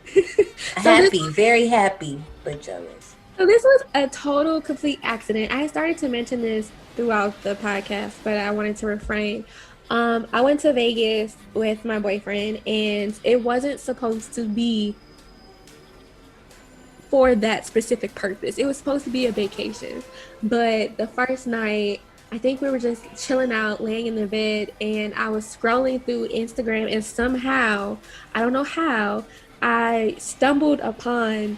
Happy, very happy, but jealous. So this was a total, complete accident. I started to mention this throughout the podcast, but I wanted to refrain. I went to Vegas with my boyfriend, and it wasn't supposed to be for that specific purpose. It was supposed to be a vacation. But the first night, I think we were just chilling out, laying in the bed, and I was scrolling through Instagram, and somehow, I don't know how, I stumbled upon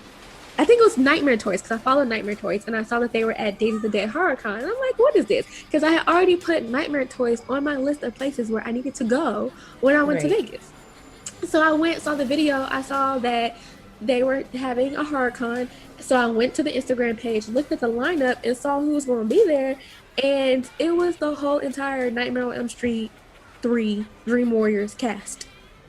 I think it was Nightmare Toys, because I follow Nightmare Toys, and I saw that they were at Days of the Dead HorrorCon. And I'm like, what is this? Because I had already put Nightmare Toys on my list of places where I needed to go when I went to Vegas. So I went, saw the video. I saw that they were having a HorrorCon. So I went to the Instagram page, looked at the lineup, and saw who was going to be there. And it was the whole entire Nightmare on Elm Street 3 Dream Warriors cast.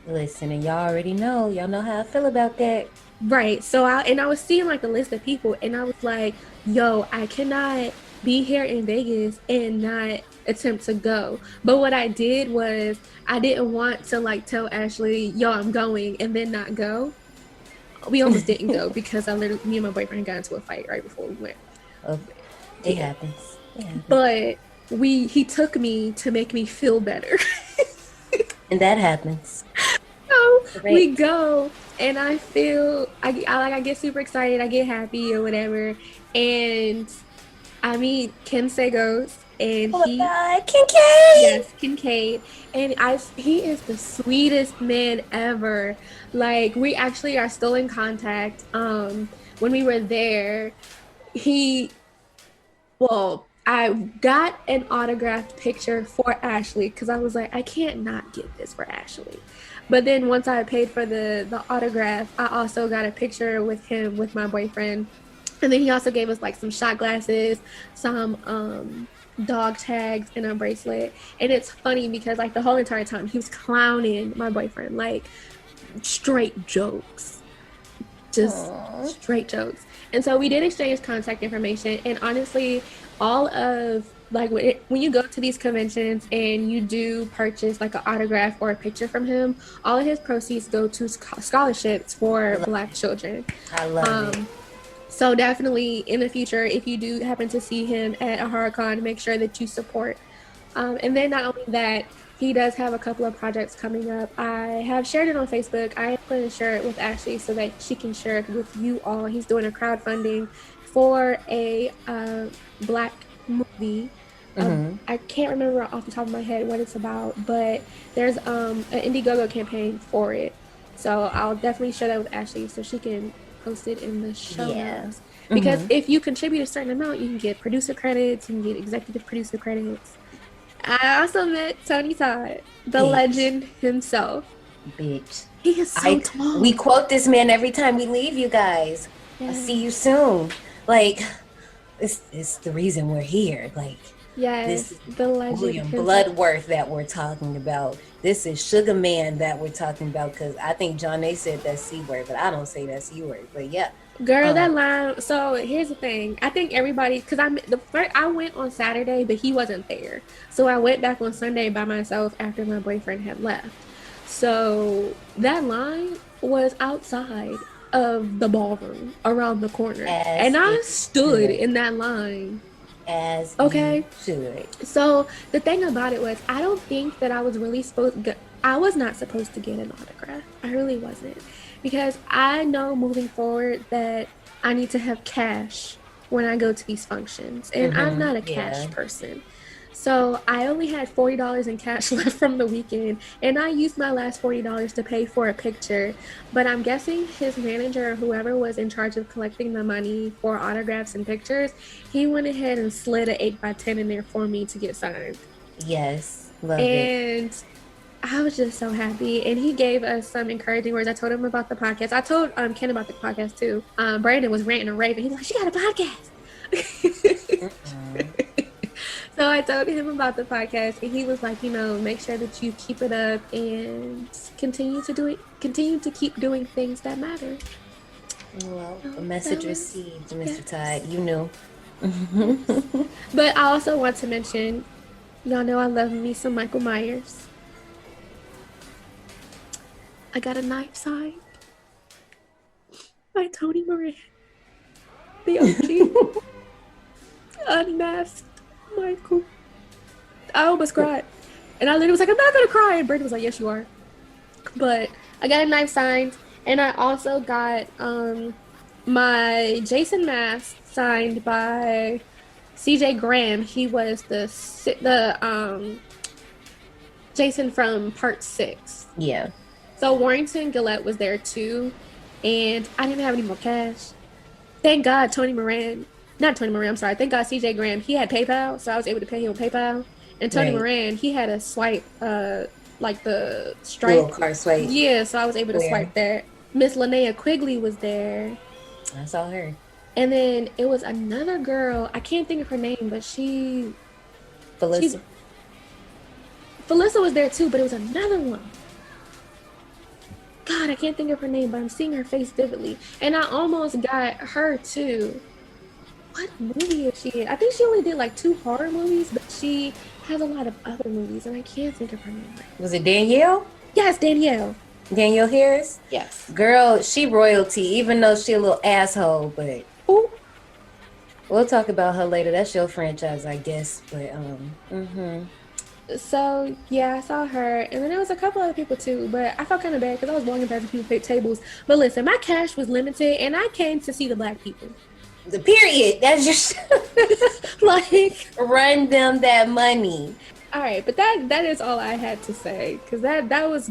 Listen, and y'all already know. Y'all know how I feel about that. Right. So I was seeing like the list of people, and I was like, yo, I cannot be here in Vegas and not attempt to go. But what I did was I didn't want to like tell Ashley, yo, I'm going, and then not go. We almost didn't go because me and my boyfriend got into a fight right before we went. It happens. But he took me to make me feel better. And that happens. So we go, and I feel I get super excited, I get happy or whatever, and I meet Ken Sagos, and Kincaid! Yes, Kincaid, and he is the sweetest man ever. Like, we actually are still in contact. When we were there, I got an autographed picture for Ashley because I was like, I can't not get this for Ashley. But then once I paid for the autograph, I also got a picture with him with my boyfriend. And then he also gave us like some shot glasses, some dog tags, and a bracelet. And it's funny because like the whole entire time he was clowning my boyfriend, like straight jokes. Just straight jokes. And so we did exchange contact information, and honestly, all of like when you go to these conventions and you do purchase like an autograph or a picture from him, all of his proceeds go to scholarships for Black children. I love it. So definitely in the future, if you do happen to see him at a HorrorCon, make sure that you support. And then not only that, he does have a couple of projects coming up. I have shared it on Facebook. I am going to share it with Ashley so that she can share it with you all. He's doing a crowdfunding for a Black movie. I can't remember off the top of my head what it's about, but there's an Indiegogo campaign for it. So I'll definitely share that with Ashley so she can post it in the show notes. Because if you contribute a certain amount, you can get producer credits, you can get executive producer credits. I also met Tony Todd, the legend himself. Bitch. He is so tall. We quote this man every time we leave, you guys. I'll see you soon. Like, it's the reason we're here. Like, yes, this the legend William himself. Bloodworth that we're talking about. This is Sugar Man that we're talking about, because I think John A said that C word, but I don't say that C word. But yeah. Girl, that line. So here's the thing. I think everybody, because I went on Saturday, but he wasn't there. So I went back on Sunday by myself after my boyfriend had left. So that line was outside of the ballroom around the corner, and I stood in that line. As okay, should. So the thing about it was, I don't think that I was really I was not supposed to get an autograph. I really wasn't. Because I know moving forward that I need to have cash when I go to these functions. And I'm not a cash person. So I only had $40 in cash left from the weekend. And I used my last $40 to pay for a picture. But I'm guessing his manager or whoever was in charge of collecting the money for autographs and pictures, he went ahead and slid an 8x10 in there for me to get signed. Yes. Love it. And I was just so happy, and he gave us some encouraging words. I told him about the podcast. I told Ken about the podcast too. Brandon was ranting and raving. He's like, "She got a podcast." So I told him about the podcast, and he was like, make sure that you keep it up and continue to keep doing things that matter. Well, a message received, Mr. Todd. You know. But I also want to mention, y'all know I love me some Michael Myers. I got a knife signed by Tony Moran, the OG, unmasked Michael. I almost cried, and I literally was like, "I'm not gonna cry," and Brandon was like, "Yes, you are." But I got a knife signed, and I also got my Jason mask signed by CJ Graham. He was the Jason from Part 6. Yeah. So Warrington Gillette was there too, and I didn't have any more cash. Thank God I'm sorry. Thank God CJ Graham, he had PayPal, so I was able to pay him with PayPal. And Tony Right. Moran, he had a swipe, like the stripe. Little car swipe. Yeah, so I was able to swipe that. Miss Linnea Quigley was there. I saw her. And then it was another girl. I can't think of her name, but Felissa was there too, but it was another one. God, I can't think of her name, but I'm seeing her face vividly. And I almost got her too. What movie is she in? I think she only did like 2 horror movies, but she has a lot of other movies, and I can't think of her name. Was it Danielle? Yes, Danielle. Danielle Harris? Yes. Girl, she royalty, even though she a little asshole, but we'll talk about her later. That's your franchise, I guess. But So yeah, I saw her, and then there was a couple other people too, but I felt kind of bad because I was walking past people's tables. But listen, my cash was limited, and I came to see the black people. The period. That's just Like, run them that money. all right, but that is all I had to say, because that was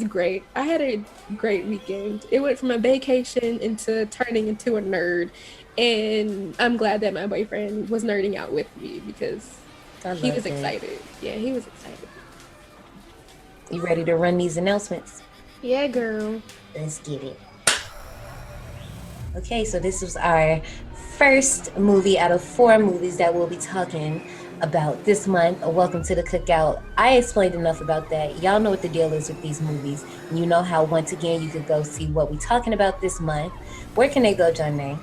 great. I had a great weekend. It went from a vacation into turning into a nerd, and I'm glad that my boyfriend was nerding out with me because he was excited. Yeah, he was excited. You ready to run these announcements? Yeah, girl. Let's get it. Okay, so this was our first movie out of 4 movies that we'll be talking about this month. Welcome to the Cookout. I explained enough about that. Y'all know what the deal is with these movies. You know how, once again, you could go see what we're talking about this month. Where can they go, Janae?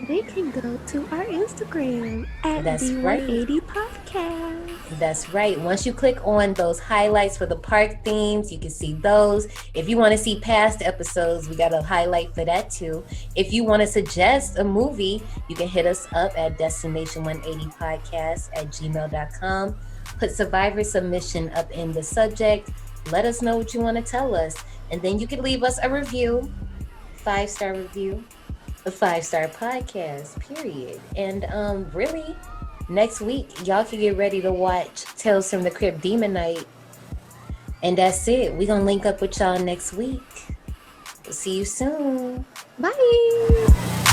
They can go to our Instagram at B180 Podcast. That's right. Once you click on those highlights for the park themes, you can see those. If you want to see past episodes, we got a highlight for that too. If you want to suggest a movie, you can hit us up at destination180podcast@gmail.com. Put survivor submission up in the subject. Let us know what you want to tell us. And then you can leave us a review, 5-star review. A 5-star podcast, period. And really, next week, y'all can get ready to watch Tales from the Crypt Demon Night. And that's it. We're going to link up with y'all next week. We'll see you soon. Bye.